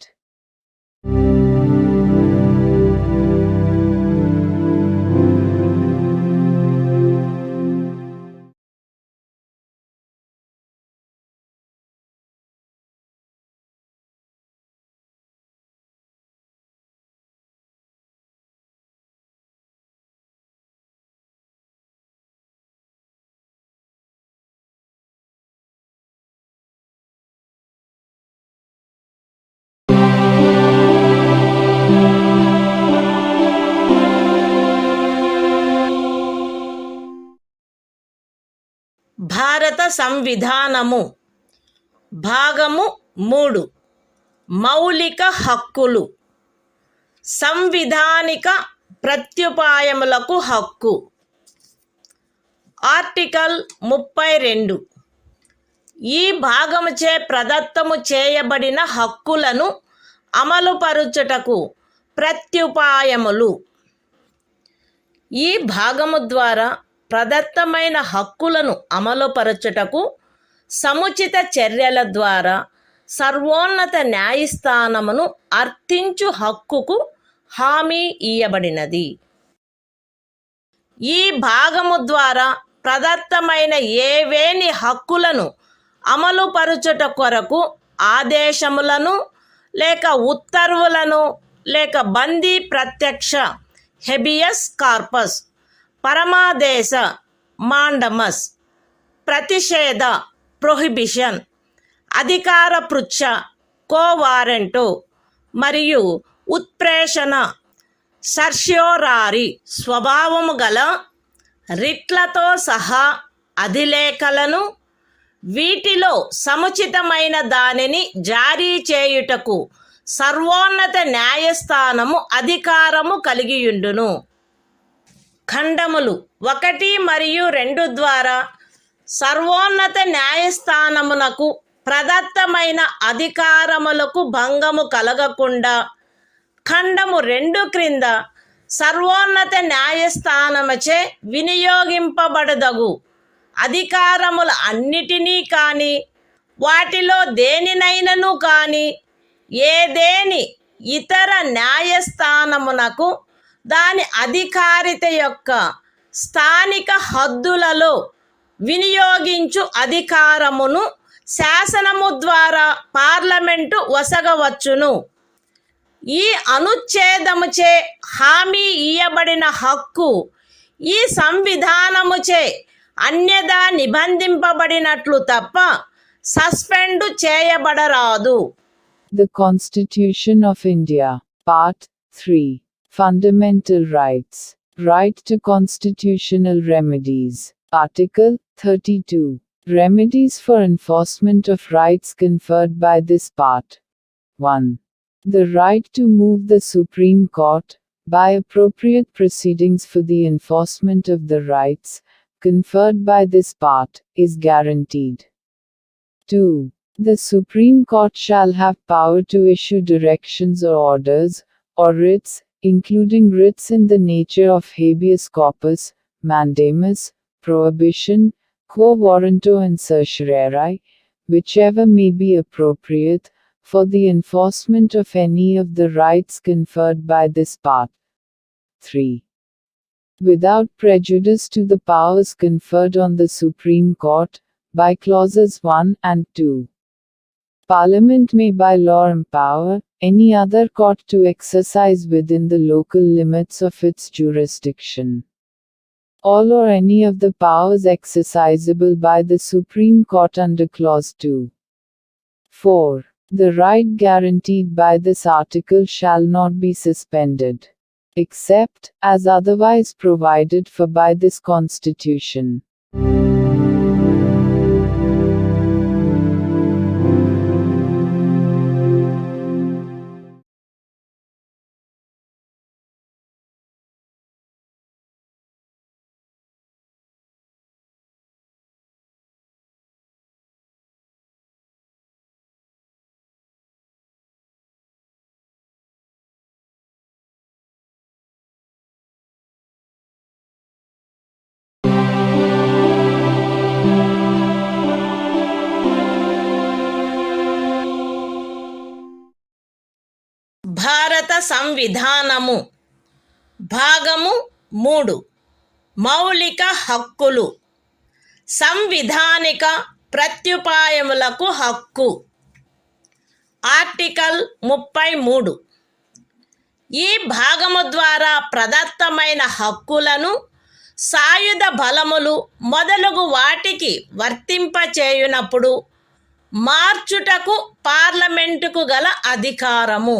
[SPEAKER 1] భారత సంవిధానము భాగము 3 మౌలిక హక్కులు సంవిధానిక ప్రత్యుపాయములకు హక్కు article 32 ఈ భాగముచే ప్రదత్తము చేయబడిన హక్కులను అమలుపరుచుటకు ప్రత్యుపాయములు ఈ భాగము ద్వారా ప్రదత్తమైన హక్కులను అమలుపరచుటకు సముచిత చర్యల ద్వారా సర్వోన్నత న్యాయస్థానమును అర్థించు హక్కుకు హామీ ఇయ్యబడినది. ఈ భాగము ద్వారా ప్రదత్తమైన ఏవేని హక్కులను అమలుపరచుట కొరకు ఆదేశములను లేక ఉత్తర్వులను లేక బందీ ప్రత్యక్ష హెబియస్ కార్పస్ పరమాదేశ మాండమస్ ప్రతిషేధ ప్రొహిబిషన్ అధికార పృచ్ఛ కోవారెంటు మరియు ఉత్ప్రేషణ సర్ష్యోరారి స్వభావము గల రిట్లతో సహా అధిలేఖలను వీటిలో సముచితమైన దానిని జారీ చేయుటకు సర్వోన్నత న్యాయస్థానము అధికారము కలిగియుండును. ఖండములు 1 మరియు 2 ద్వారా సర్వోన్నత న్యాయస్థానమునకు ప్రదత్తమైన అధికారములకు భంగము కలగకుండా ఖండము 2 క్రింద సర్వోన్నత న్యాయస్థానముచే వినియోగింపబడదగు అధికారముల అన్నిటినీ కానీ వాటిలో దేనినైనను కానీ ఏదేని ఇతర న్యాయస్థానమునకు దాని అధికారిత యొక్క స్థానిక హద్దులలో వినియోగించు అధికారమును శాసనము ద్వారా పార్లమెంటు వసగవచ్చును. ఈ అనుచ్ఛేదముచే హామీ ఇయ్యబడిన హక్కు ఈ సంవిధానముచే అన్యదా నిబంధింపబడినట్లు తప్ప suspend చేయబడరాదు.
[SPEAKER 2] The Constitution of India, Part 3. Fundamental Rights. Right to constitutional remedies. Article 32. Remedies for enforcement of rights conferred by this part. 1. The right to move the Supreme Court, by appropriate proceedings for the enforcement of the rights conferred by this part, is guaranteed. 2. The Supreme Court shall have power to issue directions or orders, or writs, including writs in the nature of habeas corpus, mandamus, prohibition, quo warranto and certiorari, whichever may be appropriate, for the enforcement of any of the rights conferred by this part. 3. Without prejudice to the powers conferred on the Supreme Court, by clauses 1 and 2. Parliament may by law empower any other court to exercise within the local limits of its jurisdiction all or any of the powers exercisable by the Supreme Court under clause 2. 4. The right guaranteed by this article shall not be suspended, except as otherwise provided for by this Constitution.
[SPEAKER 1] సంవిధానము భాగము 3 మౌలిక హక్కులు సంవిధానిక ప్రత్యుపాయములకు హక్కు article 33 ఈ భాగము ద్వారా ప్రదత్తమైన హక్కులను సాయుధ బలములు మొదలగు వాటికి వర్తింపచేయునప్పుడు మార్చుటకు పార్లమెంటుకు గల అధికారము.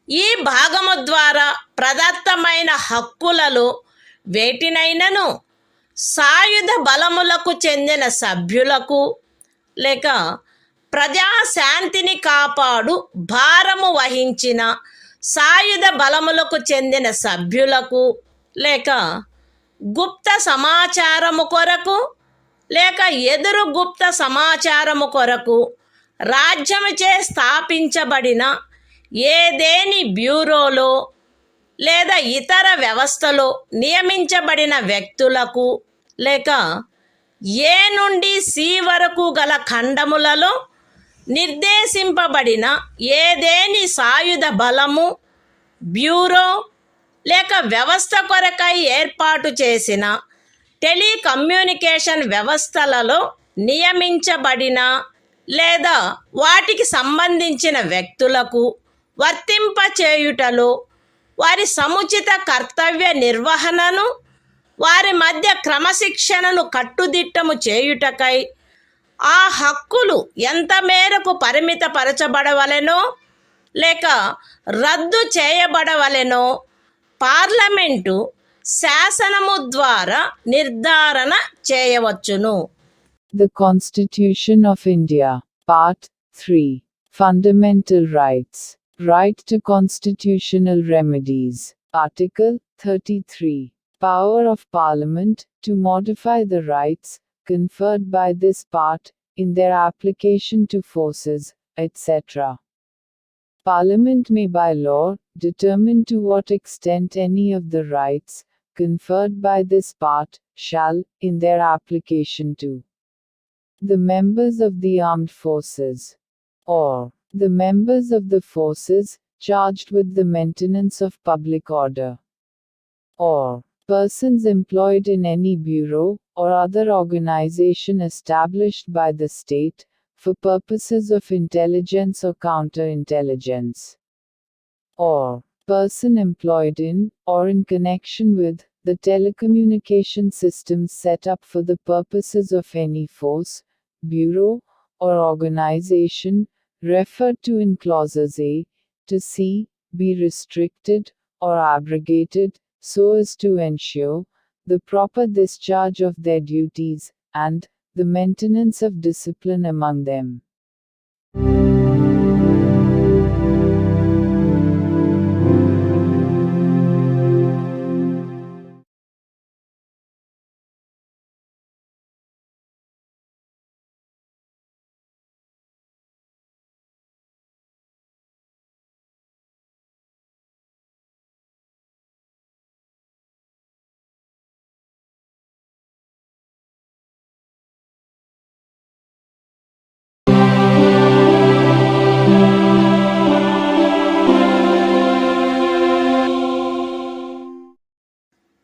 [SPEAKER 1] ఈ భాగము ద్వారా ప్రదత్తమైన హక్కులలో వేటినైనను సాయుధ బలములకు చెందిన సభ్యులకు లేక ప్రజాశాంతిని కాపాడు భారము వహించిన సాయుధ బలములకు చెందిన సభ్యులకు లేక గుప్త సమాచారము కొరకు లేక ఎదురు గుప్త సమాచారము కొరకు రాజ్యముచే స్థాపించబడిన ఏదేని బ్యూరోలో లేదా ఇతర వ్యవస్థలో నియమించబడిన వ్యక్తులకు లేక ఏ నుండి సి వరకు గల ఖండములలో నిర్దేశింపబడిన ఏదేని సాయుధ బలము బ్యూరో లేక వ్యవస్థ కొరకై ఏర్పాటు చేసిన టెలికమ్యూనికేషన్ వ్యవస్థలలో నియమించబడిన లేదా వాటికి సంబంధించిన వ్యక్తులకు వర్తింపచేయుటలో వారి సముచిత కర్తవ్య నిర్వహణను వారి మధ్య క్రమశిక్షణను కట్టుదిట్టము చేయుటకై ఆ హక్కులు ఎంత మేరకు పరిమితపరచబడవలెనో లేక రద్దు చేయబడవలెనో పార్లమెంటు శాసనము ద్వారా నిర్ధారణ చేయవచ్చును.
[SPEAKER 2] The Constitution of India, Part 3. Fundamental Rights. Right to constitutional remedies. Article 33. Power of Parliament to modify the rights conferred by this part in their application to forces, etc. Parliament may by law determine to what extent any of the rights conferred by this part shall, in their application to the members of the armed forces, or the members of the forces charged with the maintenance of public order, or persons employed in any bureau or other organization established by the state for purposes of intelligence or counterintelligence, or person employed in or in connection with the telecommunication systems set up for the purposes of any force, bureau, or organization referred to in clauses A to C be restricted or abrogated so as to ensure the proper discharge of their duties and the maintenance of discipline among them.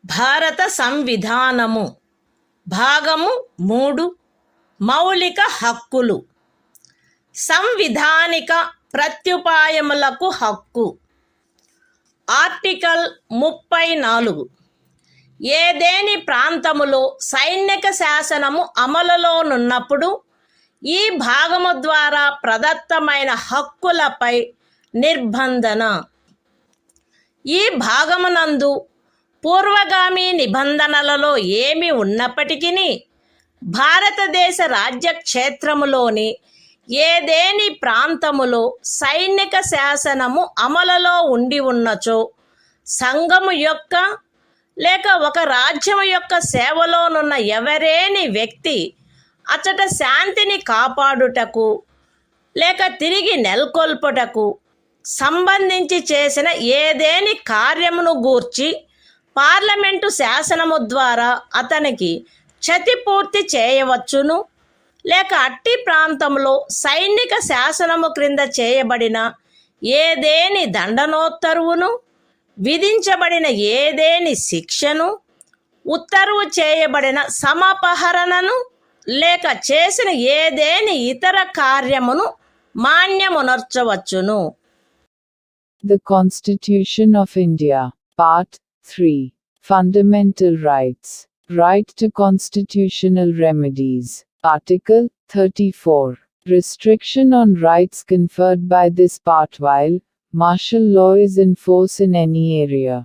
[SPEAKER 1] భారత సంవిధానము భాగము 3 మౌలిక హక్కులు సంవిధానిక ప్రత్యుపాయములకు హక్కు article 34 ఏదేని ప్రాంతములో సైనిక శాసనము అమలులోనున్నప్పుడు ఈ భాగము ద్వారా ప్రదత్తమైన హక్కులపై నిర్బంధన. ఈ భాగమునందు పూర్వగామి నిబంధనలలో ఏమి ఉన్నప్పటికీ భారతదేశ రాజ్యక్షేత్రములోని ఏదేని ప్రాంతములో సైనిక శాసనము అమలులో ఉండి ఉన్నచో సంఘము యొక్క లేక ఒక రాజ్యము యొక్క సేవలోనున్న ఎవరేని వ్యక్తి అచట శాంతిని కాపాడుటకు లేక తిరిగి నెలకొల్పుటకు సంబంధించి చేసిన ఏదేని కార్యమును గూర్చి పార్లమెంటు శాసనము ద్వారా అతనికి క్షతిపూర్తి చేయవచ్చును, లేక అట్టి ప్రాంతంలో సైనిక శాసనము క్రింద చేయబడిన ఏదేని దండనోత్తర్వును, విధించబడిన ఏదేని శిక్షను, ఉత్తర్వు చేయబడిన సమపహరణను, లేక చేసిన ఏదేని ఇతర కార్యమును మాన్యమునర్చవచ్చును.
[SPEAKER 2] The Constitution of India, Part 3. Fundamental Rights. Right to constitutional remedies. Article 34. Restriction on rights conferred by this part while martial law is in force in any area.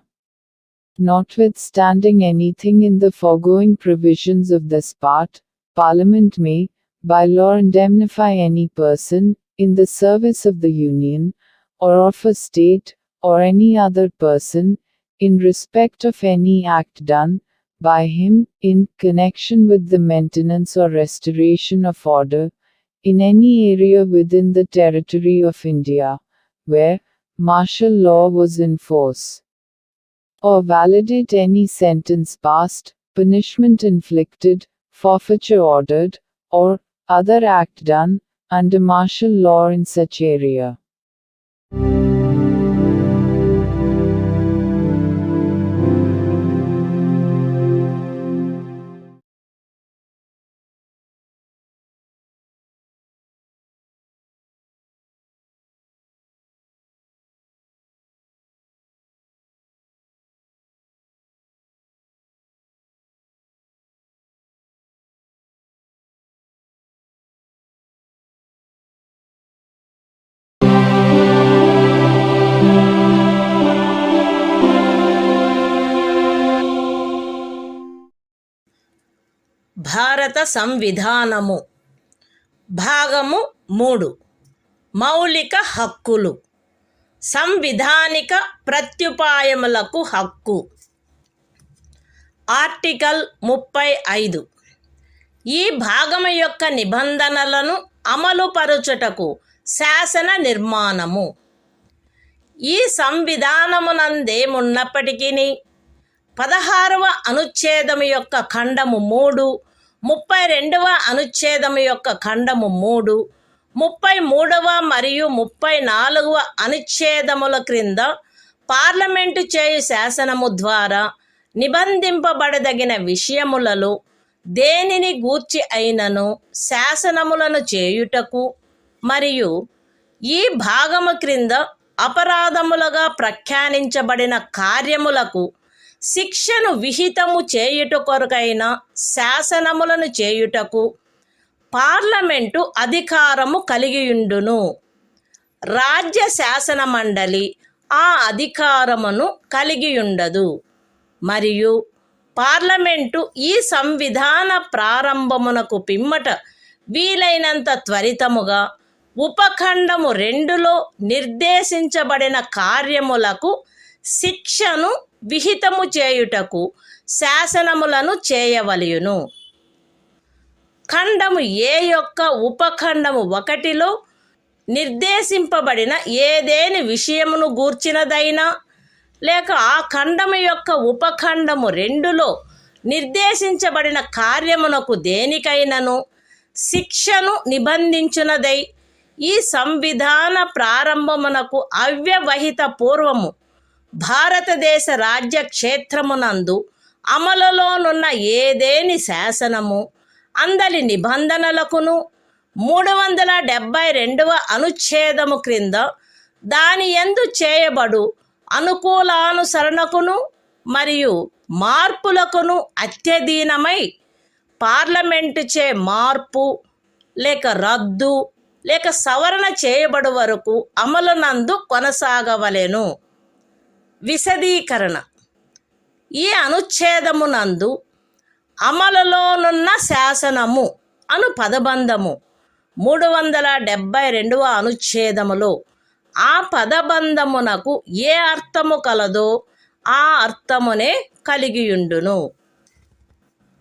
[SPEAKER 2] Notwithstanding anything in the foregoing provisions of this part, Parliament may, by law, indemnify any person, in the service of the Union, or of a state, or any other person, in respect of any act done by him, in connection with the maintenance or restoration of order, in any area within the territory of India, where martial law was in force, or validate any sentence passed, punishment inflicted, forfeiture ordered, or other act done under martial law in such area.
[SPEAKER 1] భారత సంవిధానము. భాగము 3. మౌలిక హక్కులు. సంవిధానిక ప్రత్యుపాయములకు హక్కు. Article 35. ఈ భాగము యొక్క నిబంధనలను అమలుపరుచుటకు శాసన నిర్మాణము. ఈ సంవిధానమునందేమున్నప్పటికీ 16వ అనుచ్ఛేదము యొక్క ఖండము 3, 32వ అనుచ్ఛేదము యొక్క ఖండము 3, 33వ మరియు 34వ అనుచ్ఛేదముల క్రింద పార్లమెంటు చేయు శాసనము ద్వారా నిబంధింపబడదగిన విషయములలో దేనిని గూర్చి అయినను శాసనములను చేయుటకు మరియు ఈ భాగము క్రింద అపరాధములుగా ప్రఖ్యానించబడిన కార్యములకు శిక్షను విహితము చేయుట కొరకైన శాసనములను చేయుటకు పార్లమెంటు అధికారము కలిగియుండును. రాజ్య శాసన మండలి ఆ అధికారమును కలిగియుండదు. మరియు పార్లమెంటు ఈ సంవిధాన ప్రారంభమునకు పిమ్మట వీలైనంత త్వరితముగా ఉపఖండము 2లో నిర్దేశించబడిన కార్యములకు శిక్షను విహితము చేయుటకు శాసనములను చేయవలయును. ఖండము ఏ యొక్క ఉపఖండము 1లో నిర్దేశింపబడిన ఏదేని విషయమును గూర్చినదైనా లేక ఆ ఖండము యొక్క ఉపఖండము 2లో నిర్దేశించబడిన కార్యమునకు దేనికైనను శిక్షను నిబంధించునదై ఈ సంవిధాన ప్రారంభమునకు అవ్యవహిత పూర్వము భారతదేశ రాజ్య క్షేత్రమునందు అమలులోనున్న ఏదేని శాసనము అందలి నిబంధనలకును 372వ అనుచ్ఛేదము క్రింద దాని యందు చేయబడు అనుకూలానుసరణకును మరియు మార్పులకును అత్యధీనమై పార్లమెంటుచే మార్పు లేక రద్దు లేక సవరణ చేయబడు వరకు అమలునందు కొనసాగవలెను. విశదీకరణ. ఈ అనుచ్ఛేదమునందు అమలులోనున్న శాసనము అను పదబంధము 372వ అనుచ్ఛేదములో ఆ పదబంధమునకు ఏ అర్థము కలదో ఆ అర్థమునే కలిగియుండును.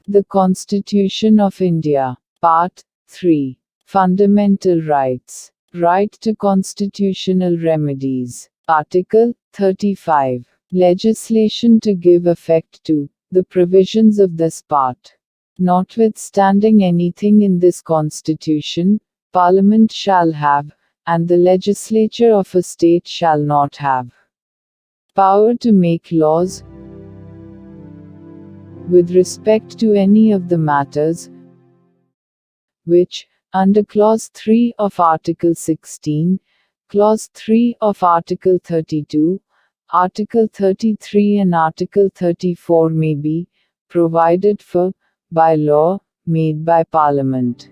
[SPEAKER 2] The Constitution of India, Part 3. Fundamental Rights. Right to constitutional remedies. Article 35. Legislation to give effect to the provisions of this part. Notwithstanding anything in this Constitution, Parliament shall have, and the legislature of a state shall not have power to make laws with respect to any of the matters which, under Clause 3 of Article 16, Clause 3 of Article 32, Article 33 and Article 34 may be provided for by law made by Parliament,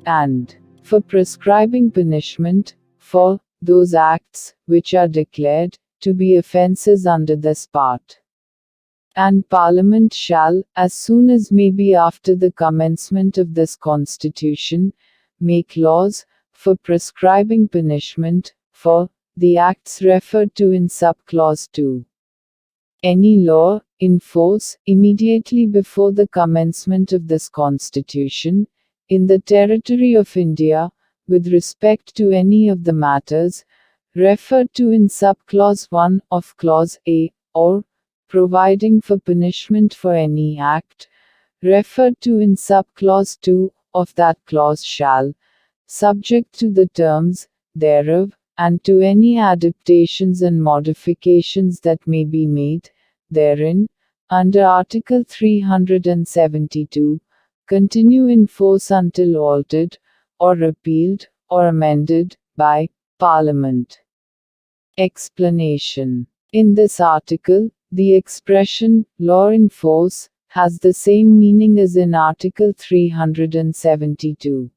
[SPEAKER 2] and for prescribing punishment for those acts which are declared to be offences under this part. And Parliament shall, as soon as may be after the commencement of this Constitution, make laws for prescribing punishment for the acts referred to in subclause 2. Any law in force immediately before the commencement of this Constitution, in the territory of India, with respect to any of the matters referred to in subclause 1 of Clause A, or providing for punishment for any act referred to in subclause 2 of that clause shall, subject to the terms thereof, and to any adaptations and modifications that may be made therein, under Article 372, continue in force until altered, or repealed, or amended, by Parliament. Explanation. In this article, the expression, law in force, has the same meaning as in Article 372.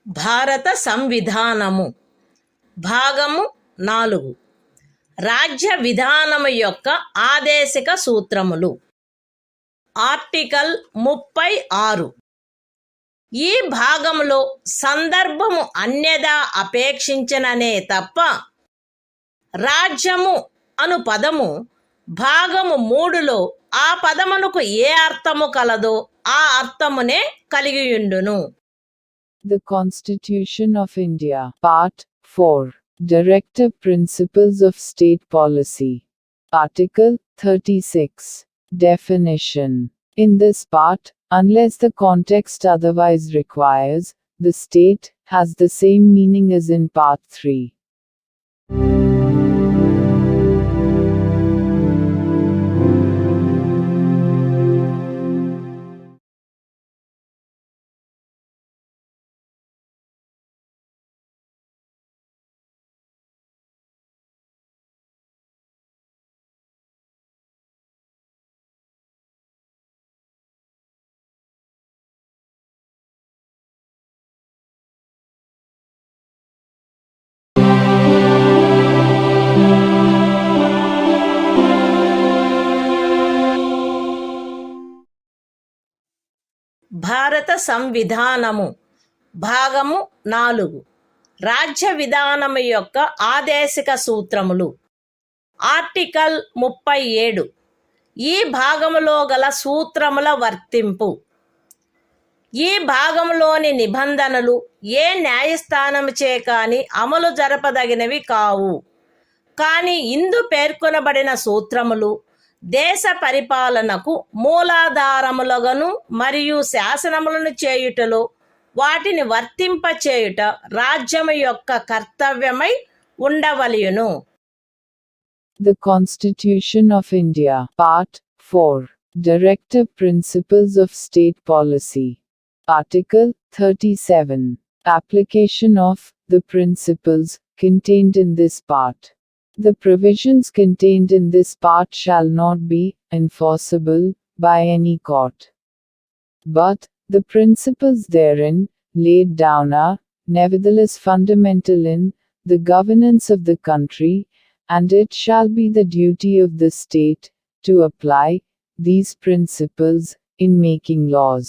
[SPEAKER 1] భారత సంవిధానము భాగము 4 రాజ్య విధానము యొక్క ఆదేశిక సూత్రములు. Article 36. ఈ భాగములో సందర్భము అన్యదా అపేక్షించననే తప్ప రాజ్యము అను పదము భాగము 3లో ఆ పదమునకు ఏ అర్థము కలదో ఆ అర్థమునే కలిగియుండును.
[SPEAKER 2] The Constitution of India, Part 4. Directive Principles of State Policy. Article 36. Definition. In this part, unless the context otherwise requires, the state has the same meaning as in Part 3.
[SPEAKER 1] భారత సంవిధానము భాగము 4 రాజ్య విధానము యొక్క ఆదేశిక సూత్రములు. ఆర్టికల్ 37. ఈ భాగములో గల సూత్రముల వర్తింపు. ఈ భాగంలోని నిబంధనలు ఏ న్యాయస్థానముచే కాని అమలు జరపదగినవి కావు. కానీ ఇందు పేర్కొనబడిన సూత్రములు దేశ పరిపాలనకు మూలాధారములుగాను మరియు శాసనములను చేయుటలో వాటిని వర్తింపచేయుట రాజ్యము యొక్క కర్తవ్యమై ఉండవలెను.
[SPEAKER 2] The Constitution of India, Part 4. Directive Principles of State Policy. Article 37. Application of the principles contained in this part. The provisions contained in this part shall not be enforceable by any court. But the principles therein laid down are, nevertheless, fundamental in the governance of the country, and it shall be the duty of the state to apply these principles in making laws.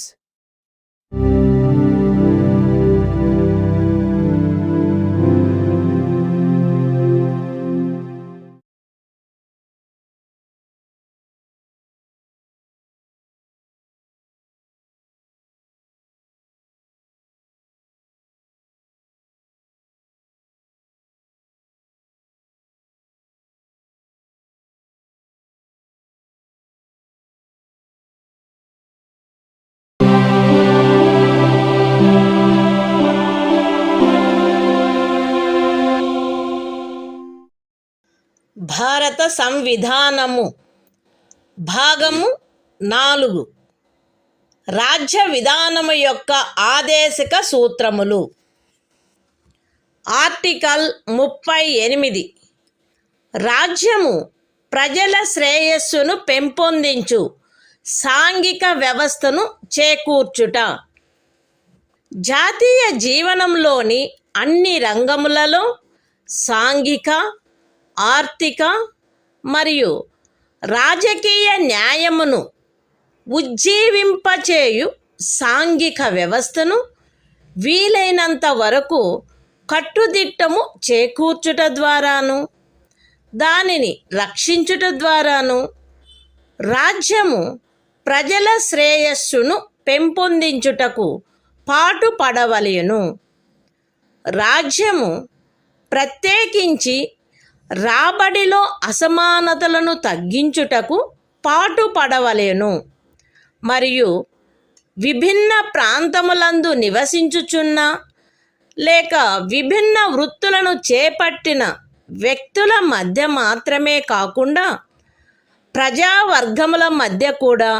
[SPEAKER 1] భారత సంవిధానము భాగము 4 రాజ్య విధానము యొక్క ఆదేశిక సూత్రములు. Article 38 రాజ్యము ప్రజల శ్రేయస్సును పెంపొందించు సాంఘిక వ్యవస్థను చేకూర్చుట. జాతీయ జీవనంలోని అన్ని రంగములలో సాంఘిక, ఆర్థిక మరియు రాజకీయ న్యాయమును ఉజ్జీవింపచేయు సాంఘిక వ్యవస్థను వీలైనంత వరకు కట్టుదిట్టము చేకూర్చుట ద్వారాను, దానిని రక్షించుట ద్వారాను రాజ్యము ప్రజల శ్రేయస్సును పెంపొందించుటకు పాటుపడవలెను. రాజ్యము ప్రత్యేకించి రాబడిలో అసమానతలను తగ్గించుటకు పాటుపడవలెను మరియు విభిన్న ప్రాంతములందు నివసించుచున్న లేక విభిన్న వృత్తులను చేపట్టిన వ్యక్తుల మధ్య మాత్రమే కాకుండా ప్రజావర్గముల మధ్య కూడా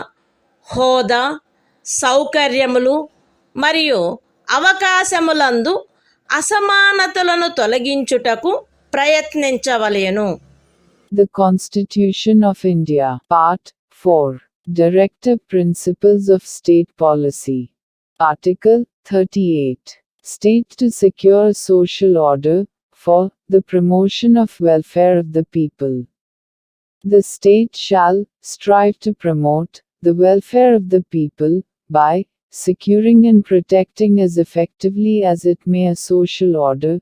[SPEAKER 1] హోదా, సౌకర్యములు మరియు అవకాశములందు అసమానతలను తొలగించుటకు ప్రయత్నించవలెను.
[SPEAKER 2] The Constitution of India, Part 4, Directive Principles of State Policy. Article 38. State to secure social order, for the promotion of welfare of the people. The state shall strive to promote the welfare of the people by securing and protecting as effectively as it may a social order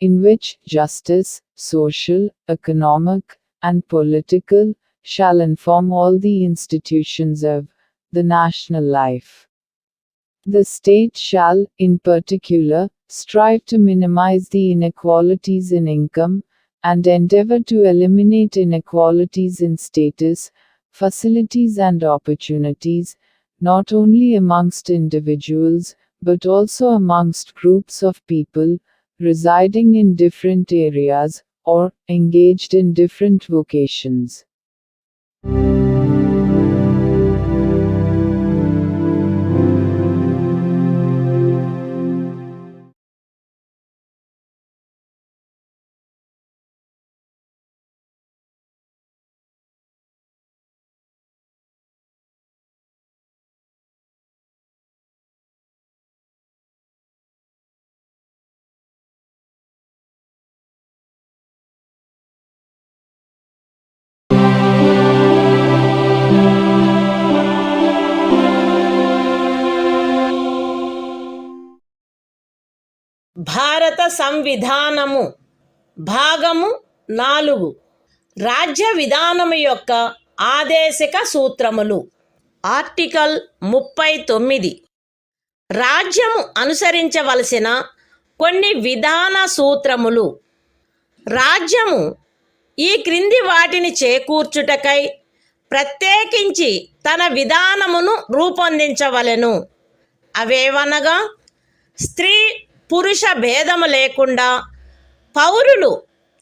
[SPEAKER 2] in which justice, social, economic, and political shall inform all the institutions of the national life. The state shall, in particular, strive to minimize the inequalities in income, and endeavor to eliminate inequalities in status, facilities and opportunities, not only amongst individuals, but also amongst groups of people, residing in different areas, or engaged in different vocations.
[SPEAKER 1] భారత సంవిధానము భాగము 4 రాజ్య విధానము యొక్క ఆదేశిక సూత్రములు. Article 39 రాజ్యము అనుసరించవలసిన కొన్ని విధాన సూత్రములు. రాజ్యము ఈ క్రింది వాటిని చేకూర్చుటకై ప్రత్యేకించి తన విధానమును రూపొందించవలెను. అవేవనగా స్త్రీ పురుష భేదము లేకుండా పౌరులు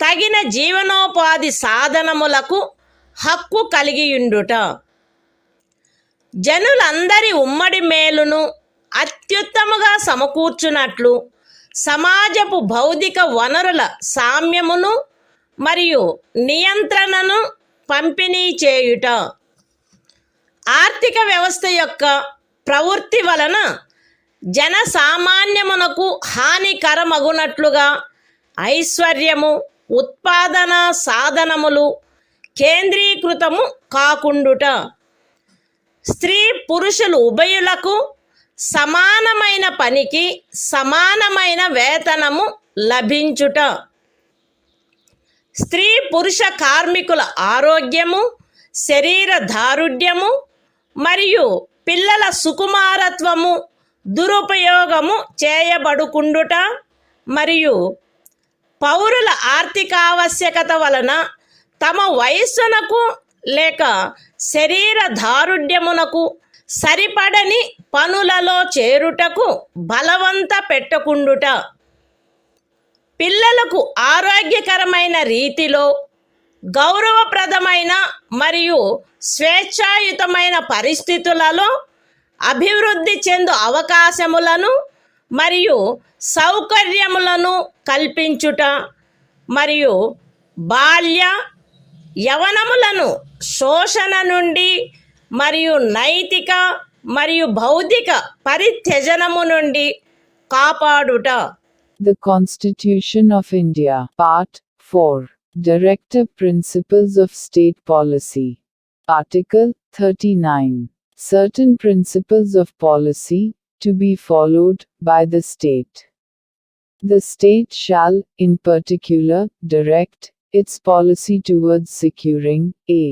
[SPEAKER 1] తగిన జీవనోపాధి సాధనములకు హక్కు కలిగియుండుట, జనులందరి ఉమ్మడి మేలును అత్యుత్తముగా సమకూర్చునట్లు సమాజపు భౌతిక వనరుల సామ్యమును మరియు నియంత్రణను పంపిణీ చేయుట, ఆర్థిక వ్యవస్థ యొక్క ప్రవృత్తి వలన జనసామాన్యమునకు హానికరమగునట్లుగా ఐశ్వర్యము, ఉత్పాదన సాధనములు కేంద్రీకృతము కాకుండుట, స్త్రీ పురుషులు ఉభయులకు సమానమైన పనికి సమానమైన వేతనము లభించుట, స్త్రీ పురుష కార్మికుల ఆరోగ్యము, శరీర దారుఢ్యము మరియు పిల్లల సుకుమారత్వము దురుపయోగము చేయబడుకుండుట మరియు పౌరుల ఆర్థిక ఆవశ్యకత వలన తమ వయస్సునకు లేక శరీర దారుఢ్యమునకు సరిపడని పనులలో చేరుటకు బలవంత పెట్టకుండుట, పిల్లలకు ఆరోగ్యకరమైన రీతిలో గౌరవప్రదమైన మరియు స్వేచ్ఛాయుతమైన పరిస్థితులలో అభివృద్ధి చెందు అవకాశములను మరియు సౌకర్యములను కల్పించుట మరియు బాల్య యవనములను శోషణ నుండి మరియు నైతిక మరియు బౌద్ధిక పరిత్యజనము నుండి కాపాడుట.
[SPEAKER 2] The Constitution of India, Part 4, Directive Principles of State Policy. Article 39. Certain principles of policy to be followed by the state. The state shall, in particular, direct its policy towards securing a.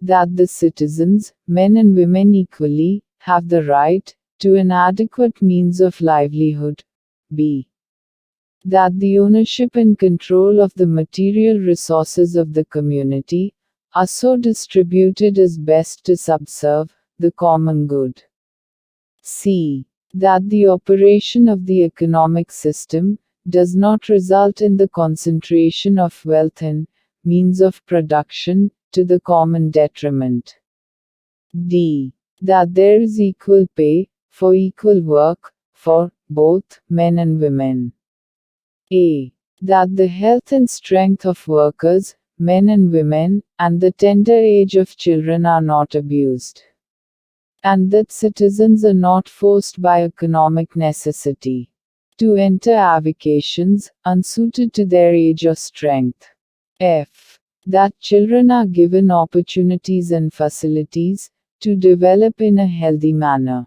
[SPEAKER 2] that the citizens, men and women equally, have the right to an adequate means of livelihood. b. that the ownership and control of the material resources of the community are so distributed as best to subserve the common good. c. that the operation of the economic system does not result in the concentration of wealth and means of production to the common detriment. d. that there is equal pay for equal work for both men and women. a. that the health and strength of workers, men and women, and the tender age of children are not abused, and that citizens are not forced by economic necessity to enter avocations unsuited to their age or strength. f. that children are given opportunities and facilities to develop in a healthy manner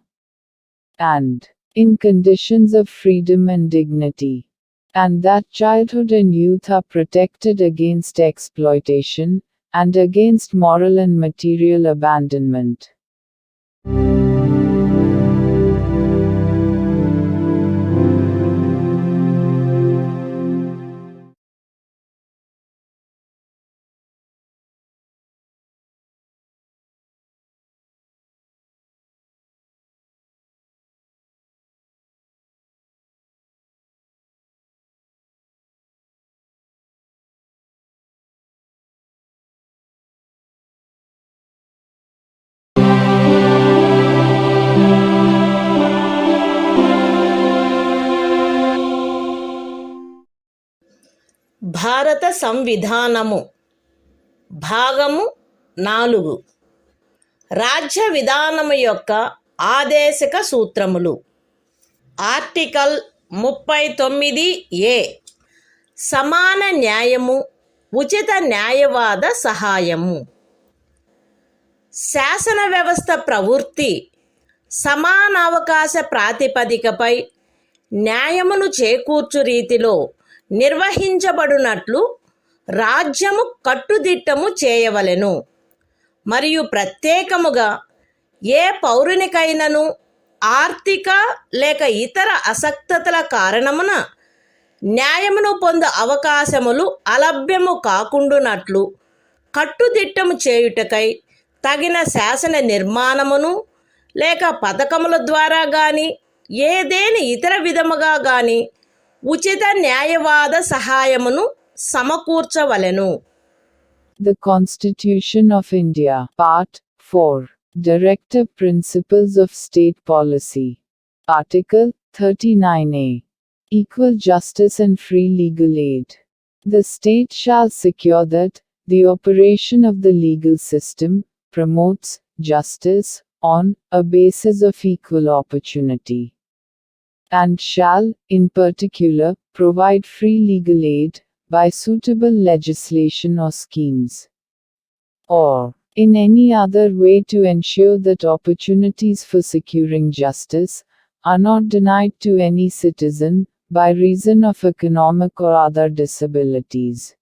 [SPEAKER 2] and in conditions of freedom and dignity, and that childhood and youth are protected against exploitation and against moral and material abandonment.
[SPEAKER 1] భారత సంవిధానము భాగము 4 రాజ్య విధానము యొక్క ఆదేశక సూత్రములు. Article 39A సమాన న్యాయము, ఉచిత న్యాయవాద సహాయము. శాసన వ్యవస్థ ప్రవృత్తి సమానావకాశ ప్రాతిపదికపై న్యాయమును చేకూర్చు రీతిలో నిర్వహించబడినట్లు రాజ్యము కట్టుదిట్టము చేయవలెను. మరియు ప్రత్యేకముగా ఏ పౌరునికైనను ఆర్థిక లేక ఇతర అసక్తతల కారణమున న్యాయమును పొందు అవకాశములు అలభ్యము కాకుండునట్లు కట్టుదిట్టము చేయుటకై తగిన శాసన నిర్మాణమును లేక పథకముల ద్వారా గాని ఏదేని ఇతర విధముగా గాని ఉచిత న్యాయవాద సహాయమును సమకూర్చవలెను.
[SPEAKER 2] The Constitution of India, Part 4, Directive Principles of State Policy. Article 39A. Equal justice and free legal aid. The state shall secure that the operation of the legal system promotes justice on a basis of equal opportunity, and shall, in particular, provide free legal aid by suitable legislation or schemes, or in any other way to ensure that opportunities for securing justice are not denied to any citizen by reason of economic or other disabilities.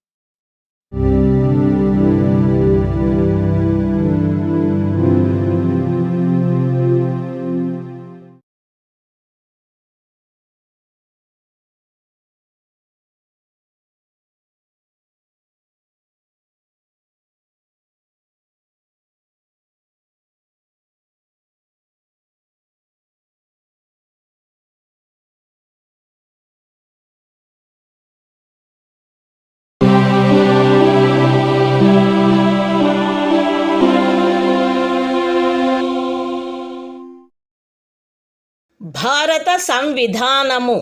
[SPEAKER 1] భారత సంవిధానము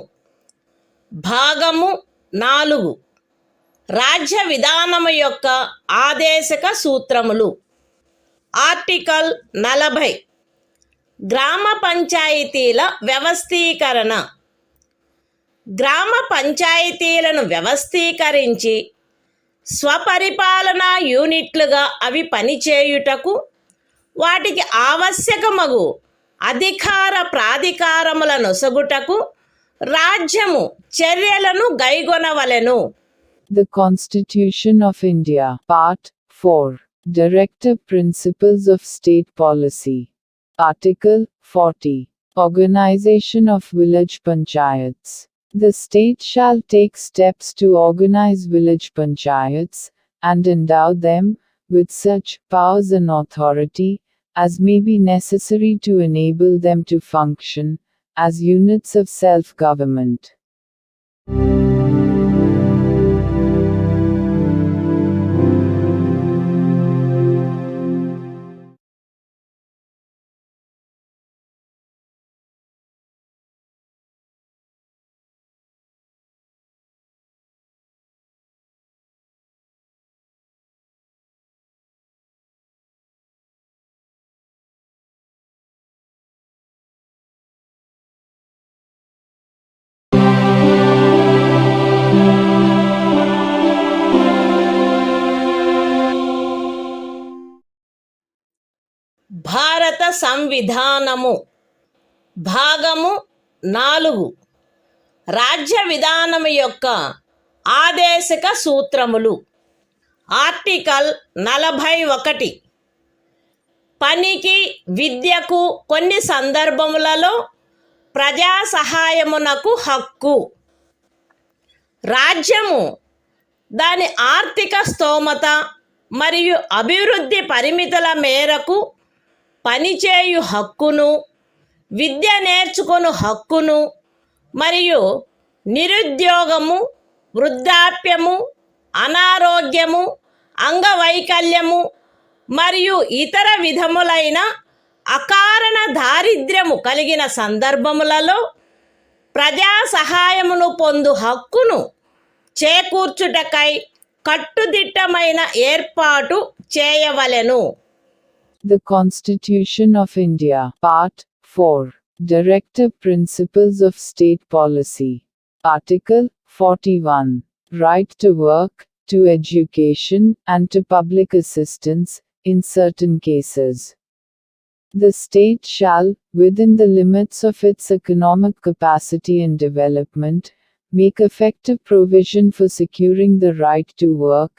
[SPEAKER 1] భాగము 4 రాజ్య విధానము యొక్క ఆదేశక సూత్రములు. Article 40 గ్రామ పంచాయతీల వ్యవస్థీకరణ. గ్రామ పంచాయతీలను వ్యవస్థీకరించి స్వపరిపాలనా యూనిట్లుగా అవి పనిచేయుటకు వాటికి ఆవశ్యకమగు అధికార ప్రాధికారముల నొసగుటకు రాజ్యము చర్యలను గైగొనవలెను.
[SPEAKER 2] The Constitution of India, Part 4, Directive Principles of State Policy. Article 40, Organization of Village Panchayats. The state shall take steps to organize village panchayats, and endow them with such powers and authority as may be necessary to enable them to function as units of self-government.
[SPEAKER 1] భారత సంవిధానము భాగము 4 రాజ్య విధానము యొక్క ఆదేశక సూత్రములు. Article 41 పనికి విద్యకు కొన్ని సందర్భములలో ప్రజా సహాయమునకు హక్కు. రాజ్యము దాని ఆర్థిక స్తోమత మరియు అభివృద్ధి పరిమితుల మేరకు పనిచేయు హక్కును, విద్య నేర్చుకొను హక్కును మరియు నిరుద్యోగము, వృద్ధాప్యము, అనారోగ్యము, అంగవైకల్యము మరియు ఇతర విధములైన అకారణ దారిద్ర్యము కలిగిన సందర్భములలో ప్రజా సహాయమును పొందు హక్కును చేకూర్చుటకై కట్టుదిట్టమైన ఏర్పాటు చేయవలెను.
[SPEAKER 2] The Constitution of India, Part 4, Directive Principles of State Policy. Article 41, Right to work, to education, and to public assistance, in certain cases. The state shall, within the limits of its economic capacity and development, make effective provision for securing the right to work,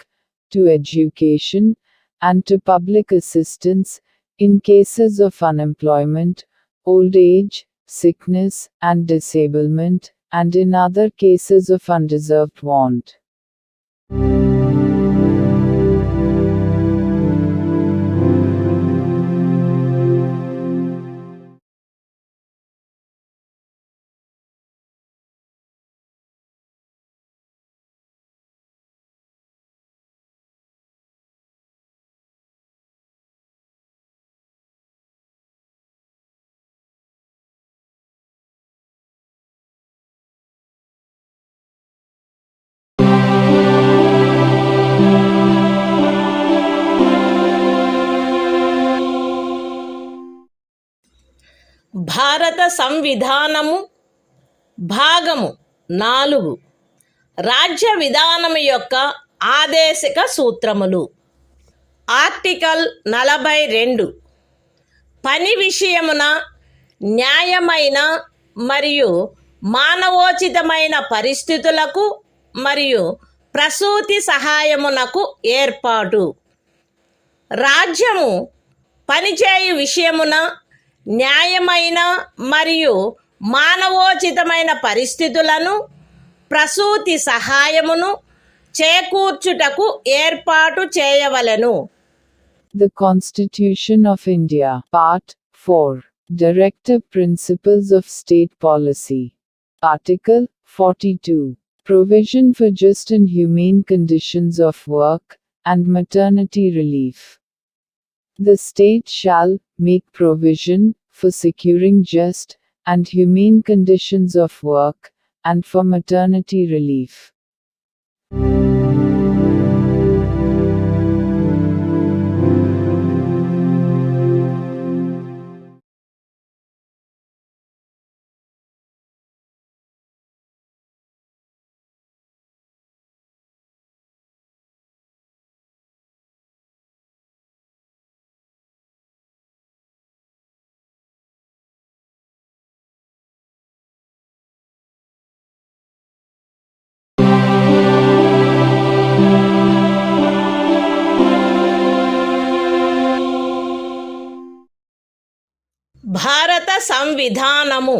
[SPEAKER 2] to education, and to public assistance, in cases of unemployment, old age, sickness, and disablement, and in other cases of undeserved want.
[SPEAKER 1] భారత సంవిధానము భాగము 4 రాజ్య విధానం యొక్క ఆదేశిక సూత్రములు. Article 42. పని విషయమున న్యాయమైన మరియు మానవోచితమైన పరిస్థితులకు మరియు ప్రసూతి సహాయమునకు ఏర్పాటు. రాజ్యము పనిచేయు విషయమున న్యాయమైన మరియు మానవోచితమైన పరిస్థితులను ప్రసూతి సహాయమును చేకూర్చుటకు ఏర్పాటు చేయవలెను.
[SPEAKER 2] The Constitution of India, Part 4. Directive Principles of State Policy. Article 42. Provision for just and humane conditions of work, and maternity relief. The state shall make provision for securing just and humane conditions of work, and for maternity relief.
[SPEAKER 1] భారత సంవిధానము.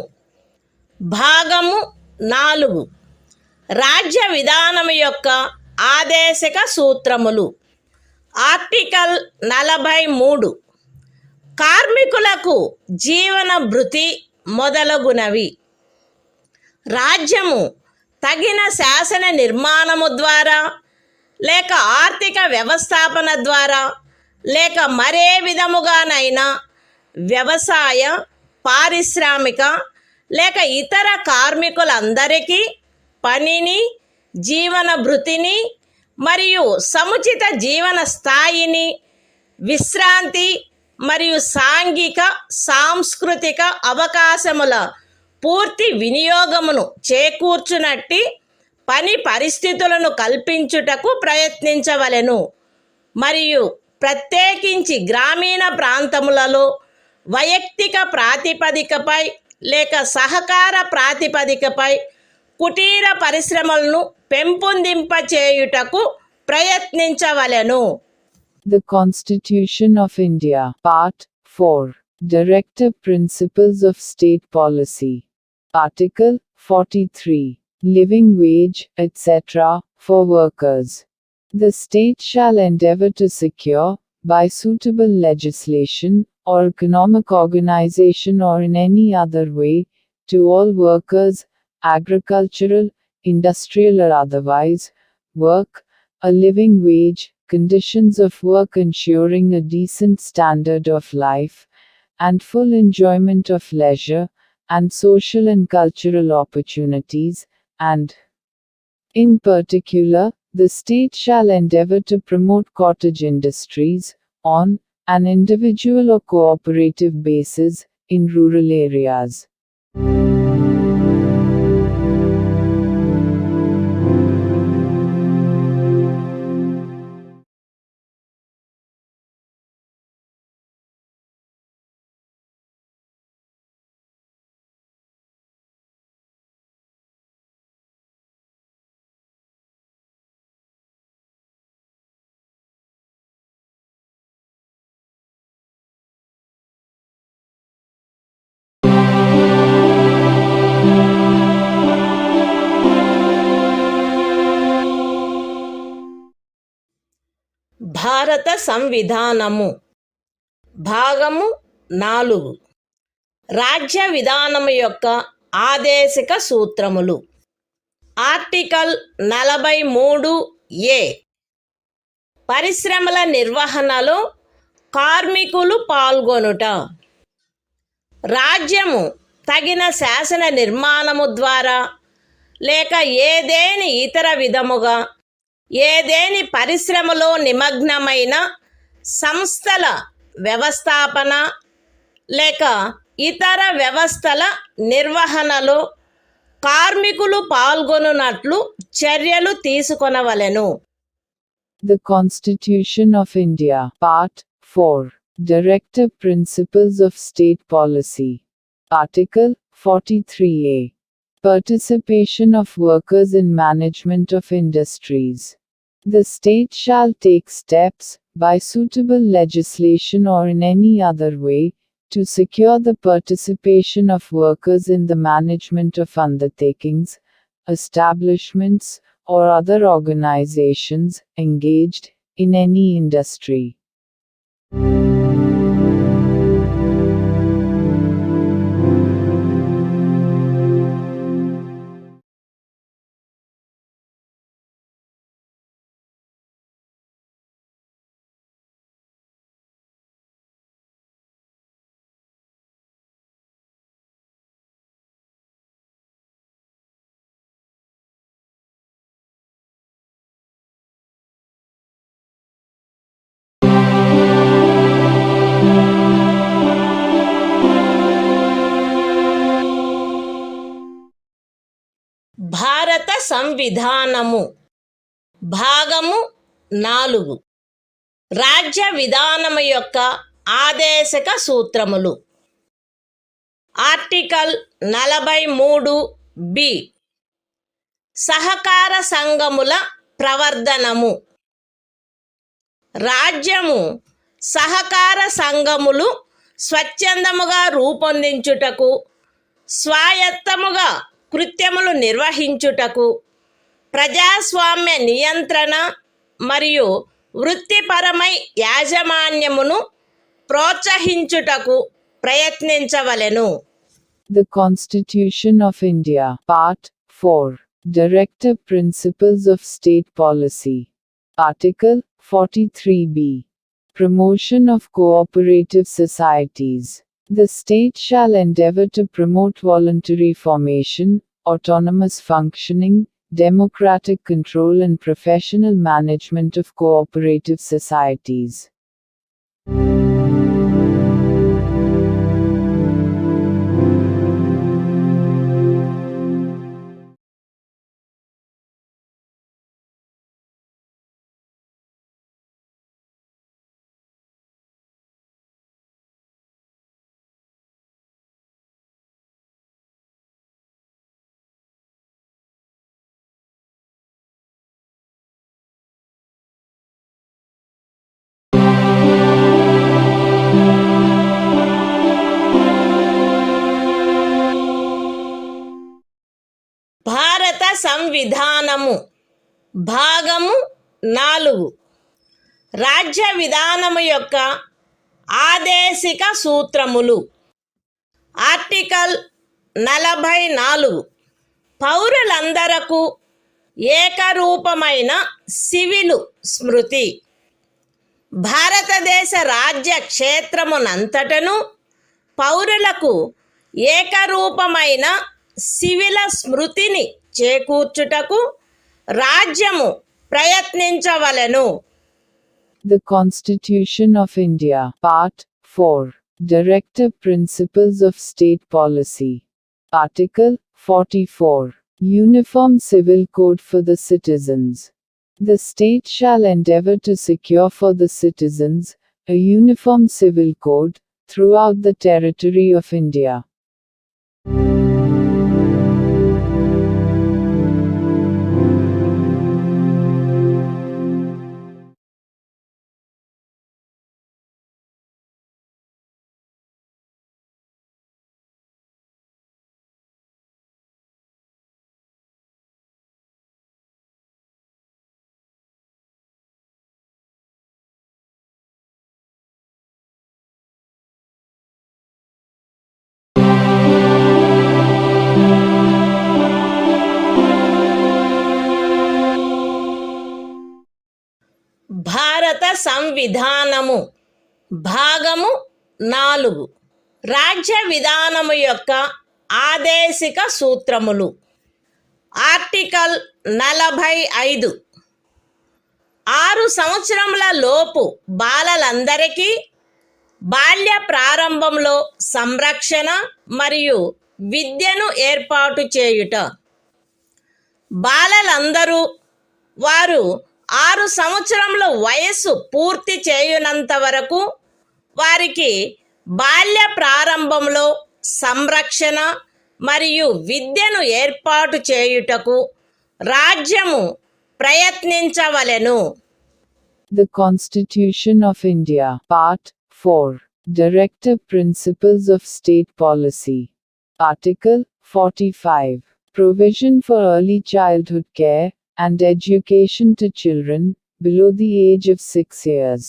[SPEAKER 1] భాగము 4. రాజ్య విధానము యొక్క ఆదేశిక సూత్రములు. Article 43. కార్మికులకు జీవన భృతి మొదలగునవి. రాజ్యము తగిన శాసన నిర్మాణము ద్వారా లేక ఆర్థిక వ్యవస్థాపన ద్వారా లేక మరే విధముగానైనా వ్యవసాయ, పారిశ్రామిక లేక ఇతర కార్మికులందరికీ పనిని, జీవన భృతిని మరియు సముచిత జీవన స్థాయిని, విశ్రాంతి మరియు సాంఘిక సాంస్కృతిక అవకాశముల పూర్తి వినియోగమును చేకూర్చునట్టి పని పరిస్థితులను కల్పించుటకు ప్రయత్నించవలెను. మరియు ప్రత్యేకించి గ్రామీణ ప్రాంతములలో వైయక్తిక ప్రాతిపదికపై లేక సహకార ప్రాతిపదికపై కుటీర పరిశ్రమలను పెంపొందింపచేయుటకు ప్రయత్నించవలెను.
[SPEAKER 2] The Constitution of India, Part 4. Directive Principles of State Policy. Article 43. Living wage, etc., for workers. The state shall endeavor to secure, by suitable legislation, or economic organization or in any other way, to all workers, agricultural, industrial or otherwise, work, a living wage, conditions of work ensuring a decent standard of life, and full enjoyment of leisure, and social and cultural opportunities, and, in particular, the state shall endeavor to promote cottage industries, on an individual or cooperative basis, in rural areas.
[SPEAKER 1] భారత సంవిధానము. భాగము 4. రాజ్య విధానము యొక్క ఆదేశిక సూత్రములు. Article 43A. పరిశ్రమల నిర్వహణలో కార్మికులు పాల్గొనుట. రాజ్యము తగిన శాసన నిర్మాణము ద్వారా లేక ఏదేని ఇతర విధముగా ఏదేని పరిశ్రమలో నిమగ్నమైన సంస్థల వ్యవస్థాపన లేక ఇతర వ్యవస్థల నిర్వహణలో కార్మికులు పాల్గొనున్నట్లు చర్యలు తీసుకొనవలెను.
[SPEAKER 2] The Constitution of India, Part 4. Directive Principles of State Policy. Article 43A. Participation of workers in management of industries. The state shall take steps, by suitable legislation or in any other way, to secure the participation of workers in the management of undertakings, establishments, or other organizations engaged in any industry.
[SPEAKER 1] భారత సంవిధానము భాగము 4. రాజ్య విధానము యొక్క ఆదేశక సూత్రములు. Article 43B. సహకార సంఘముల ప్రవర్ధనము. రాజ్యము సహకార సంఘములు స్వచ్ఛందముగా రూపొందించుటకు, స్వాయత్తముగా కృత్యములు నిర్వహించుటకు, ప్రజాస్వామ్య నియంత్రణ మరియు వృత్తిపరమై యాజమాన్యమును ప్రోత్సహించుటకు ప్రయత్నించవలెను.
[SPEAKER 2] The Constitution of India, Part 4. Directive Principles of State Policy. Article 43B. Promotion of cooperative societies. The state shall endeavor to promote voluntary formation, autonomous functioning, democratic control and professional management of cooperative societies.
[SPEAKER 1] భారత సంవిధానము భాగము 4. రాజ్య విధానము యొక్క ఆదేశిక సూత్రములు. Article 44. పౌరులందరకు ఏకరూపమైన civil స్మృతి. భారతదేశ రాజ్య క్షేత్రమునంతటను పౌరులకు ఏకరూపమైన సివిల స్మృతిని చేకూర్చుటకు రాజ్యము ప్రయత్నించవలెను.
[SPEAKER 2] The Constitution of India, Part 4. Directive Principles of State Policy. Article 44. Uniform Civil Code for the Citizens. The state shall endeavor to secure for the citizens a uniform civil code throughout the territory of India.
[SPEAKER 1] భారత సంవిధానము భాగము 4. రాజ్య విధానము యొక్క ఆదేశిక సూత్రములు. Article 45. 6 సంవత్సరముల లోపు బాలలందరికీ బాల్య ప్రారంభంలో సంరక్షణ మరియు విద్యను ఏర్పాటు చేయుట. బాలలందరూ వారు 6 సంవత్సరముల వయస్సు పూర్తి చేయునంత వరకు వారికి బాల్య ప్రారంభంలో సంరక్షణ మరియు విద్యను ఏర్పాటు చేయుటకు రాజ్యము ప్రయత్నించవలెను.
[SPEAKER 2] The Constitution of India, Part 4, Directive Principles of State Policy. Article 45, Provision for Early Childhood Care and Education to Children below the age of 6 years.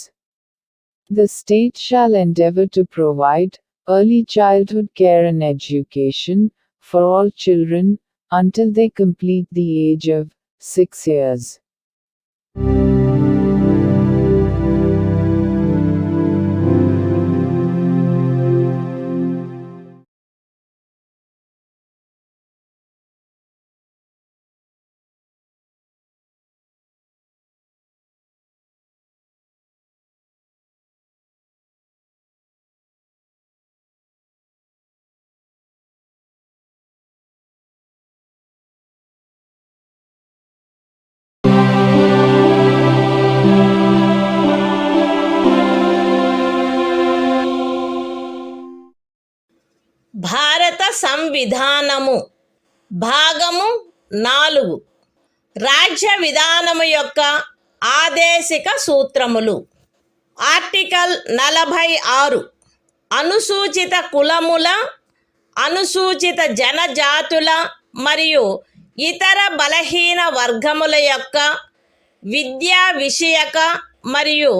[SPEAKER 2] The state shall endeavor to provide early childhood care and education for all children until they complete the age of 6 years.
[SPEAKER 1] భారత సంవిధానము భాగము 4 రాజ్య విధానము యొక్క ఆదేశిక సూత్రములు. Article 46 అనుసూచిత కులముల, అనుసూచిత జనజాతుల మరియు ఇతర బలహీన వర్గముల యొక్క విద్యా విషయక మరియు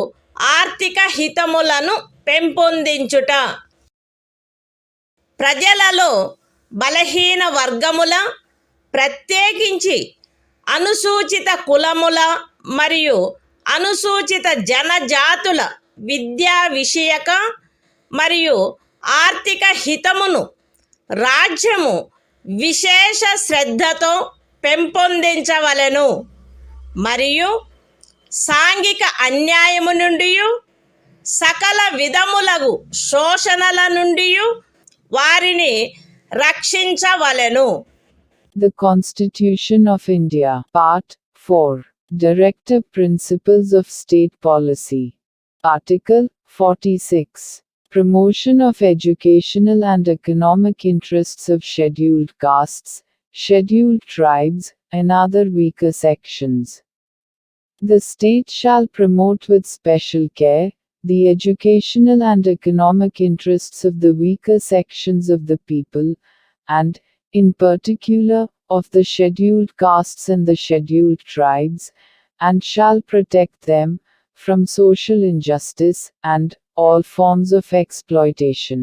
[SPEAKER 1] ఆర్థిక హితములను పెంపొందించుట. ప్రజలలో బలహీన వర్గముల, ప్రత్యేకించి అనుసూచిత కులముల మరియు అనుసూచిత జనజాతుల విద్యా విషయక మరియు ఆర్థిక హితమును రాజ్యము విశేష శ్రద్ధతో పెంపొందించవలెను మరియు సాంఘిక అన్యాయము నుండి సకల విధములగు శోషణల నుండి వారిని రక్షించవలెను.
[SPEAKER 2] The Constitution of India, Part 4, Directive Principles of State Policy. Article 46, Promotion of educational and economic interests of scheduled castes, scheduled tribes, and other weaker sections. The state shall promote with special care the educational and economic interests of the weaker sections of the people, and, in particular, of the scheduled castes and the scheduled tribes, and shall protect them from social injustice and all forms of exploitation.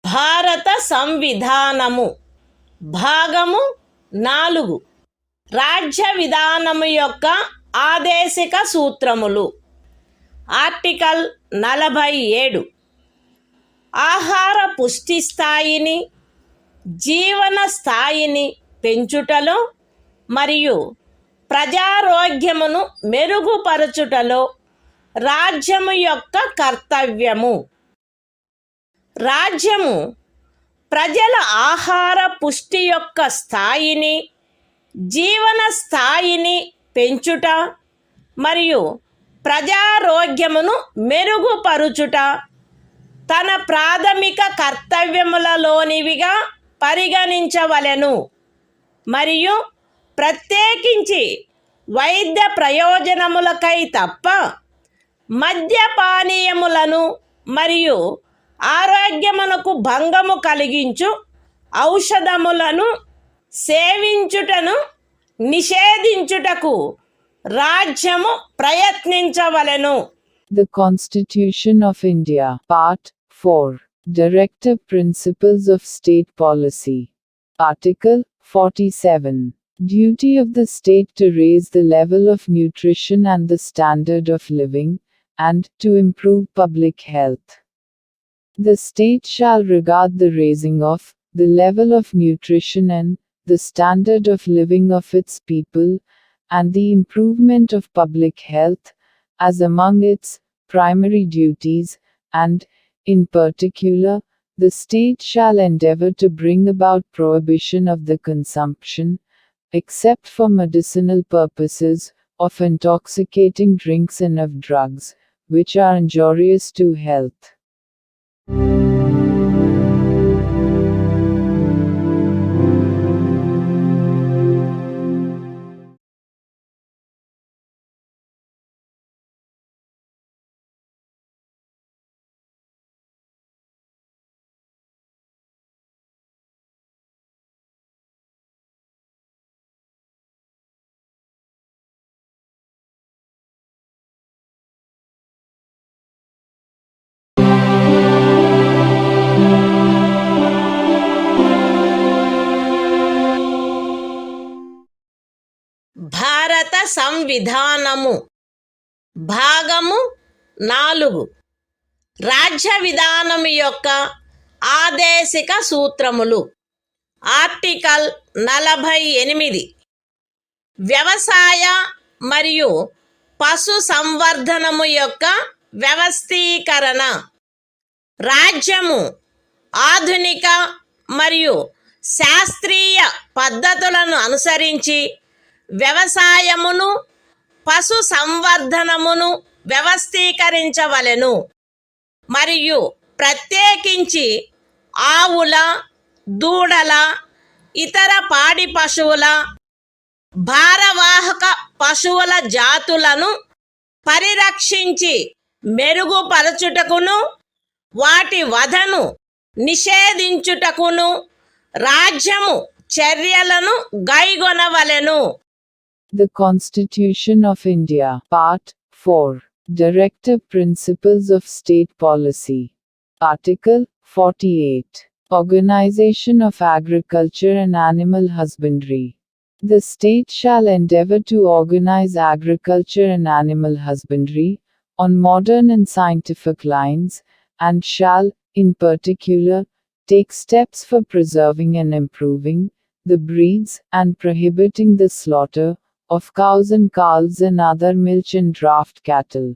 [SPEAKER 1] భారత సంవిధానము భాగము 4 రాజ్య విధానము యొక్క ఆదేశిక సూత్రములు. Article 47 ఆహార పుష్టి స్థాయిని, జీవన స్థాయిని పెంచుటలో మరియు ప్రజారోగ్యమును మెరుగుపరచుటలో రాజ్యము యొక్క కర్తవ్యము. రాజ్యము ప్రజల ఆహార పుష్టి యొక్క స్థాయిని, జీవన స్థాయిని పెంచుట మరియు ప్రజారోగ్యమును మెరుగుపరుచుట తన ప్రాథమిక కర్తవ్యములలోనివిగా పరిగణించవలెను మరియు ప్రత్యేకించి వైద్య ప్రయోజనములకై తప్ప మద్యపానీయములను మరియు ఆరోగ్యమునకు భంగము కలిగించు ఔషధములను సేవించుటను నిషేధించుటకు రాజ్యము ప్రయత్నించవలెను.
[SPEAKER 2] The Constitution of India, Part 4. Directive Principles of State Policy. Article 47. Duty of the state to raise the level of nutrition and the standard of living, and to improve public health. The state shall regard the raising of the level of nutrition and the standard of living of its people, and the improvement of public health, as among its primary duties, and, in particular, the state shall endeavor to bring about prohibition of the consumption, except for medicinal purposes, of intoxicating drinks and of drugs, which are injurious to health.
[SPEAKER 1] భారత సంవిధానము భాగము 4 రాజ్య విధానము యొక్క ఆదేశిక సూత్రములు. Article 48 వ్యవసాయ మరియు పశు సంవర్ధనము యొక్క వ్యవస్థీకరణ. రాజ్యము ఆధునిక మరియు శాస్త్రీయ పద్ధతులను అనుసరించి వ్యవసాయమును పశు సంవర్ధనమును వ్యవస్థీకరించవలెను మరియు ప్రత్యేకించి ఆవుల, దూడల, ఇతర పాడి పశువుల, భారవాహక పశువుల జాతులను పరిరక్షించి మెరుగుపరచుటకును వాటి వధను నిషేధించుటకును రాజ్యము చర్యలను గైగొనవలెను.
[SPEAKER 2] The Constitution of India, Part 4. Directive Principles of State Policy. Article 48. Organization of Agriculture and Animal Husbandry. The state shall endeavor to organize agriculture and animal husbandry on modern and scientific lines, and shall, in particular, take steps for preserving and improving the breeds and prohibiting the slaughter of cows and calves and other milch and draft cattle.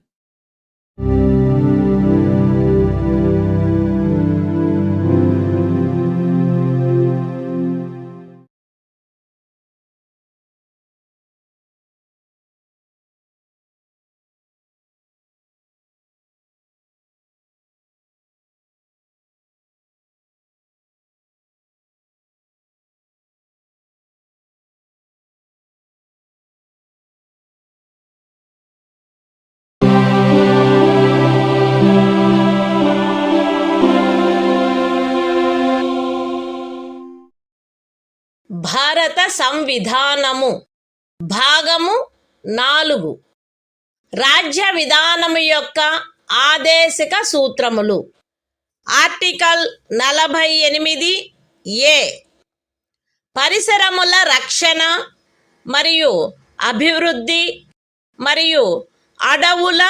[SPEAKER 1] భారత సంవిధానము భాగము 4 రాజ్య విధానము యొక్క ఆదేశిక సూత్రములు. Article 48 ఏ పరిసరముల రక్షణ మరియు అభివృద్ధి మరియు అడవుల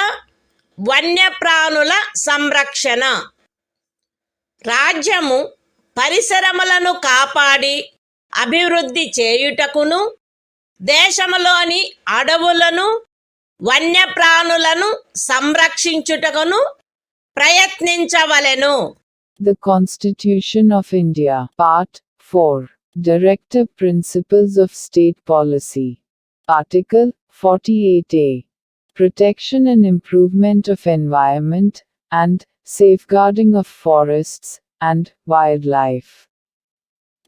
[SPEAKER 1] వన్యప్రాణుల సంరక్షణ. రాజ్యము పరిసరములను కాపాడి అభివృద్ధి చేయుటకును దేశములోని అడవులను వన్యప్రాణులను సంరక్షించుటకును ప్రయత్నించవలెను.
[SPEAKER 2] The Constitution of India, Part 4. Directive Principles of State Policy. Article 48A. Protection and improvement of environment, and safeguarding of forests and wildlife.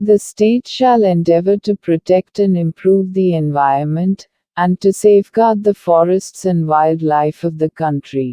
[SPEAKER 2] The state shall endeavor to protect and improve the environment, and to safeguard the forests and wildlife of the country.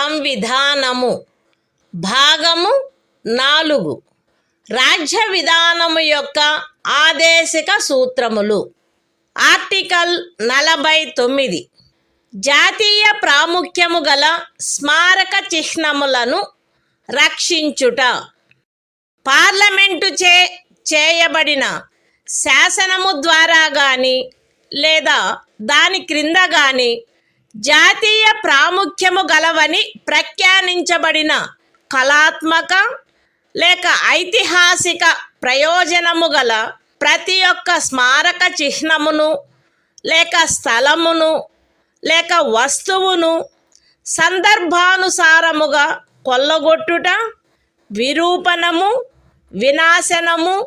[SPEAKER 1] సంవిధానము భాగము 4 రాజ్య విధానము యొక్క ఆదేశిక సూత్రములు. Article 49 జాతీయ ప్రాముఖ్యము గల స్మారక చిహ్నములను రక్షించుట. Parliament చేయబడిన శాసనము ద్వారా గాని లేదా దాని క్రింద గాని జాతీయ ప్రాముఖ్యము గలవని ప్రఖ్యానించబడిన కళాత్మక లేక ఐతిహాసిక ప్రయోజనము గల ప్రతి ఒక్క స్మారక చిహ్నమును లేక స్థలమును లేక వస్తువును సందర్భానుసారముగా కొల్లగొట్టుట, విరూపణము, వినాశనము,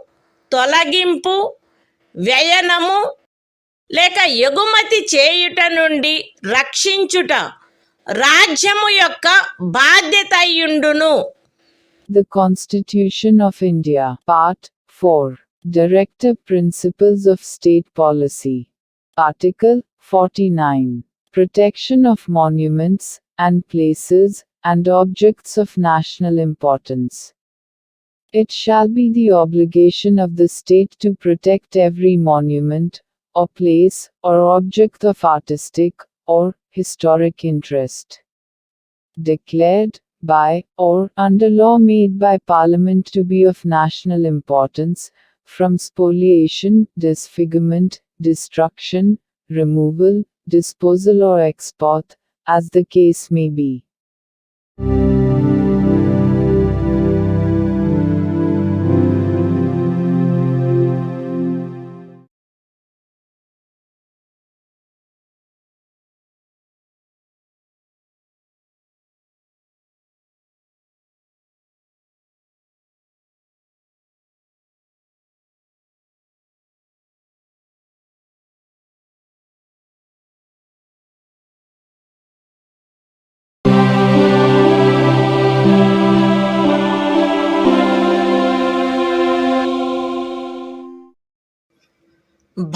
[SPEAKER 1] తొలగింపు, వ్యయనము లేక ఎగుమతి చేయుట నుండి రక్షించుట రాజ్యము యొక్క బాధ్యత అయ్యుండును.
[SPEAKER 2] The Constitution of India, Part 4, Directive Principles of State Policy. Article 49. Protection of monuments and places and objects of national importance. It shall be the obligation of the state to protect every monument, or place, or object of artistic, or historic interest, declared by, or under law made by Parliament to be of national importance, from spoliation, disfigurement, destruction, removal, disposal or export, as the case may be.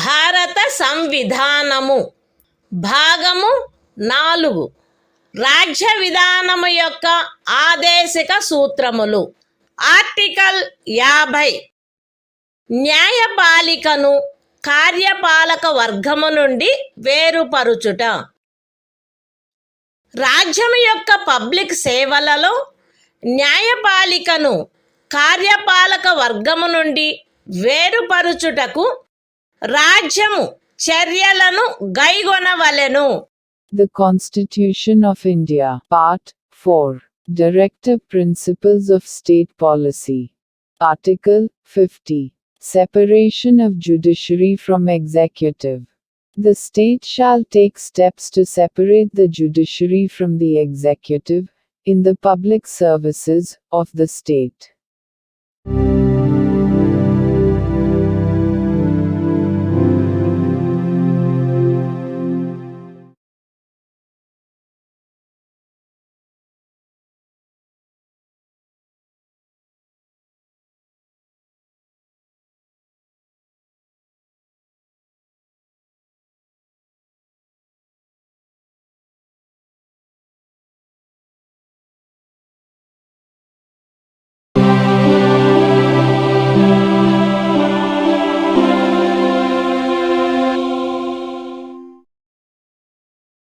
[SPEAKER 1] భారత సంవిధానము భాగము 4 రాజ్య విధానము యొక్క ఆదేశిక సూత్రములు. Article 50 న్యాయపాలికను కార్యపాలక వర్గము నుండి వేరుపరుచుట. రాజ్యము యొక్క public సేవలలో న్యాయపాలికను కార్యపాలక వర్గము నుండి వేరుపరుచుటకు రాజ్యము చర్యలను గైగొనవలెను.
[SPEAKER 2] The Constitution of India, Part 4, Directive Principles of State Policy. Article 50. Separation of judiciary from executive. The state shall take steps to separate the judiciary from the executive, in the public services of the state.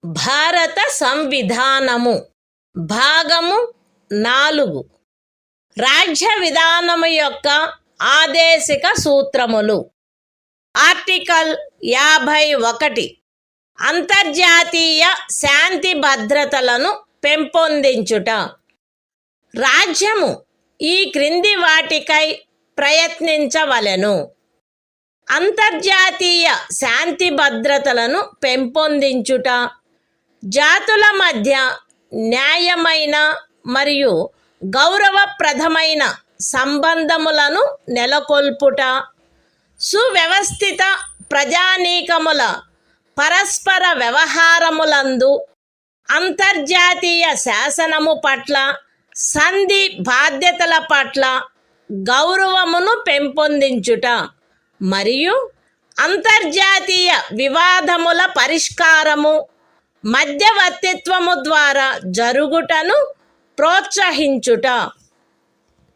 [SPEAKER 1] భారత సంవిధానము భాగము 4 రాజ్య విధానము యొక్క ఆదేశిక సూత్రములు. Article 51 అంతర్జాతీయ శాంతి భద్రతలను పెంపొందించుట. రాజ్యము ఈ క్రింది వాటికై ప్రయత్నించవలెను. అంతర్జాతీయ శాంతి భద్రతలను పెంపొందించుట, జాతుల మధ్య న్యాయమైన మరియు గౌరవప్రదమైన సంబంధములను నెలకొల్పుట, సువ్యవస్థిత ప్రజానీకముల పరస్పర వ్యవహారములందు అంతర్జాతీయ శాసనము పట్ల, సంధి బాధ్యతల పట్ల గౌరవమును పెంపొందించుట మరియు అంతర్జాతీయ వివాదముల పరిష్కారము మధ్యవర్తిత్వము ద్వారా జరుగుటను ప్రోత్సహించుట.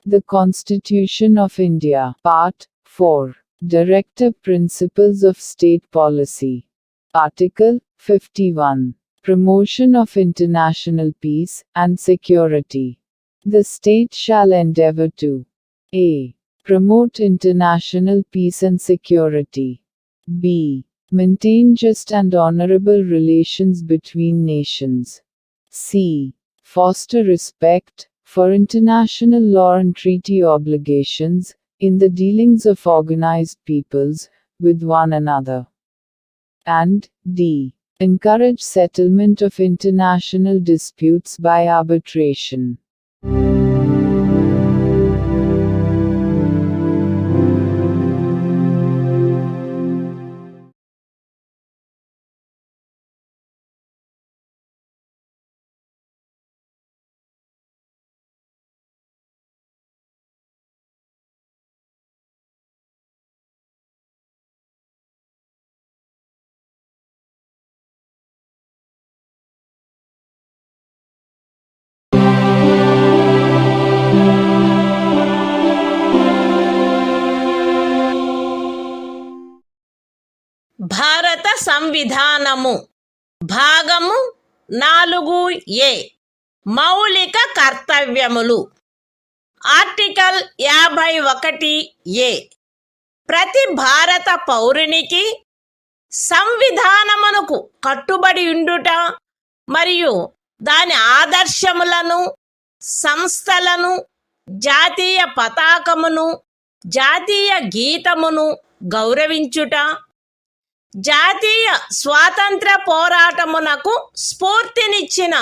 [SPEAKER 2] The Constitution of India, Part 4. Directive Principles of State Policy. Article 51. Promotion of international peace and security. The state shall endeavor to a. Promote international peace and security. b. Maintain just and honorable relations between nations. c. Foster respect for international law and treaty obligations in the dealings of organized peoples with one another. And d. Encourage settlement of international disputes by arbitration.
[SPEAKER 1] భారత సంవిధానము భాగము 4A మౌలిక కర్తవ్యములు. Article 51A ప్రతి భారత పౌరునికి సంవిధానమునకు కట్టుబడి ఉండుట మరియు దాని ఆదర్శములను, సంస్థలను, జాతీయ పతాకమును, జాతీయ గీతమును గౌరవించుట, జాతీయ స్వాతంత్ర పోరాటమునకు స్ఫూర్తినిచ్చిన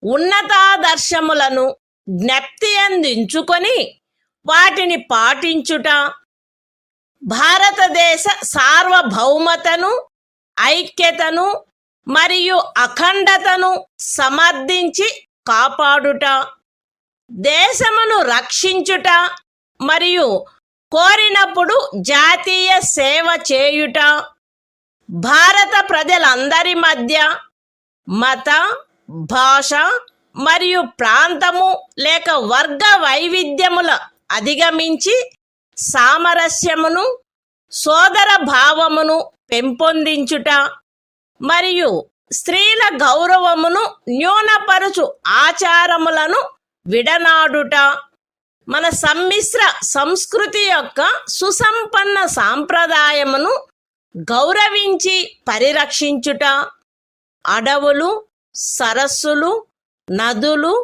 [SPEAKER 1] ఉన్నతాదర్శములను జ్ఞప్తి అందించుకొని వాటిని పాటించుట, భారతదేశ సార్వభౌమతను, ఐక్యతను మరియు అఖండతను సమర్థించి కాపాడుట, దేశమును రక్షించుట మరియు కోరినప్పుడు జాతీయ సేవ చేయుట, భారత ప్రజలందరి మధ్య మత, భాష మరియు ప్రాంతము లేక వర్గ వైవిధ్యముల అధిగమించి సామరస్యమును, సోదర భావమును పెంపొందించుట మరియు స్త్రీల గౌరవమును న్యూనపరుచు ఆచారములను విడనాడుట, మన సమ్మిశ్ర సంస్కృతి యొక్క సుసంపన్న సాంప్రదాయమును గౌరవించి పరిరక్షించుట, అడవులు, సరస్సులు, నదులు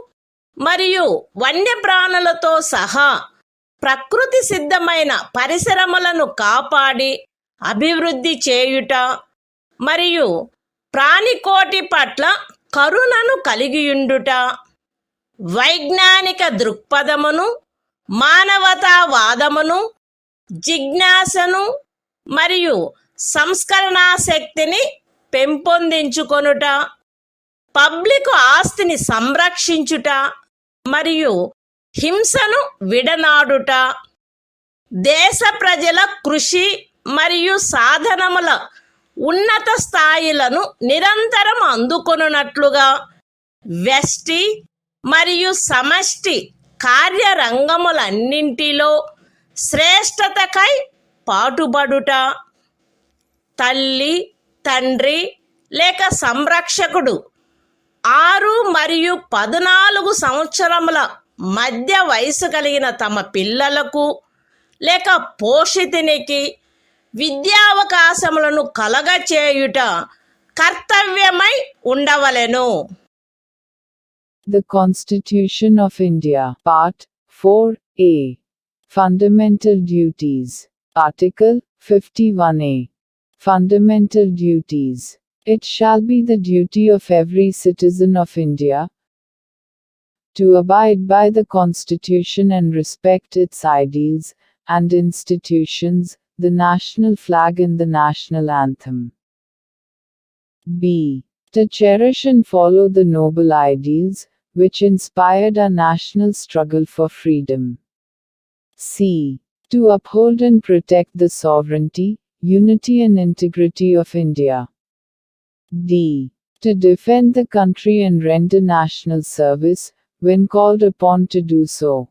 [SPEAKER 1] మరియు వన్యప్రాణులతో సహా ప్రకృతి సిద్ధమైన పరిసరములను కాపాడి అభివృద్ధి చేయుట మరియు ప్రాణికోటి పట్ల కరుణను కలిగియుండుట, వైజ్ఞానిక దృక్పథమును, మానవతావాదమును, జిజ్ఞాసను మరియు సంస్కరణా శక్తిని పెంపొందించుకొనుట, పబ్లిక్ ఆస్తిని సంరక్షించుట మరియు హింసను విడనాడుట, దేశ ప్రజల కృషి మరియు సాధనముల ఉన్నత స్థాయిలను నిరంతరం అందుకొనున్నట్లుగా వ్యష్టి మరియు సమష్టి కార్యరంగములన్నింటిలో శ్రేష్టతకై పాటుపడుట, తల్లి, తండ్రి లేక సంరక్షకుడు 6 మరియు 14 సంవత్సరముల మధ్య వయసు కలిగిన తమ పిల్లలకు లేక పోషితునికి విద్యావకాశములను కలగచేయుట కర్తవ్యమై ఉండవలెను.
[SPEAKER 2] The Constitution of India, Part 4A. Fundamental Duties. Article 51A. Fundamental Duties. It shall be the duty of every citizen of India to abide by the Constitution and respect its ideals and institutions, the national flag and the national anthem. b. To cherish and follow the noble ideals which inspired our national struggle for freedom. c. To uphold and protect the sovereignty, unity and integrity of India. d. To defend the country and render national service when called upon to do so.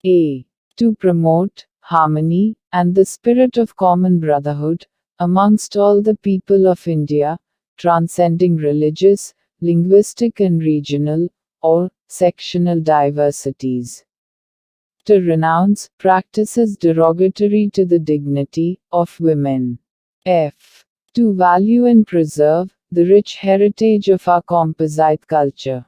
[SPEAKER 2] A. To promote harmony and the spirit of common brotherhood amongst all the people of India, transcending religious, linguistic and regional, or sectional diversities. To renounce practices derogatory to the dignity of women. F. To value and preserve the rich heritage of our composite culture.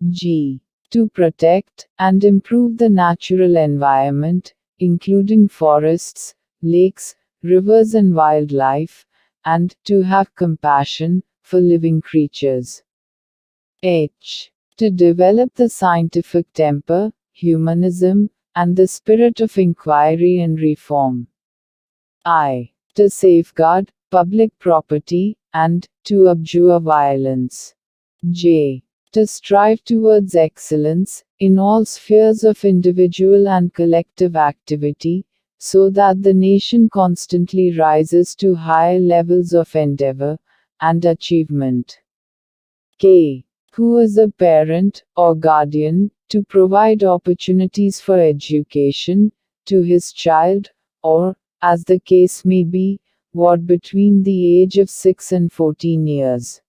[SPEAKER 2] G. To protect and improve the natural environment, including forests, lakes, rivers and wildlife, and to have compassion for living creatures. H. To develop the scientific temper, humanism, and the spirit of inquiry and reform. I. To safeguard public property and to abjure violence. J. To strive towards excellence in all spheres of individual and collective activity, so that the nation constantly rises to higher levels of endeavor and achievement. K. Who is a parent or guardian, to provide opportunities for education to his child, or, as the case may be, what between the age of 6 and 14 years.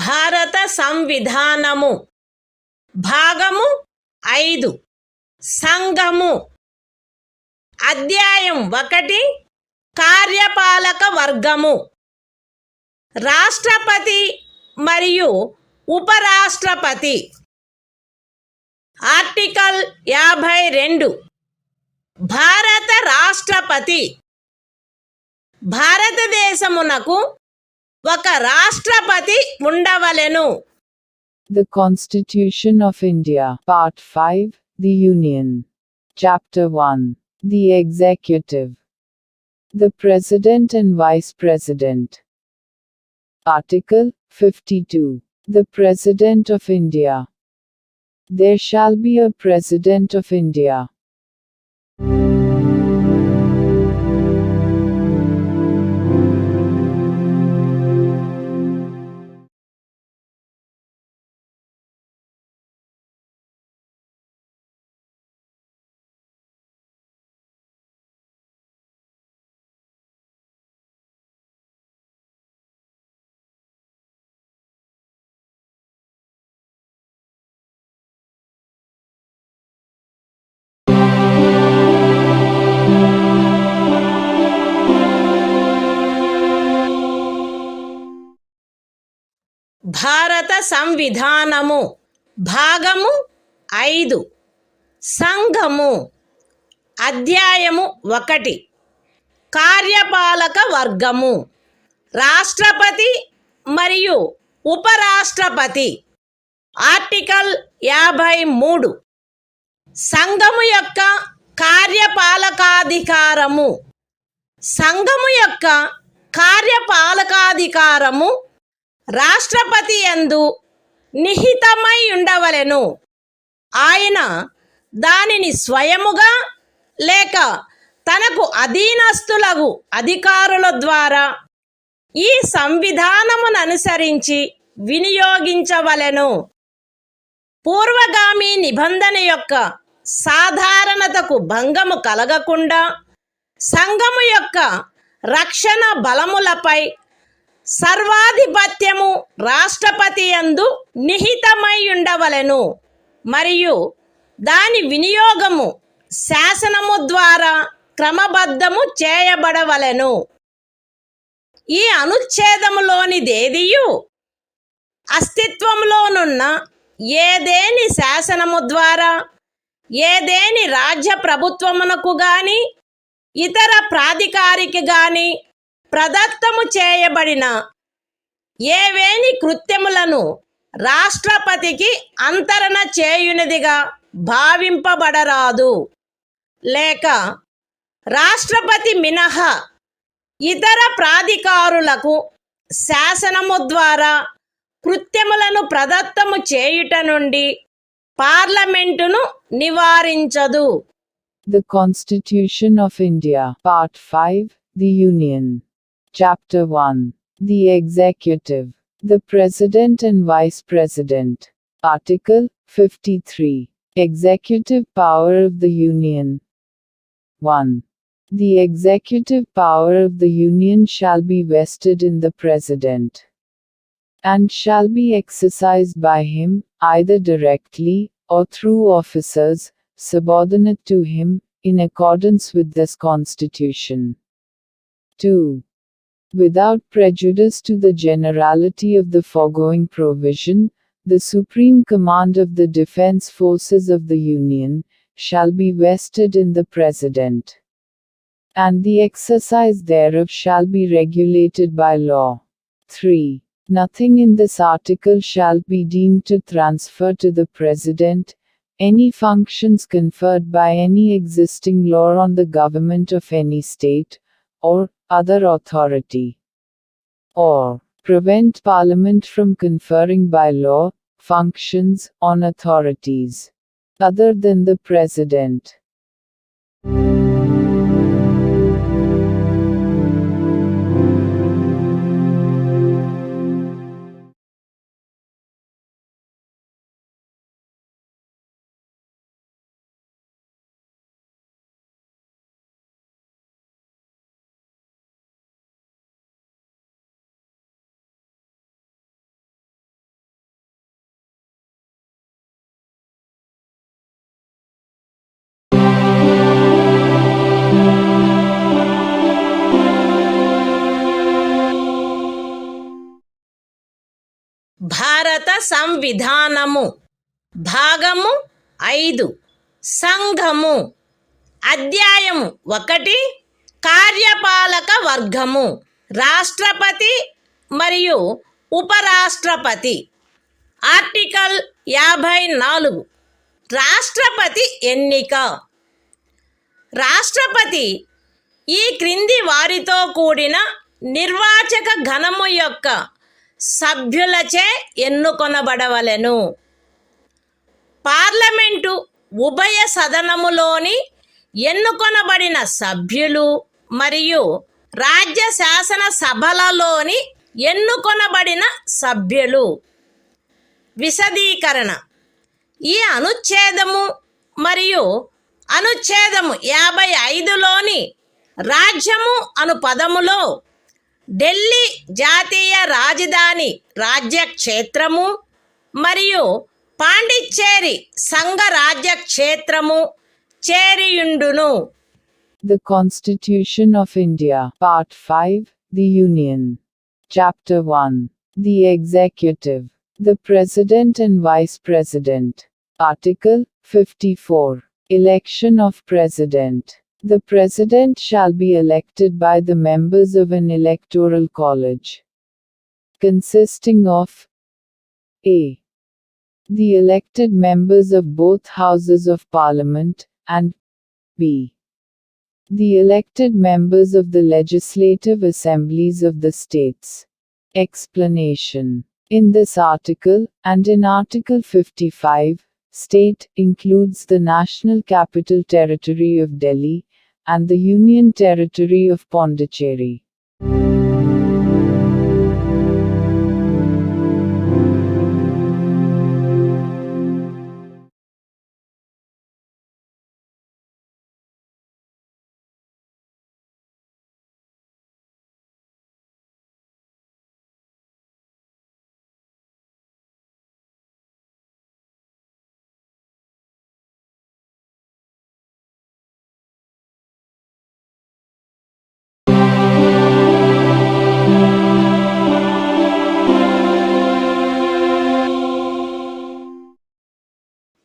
[SPEAKER 1] భారత సంవిధానము భాగము 5 సంఘము అధ్యాయం 1 కార్యపాలక వర్గము రాష్ట్రపతి మరియు ఉపరాష్ట్రపతి article 52 భారత రాష్ట్రపతి భారతదేశమునకు ఒక రాష్ట్రపతి ఉండవలెను.
[SPEAKER 2] The Constitution of India, Part 5, The Union. Chapter 1, The Executive. The President and Vice President. Article 52. The President of India. There shall be a President of India.
[SPEAKER 1] భారత సంవిధానము భాగము 5 సంఘము అధ్యాయము 1 కార్యపాలక వర్గము రాష్ట్రపతి మరియు ఉపరాష్ట్రపతి ఆర్టికల్ 53 సంఘము యొక్క కార్యపాలకాధికారము సంఘము యొక్క కార్యపాలకాధికారము రాష్ట్రపతి యందు నిహితమై ఉండవలెను. ఆయన దానిని స్వయముగా లేక తనకు అధీనస్థులగు అధికారుల ద్వారా ఈ సంవిధానమును అనుసరించి వినియోగించవలెను. పూర్వగామి నిబంధన యొక్క సాధారణతకు భంగము కలగకుండా సంఘము యొక్క రక్షణ బలములపై సర్వాధిపత్యము రాష్ట్రపతి యందు నిహితమై ఉండవలెను మరియు దాని వినియోగము శాసనము ద్వారా క్రమబద్ధము చేయబడవలెను. ఈ అనుచ్ఛేదములోనిదేదియు అస్తిత్వంలోనున్న ఏదేని శాసనము ద్వారా ఏదేని రాజ్య ప్రభుత్వమునకు గాని ఇతర ప్రాధికారికి గాని ప్రదత్తము చేయబడిన ఏవేని కృత్యములను రాష్ట్రపతికి అంతరణ చేయునిదిగా భావింపబడరాదు, లేక రాష్ట్రపతి మినహా ఇతర ప్రాధికారులకు శాసనము ద్వారా కృత్యములను ప్రదత్తము చేయుట నుండి పార్లమెంటును నివారించదు.
[SPEAKER 2] The Constitution of India, Part 5, The Union. Chapter 1. The Executive. The President and Vice President. Article 53. Executive Power of the Union. 1. The executive power of the Union shall be vested in the President, and shall be exercised by him, either directly, or through officers, subordinate to him, in accordance with this Constitution. 2. Without prejudice to the generality of the foregoing provision, the supreme command of the defense forces of the Union shall be vested in the President, and the exercise thereof shall be regulated by law. 3. Nothing in this article shall be deemed to transfer to the President any functions conferred by any existing law on the government of any state, or other authority, or prevent Parliament from conferring by law functions on authorities other than the President.
[SPEAKER 1] భారత సంవిధానము భాగము 5 సంఘము అధ్యాయము 1 కార్యపాలక వర్గము రాష్ట్రపతి మరియు ఉపరాష్ట్రపతి. Article 54 రాష్ట్రపతి ఎన్నిక. రాష్ట్రపతి ఈ క్రింది వారితో కూడిన నిర్వాచక గణము యొక్క సభ్యులచే ఎన్నుకొనబడవలెను. పార్లమెంటు ఉభయ సదనములోని ఎన్నుకొనబడిన సభ్యులు మరియు రాజ్య శాసన సభలలోని ఎన్నుకొనబడిన సభ్యులు. విశదీకరణ. ఈ అనుచ్ఛేదము మరియు అనుచ్ఛేదము 55లోని రాజ్యము అను పదములో ఢిల్లీ జాతీయ రాజధాని రాజ్యక్షేత్రము మరియు పాండిచ్చేరి సంఘ రాజ్యక్షేత్రము చేరియుండును.
[SPEAKER 2] The Constitution of India, Part 5, The Union. Chapter 1. The Executive. The President and Vice President. Article 54. Election of President. The President shall be elected by the members of an electoral college, consisting of a. the elected members of both houses of Parliament, and b. the elected members of the legislative assemblies of the states. Explanation. In this article, and in Article 55, state includes the National Capital Territory of Delhi and the Union Territory of Pondicherry.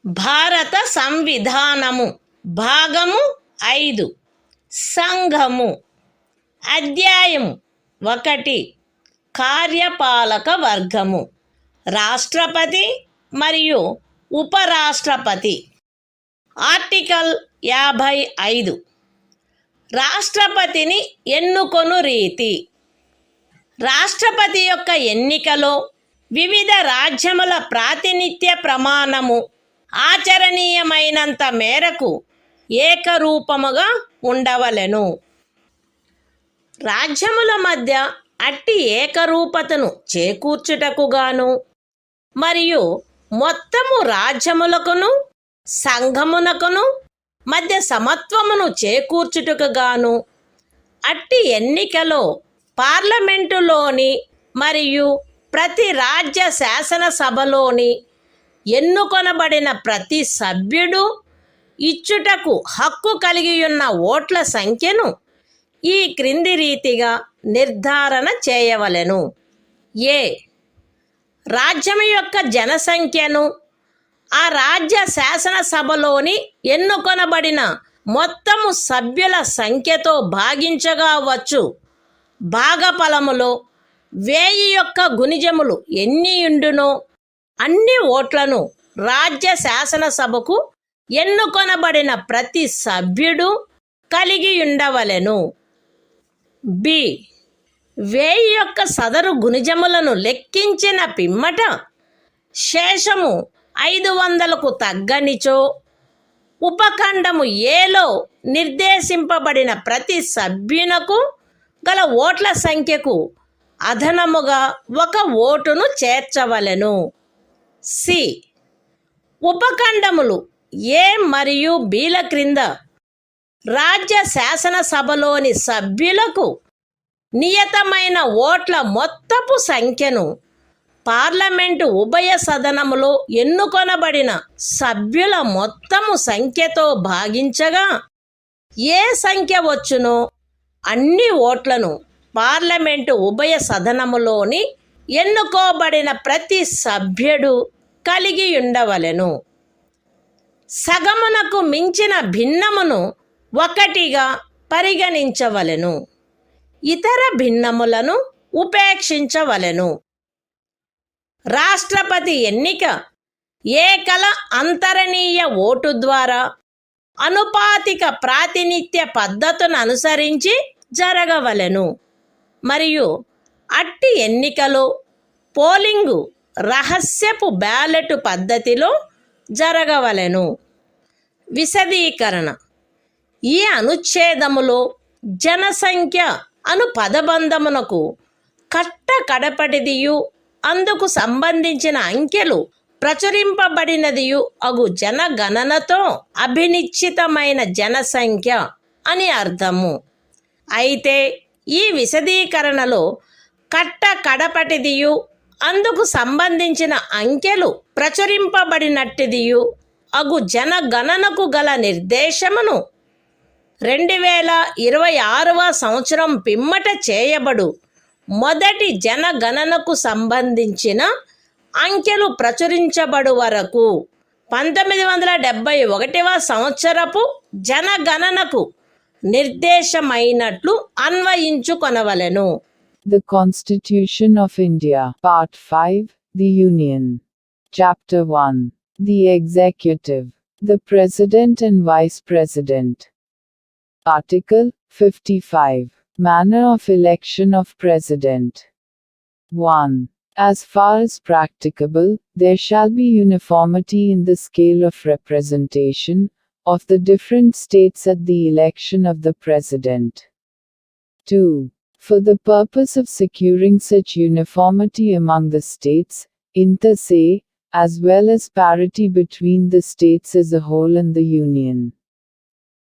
[SPEAKER 1] భారత సంవిధానము భాగము 5 సంఘము. అధ్యాయం 1. కార్యపాలక వర్గము. రాష్ట్రపతి మరియు ఉపరాష్ట్రపతి. Article 55. రాష్ట్రపతిని ఎన్నుకొను రీతి. రాష్ట్రపతి యొక్క ఎన్నికలో వివిధ రాజ్యముల ప్రాతినిధ్య ప్రమాణము ఆచరణీయమైనంత మేరకు ఏకరూపముగా ఉండవలెను. రాజ్యముల మధ్య అట్టి ఏకరూపతను చేకూర్చుటకుగాను మరియు మొత్తము రాజ్యములకును సంఘమునకును మధ్య సమత్వమును చేకూర్చుటకుగాను అట్టి ఎన్నికలో పార్లమెంటులోని మరియు ప్రతి రాజ్య శాసనసభలోని ఎన్నుకొనబడిన ప్రతి సభ్యుడు ఇచ్చుటకు హక్కు కలిగియున్న ఓట్ల సంఖ్యను ఈ క్రింది రీతిగా నిర్ధారణ చేయవలెను. ఏ. రాజ్యము యొక్క జనసంఖ్యను ఆ రాజ్య శాసనసభలోని ఎన్నుకొనబడిన మొత్తము సభ్యుల సంఖ్యతో భాగించగా వచ్చు భాగఫలములో 1000 యొక్క గుణిజములు ఎన్నియుండునో అన్ని ఓట్లను రాజ్య శాసనసభకు ఎన్నుకొనబడిన ప్రతి సభ్యుడు కలిగి ఉండవలెను. బి. 1000 యొక్క సదరు గుణిజములను లెక్కించిన పిమ్మట శేషము 500కు తగ్గనిచో ఉపఖండము ఏలో నిర్దేశింపబడిన ప్రతి సభ్యునకు గల ఓట్ల సంఖ్యకు అదనముగా 1 ఓటును చేర్చవలెను. సి. ఉపఖండములు ఏ మరియు బిల క్రింద రాజ్య శాసనసభలోని సభ్యులకు నియతమైన ఓట్ల మొత్తపు సంఖ్యను పార్లమెంటు ఉభయ సదనములో ఎన్నుకొనబడిన సభ్యుల మొత్తము సంఖ్యతో భాగించగా ఏ సంఖ్య వచ్చునో అన్ని ఓట్లను పార్లమెంటు ఉభయ సదనములోని ఎన్నుకోబడిన ప్రతి సభ్యుడు కలిగి ఉండవలెను. సగమునకు మించిన భిన్నమును 1గా పరిగణించవలెను. ఇతర భిన్నములను ఉపేక్షించవలెను. రాష్ట్రపతి ఎన్నిక ఏకల అంతరణీయ ఓటు ద్వారా అనుపాతిక ప్రాతినిధ్య పద్ధతును అనుసరించి జరగవలెను మరియు అట్టి ఎన్నికలో పోలింగు రహస్యపు బ్యాలెట్ పద్ధతిలో జరగవలెను. విశదీకరణ. ఈ అనుచ్ఛేదములో జనసంఖ్య అను పదబంధమునకు కడపటిదియు అందుకు సంబంధించిన అంకెలు ప్రచురింపబడినదియు అగు జనగణనతో అభినిశ్చితమైన జనసంఖ్య అని అర్థము. అయితే ఈ విశదీకరణలో కడపటిదియు అందుకు సంబంధించిన అంకెలు ప్రచురింపబడినట్టిదియు అగు జనగణనకు గల నిర్దేశమును 2026వ సంవత్సరం పిమ్మట చేయబడు మొదటి జనగణనకు సంబంధించిన అంకెలు ప్రచురించబడు వరకు 1971వ సంవత్సరపు జనగణనకు నిర్దేశమైనట్లు అన్వయించుకొనవలెను.
[SPEAKER 2] The Constitution of India, Part 5, The Union. Chapter 1. The Executive, the President and Vice President. Article 55. Manner of election of President. 1. As far as practicable, there shall be uniformity in the scale of representation of the different states at the election of the President. 2. For the purpose of securing such uniformity among the states, inter se, as well as parity between the states as a whole and the Union.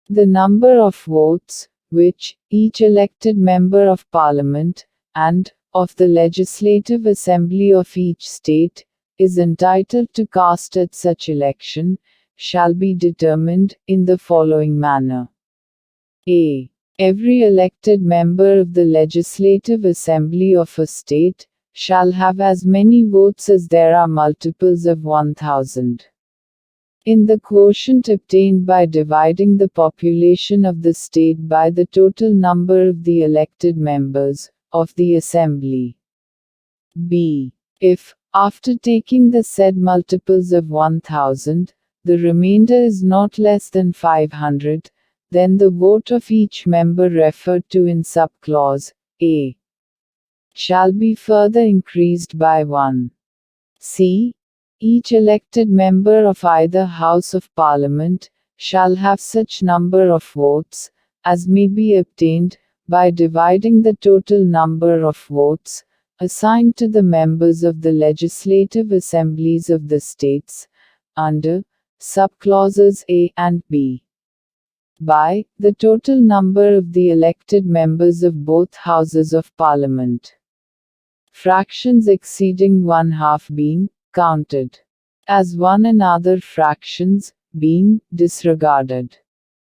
[SPEAKER 2] The number of votes, which each elected member of Parliament, and of the Legislative Assembly of each state, is entitled to cast at such election, shall be determined in the following manner. A. Every elected member of the Legislative Assembly of a state shall have as many votes as there are multiples of 1000. in the quotient obtained by dividing the population of the state by the total number of the elected members of the assembly. B. If, after taking the said multiples of 1000, the remainder is not less than 500, then the vote of each member referred to in subclause A shall be further increased by 1. C. Each elected member of either House of Parliament shall have such number of votes as may be obtained by dividing the total number of votes assigned to the members of the legislative assemblies of the states, under subclauses A and B, by the total number of the elected members of both Houses of Parliament. Fractions exceeding 1/2 being counted as one and other fractions being disregarded.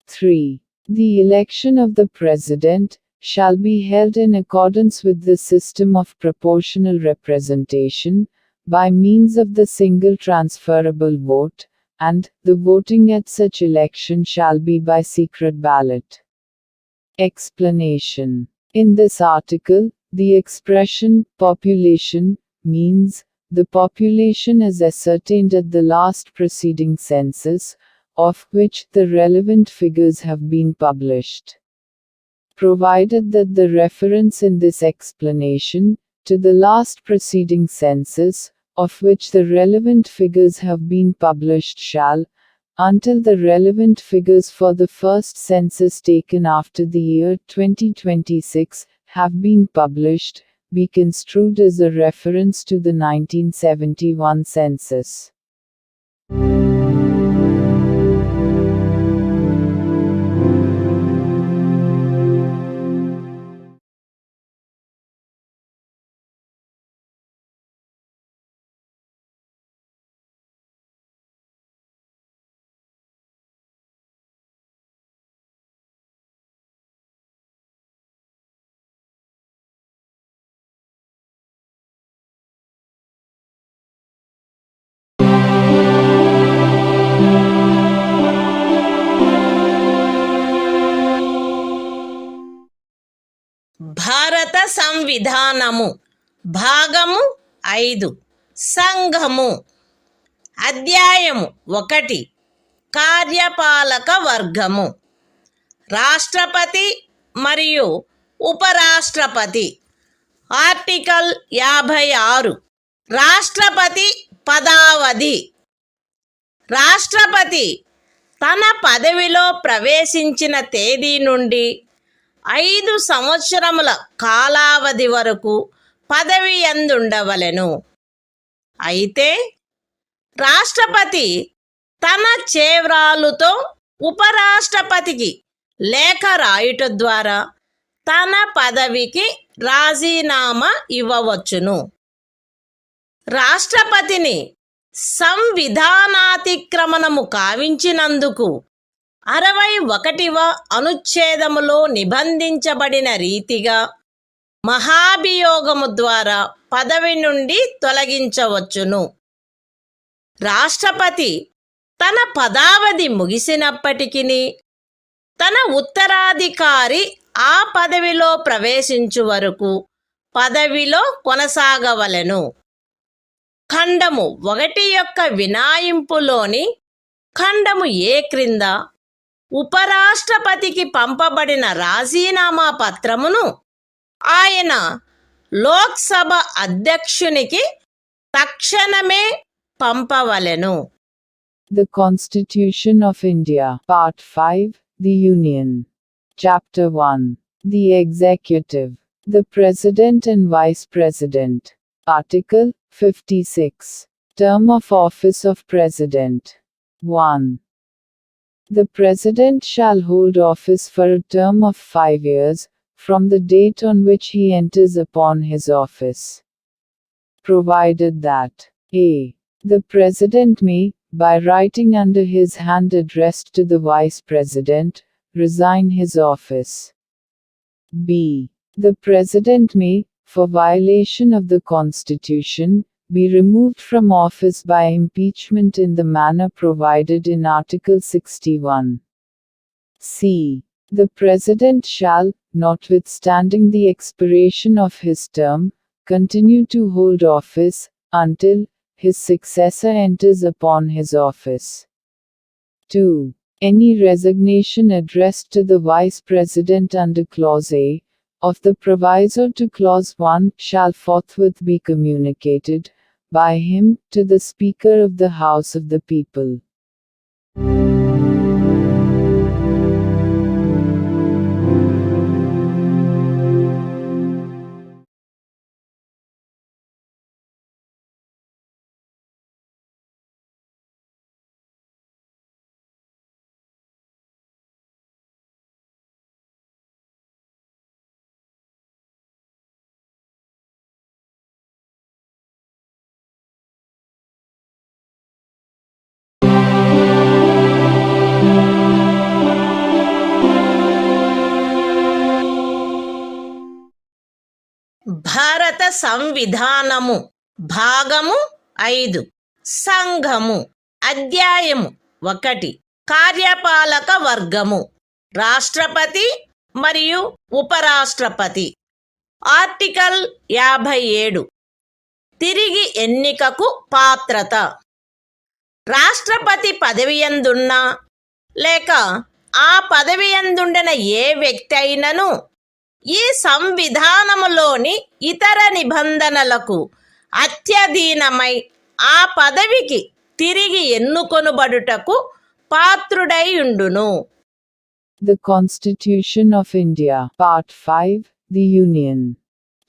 [SPEAKER 2] 3. The election of the President shall be held in accordance with the system of proportional representation, by means of the single transferable vote, and the voting at such election shall be by secret ballot. Explanation. In this article, the expression population means the population as ascertained at the last preceding census, of which the relevant figures have been published. Provided that the reference in this explanation to the last preceding census, of which the relevant figures have been published, shall, until the relevant figures for the first census taken after the year 2026 have been published, be construed as a reference to the 1971 census.
[SPEAKER 1] భారత సంవిధానము భాగము 5 సంఘము అధ్యాయము 1 కార్యపాలక వర్గము రాష్ట్రపతి మరియు ఉపరాష్ట్రపతి article 56 రాష్ట్రపతి పదావధి రాష్ట్రపతి తన పదవిలో ప్రవేశించిన తేదీ నుండి 5 సంవత్సరముల కాలావధి వరకు పదవి యందుండవలెను. అయితే రాష్ట్రపతి తన చేవ్రాలుతో ఉపరాష్ట్రపతికి లేఖ రాయుట ద్వారా తన పదవికి రాజీనామా ఇవ్వవచ్చును. రాష్ట్రపతిని సంవిధానాతిక్రమణము కావించినందుకు 61వ అనుచ్ఛేదములో నిబంధించబడిన రీతిగా మహాభియోగము ద్వారా పదవి నుండి తొలగించవచ్చును. రాష్ట్రపతి తన పదావధి ముగిసినప్పటికీ తన ఉత్తరాధికారి ఆ పదవిలో ప్రవేశించు వరకు పదవిలో కొనసాగవలెను. ఖండము 1 యొక్క వినాయింపులోని ఖండము ఏ క్రింద ఉపరాష్ట్రపతికి పంపబడిన రాజీనామా పత్రమును ఆయన లోక్సభ అధ్యక్షునికి తక్షణమే పంపవలెను.
[SPEAKER 2] The Constitution of India, Part 5, The Union. Chapter 1. The Executive. The President and Vice President. Article 56. Term of Office of President. 1. The President shall hold office for a term of 5 years, from the date on which he enters upon his office. Provided that a. The President may, by writing under his hand addressed to the Vice President, resign his office. b. The President may, for violation of the Constitution, be removed from office by impeachment in the manner provided in Article 61. C. The President shall, notwithstanding the expiration of his term, continue to hold office, until his successor enters upon his office. 2. Any resignation addressed to the Vice President under Clause A of the proviso to Clause 1 shall forthwith be communicated by him to the Speaker of the House of the People.
[SPEAKER 1] భారత సంవిధానము భాగము 5 సంఘము అధ్యాయము 1 కార్యపాలక వర్గము రాష్ట్రపతి మరియు ఉపరాష్ట్రపతి article 57 తిరిగి ఎన్నికకు పాత్రత రాష్ట్రపతి పదవియందున్న లేక ఆ పదవియందుండిన ఏ వ్యక్తి అయినను ఈ సంవిధానములోని ఇతర నిబంధనలకు అత్యధీనమై ఆ పదవికి తిరిగి ఎన్నుకొనుబడుటకు పాత్రుడై ఉండును.
[SPEAKER 2] The Constitution of India, Part 5, The Union.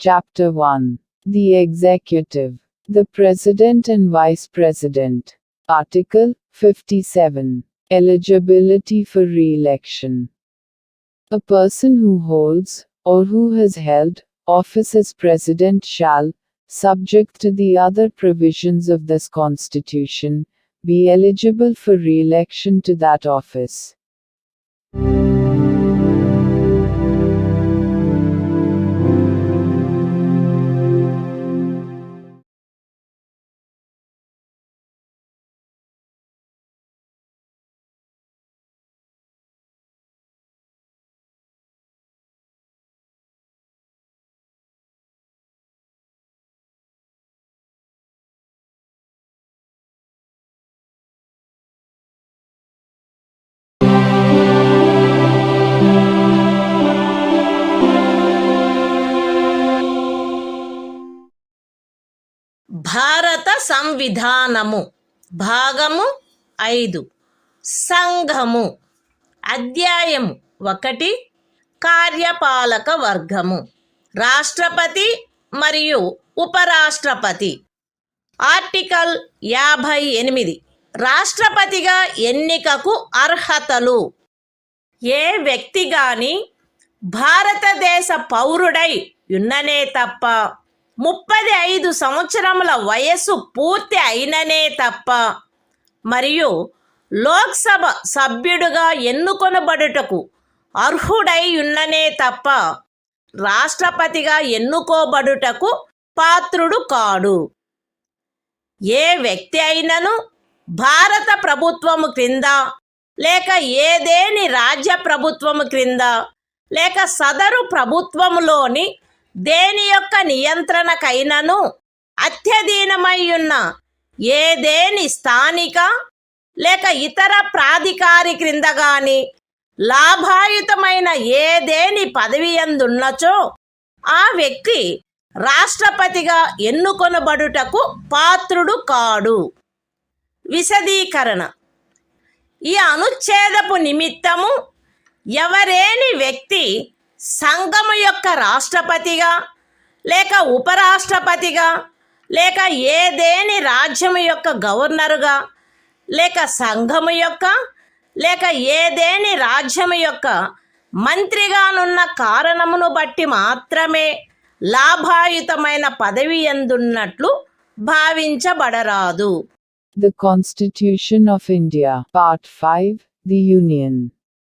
[SPEAKER 2] Chapter 1. The Executive. The President and Vice President. Article 57. Eligibility for re-election. A person who holds, or who has held, office as President shall, subject to the other provisions of this Constitution, be eligible for re-election to that office.
[SPEAKER 1] భారత సంవిధానము భాగము 5 సంఘము అధ్యాయము 1 కార్యపాలక వర్గము రాష్ట్రపతి మరియు ఉపరాష్ట్రపతి article 58 రాష్ట్రపతిగా ఎన్నికకు అర్హతలు ఏ వ్యక్తి గాని భారతదేశ పౌరుడై ఉన్ననే తప్ప 35 సంవత్సరముల వయస్సు పూర్తి అయిననే తప్ప మరియు లోక్సభ సభ్యుడుగా ఎన్నుకొనబడుటకు అర్హుడై ఉన్ననే తప్ప రాష్ట్రపతిగా ఎన్నుకోబడుటకు పాత్రుడు కాడు. ఏ వ్యక్తి అయినను భారత ప్రభుత్వము క్రింద లేక ఏదేని రాజ్య ప్రభుత్వము క్రింద లేక సదరు ప్రభుత్వములోని దేని యొక్క నియంత్రణకైనను అత్యధీనమై ఉన్న ఏదేని స్థానిక లేక ఇతర ప్రాధికారి క్రింద గాని లాభాయుతమైన ఏదేని పదవియందున్నచో ఆ వ్యక్తి రాష్ట్రపతిగా ఎన్నుకొనబడుటకు పాత్రుడు కాడు. విశదీకరణ ఈ అనుచ్ఛేదపు నిమిత్తము ఎవరేని వ్యక్తి సంఘము యొక్క రాష్ట్రపతిగా లేక ఉపరాష్ట్రపతిగా లేక ఏదేని రాజ్యము యొక్క గవర్నరుగా లేక సంఘము యొక్క లేక ఏదేని రాజ్యము యొక్క మంత్రిగానున్న కారణమును బట్టి మాత్రమే లాభాయుతమైన పదవి యందున్నట్లు భావించబడరాదు.
[SPEAKER 2] The Constitution of India, Part 5, The Union.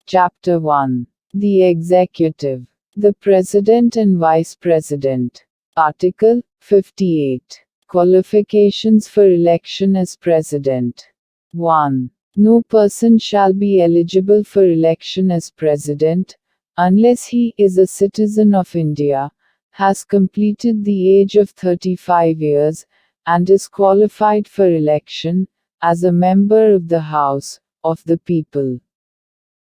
[SPEAKER 2] Chapter 1. The Executive. The President and Vice President. Article 58. Qualifications for election as President. 1. No person shall be eligible for election as President unless he is a citizen of India, has completed the age of 35 years, and is qualified for election as a member of the House of the People.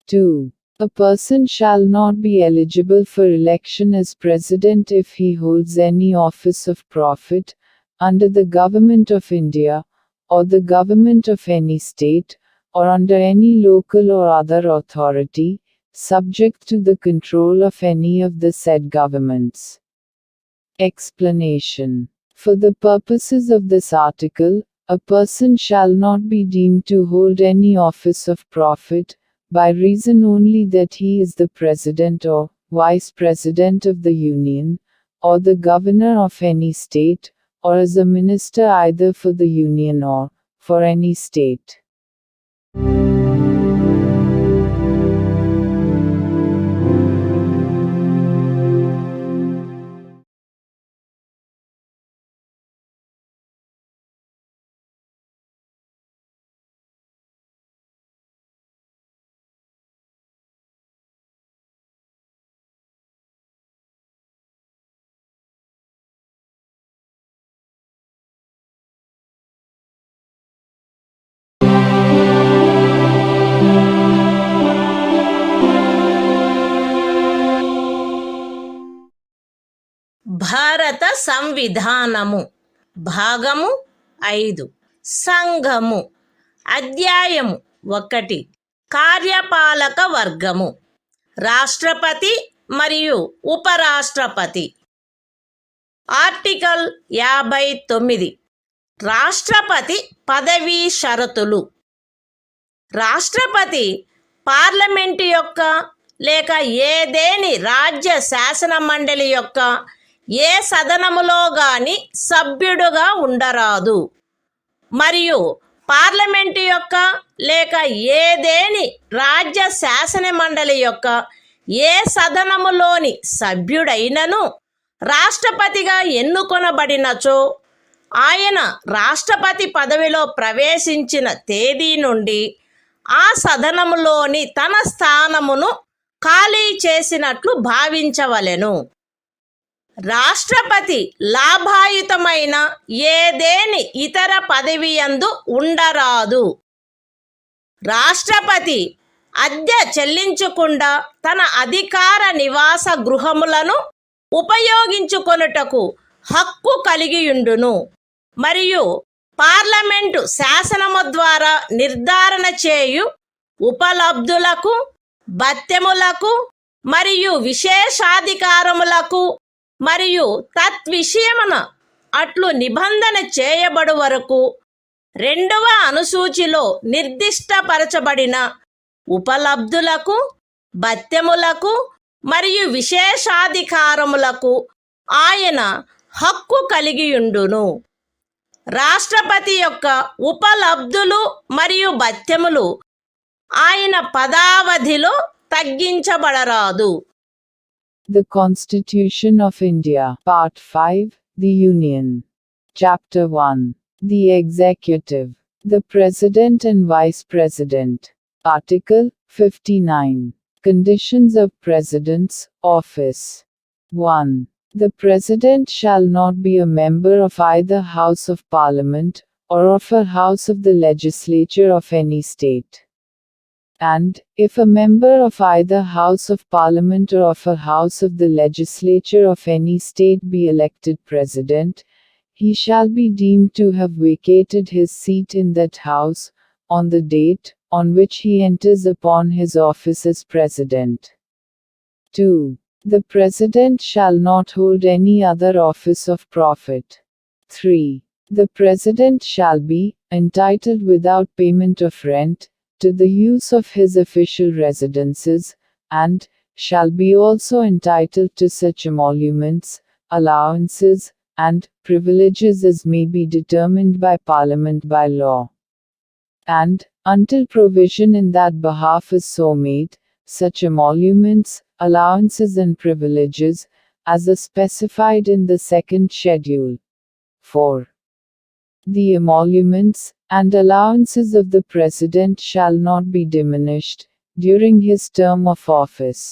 [SPEAKER 2] 2. A person shall not be eligible for election as President if he holds any office of profit under the Government of India, or the government of any state, or under any local or other authority, subject to the control of any of the said governments. Explanation. For the purposes of this article, a person shall not be deemed to hold any office of profit, by reason only that he is the President or Vice President of the Union, or the Governor of any state, or as a minister either for the Union or for any state.
[SPEAKER 1] భారత సంవిధానము భాగము 5 సంఘము అధ్యాయము 1 కార్యపాలక వర్గము రాష్ట్రపతి మరియు ఉపరాష్ట్రపతి article 59 రాష్ట్రపతి పదవీ షరతులు రాష్ట్రపతి పార్లమెంటు యొక్క లేక ఏదేని రాజ్య శాసన మండలి యొక్క ఏ సదనములో గాని సభ్యుడుగా ఉండరాదు మరియు పార్లమెంటు యొక్క లేక ఏదేని రాజ్య శాసన మండలి యొక్క ఏ సదనములోని సభ్యుడైనను రాష్ట్రపతిగా ఎన్నుకొనబడినచో ఆయన రాష్ట్రపతి పదవిలో ప్రవేశించిన తేదీ నుండి ఆ సదనములోని తన స్థానమును ఖాళీ చేసినట్లు భావించవలెను. రాష్ట్రపతి లాభాయుతమైన ఏదేని ఇతర పదవియందు ఉండరాదు. రాష్ట్రపతి అద్దె చెల్లించకుండా తన అధికార నివాస గృహములను ఉపయోగించుకొనుటకు హక్కు కలిగియుండును మరియు పార్లమెంటు శాసనము ద్వారా నిర్ధారణ చేయు ఉపలబ్ధులకు, భత్యములకు మరియు విశేషాధికారములకు మరియు తద్విషయమున అట్లు నిబంధన చేయబడు వరకు 2వ అనుసూచిలో నిర్దిష్టపరచబడిన ఉపలబ్ధులకు, భత్యములకు మరియు విశేషాధికారములకు ఆయన హక్కు కలిగియుండును. రాష్ట్రపతి యొక్క ఉపలబ్ధులు మరియు భత్యములు ఆయన పదావధిలో తగ్గించబడరాదు.
[SPEAKER 2] The Constitution of India, Part 5, The Union. Chapter 1. The Executive. The President and Vice President. Article 59. Conditions of President's office. 1. The President shall not be a member of either House of Parliament, or of a House of the Legislature of any state. And, if a member of either House of Parliament or of a House of the Legislature of any state be elected President, he shall be deemed to have vacated his seat in that House, on the date on which he enters upon his office as President. 2. The President shall not hold any other office of profit. 3. The President shall be entitled without payment of rent to the use of his official residences, and shall be also entitled to such emoluments, allowances, and privileges as may be determined by Parliament by law. And, until provision in that behalf is so made, such emoluments, allowances and privileges, as are specified in the second schedule. 4. The emoluments and allowances of the President shall not be diminished during his term of office.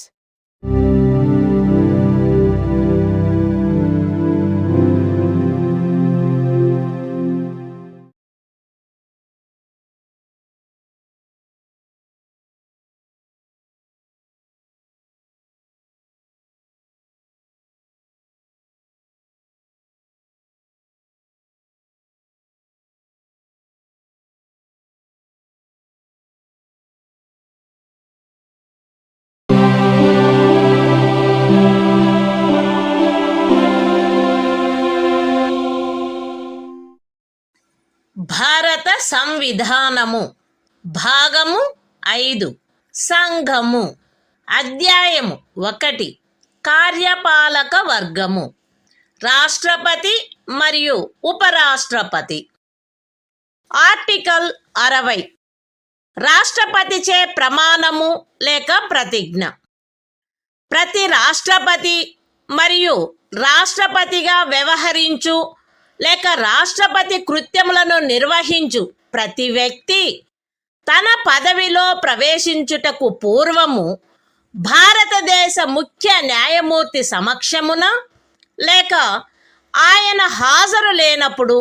[SPEAKER 1] భారత సంవిధానము భాగము 5 సంఘము అధ్యాయము 1 కార్యపాలక వర్గము రాష్ట్రపతి మరియు ఉపరాష్ట్రపతి article 60 రాష్ట్రపతిచే ప్రమాణము లేక ప్రతిజ్ఞ ప్రతి రాష్ట్రపతి మరియు రాష్ట్రపతిగా వ్యవహరించు లేక రాష్ట్రపతి కృత్యములను నిర్వహించు ప్రతి వ్యక్తి తన పదవిలో ప్రవేశించుటకు పూర్వము భారతదేశ ముఖ్య న్యాయమూర్తి సమక్షమున లేక ఆయన హాజరు లేనప్పుడు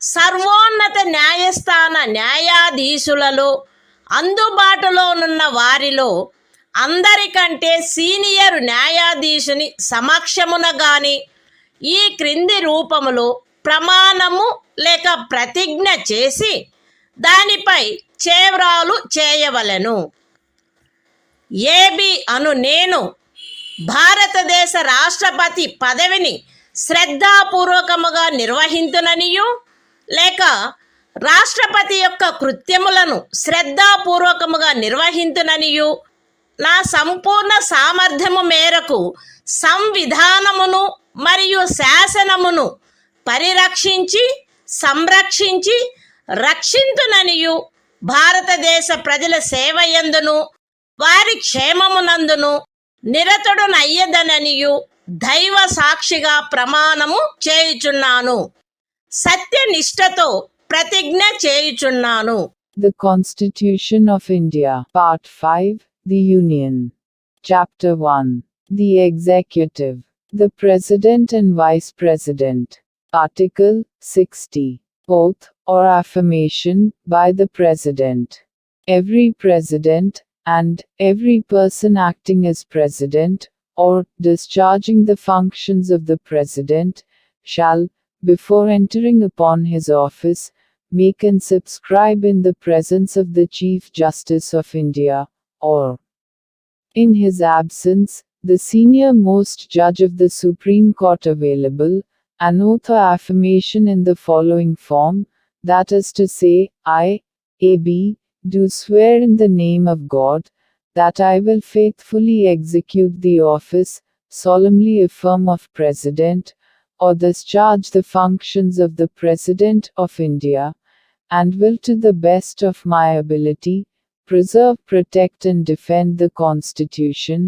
[SPEAKER 1] సర్వోన్నత న్యాయస్థాన న్యాయాధీశులలో అందుబాటులోనున్న వారిలో అందరికంటే సీనియర్ న్యాయాధీశుని సమక్షమున గాని ఈ క్రింది రూపములో ప్రమాణము లేక ప్రతిజ్ఞ చేసి దానిపై చేవ్రాలు చేయవలెను. ఏబి అను నేను భారతదేశ రాష్ట్రపతి పదవిని శ్రద్ధాపూర్వకముగా నిర్వహింతుననియు లేక రాష్ట్రపతి యొక్క కృత్యములను శ్రద్ధాపూర్వకముగా నిర్వహింతుననియు నా సంపూర్ణ సామర్థ్యము మేరకు సంవిధానమును మరియు శాసనమును పరిరక్షించి సంరక్షించి రక్షింతుననియు భారతదేశ ప్రజల సేవయందును వారి క్షేమమునందును నిరతుడునయ్యదననియు దైవ సాక్షిగా ప్రమాణము చేయుచున్నాను. సత్యనిష్టతో ప్రతిజ్ఞ చేయుచున్నాను.
[SPEAKER 2] The Constitution of India, Part 5, The Union. Chapter 1. The Executive. The President and Vice President. Article 60. Oath or affirmation by the President. Every President, and every person acting as President, or discharging the functions of the President, shall, before entering upon his office, make and subscribe in the presence of the Chief Justice of India, or, in his absence, the senior most judge of the Supreme Court available, an oath or affirmation in the following form, that is to say, I, A.B., do swear in the name of God, that I will faithfully execute the office, solemnly affirm of President, or discharge the functions of the President of India, and will to the best of my ability, preserve, protect and defend the Constitution,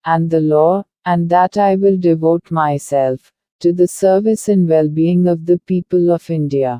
[SPEAKER 2] and the law, and that I will devote myself to the service and well-being of the people of India.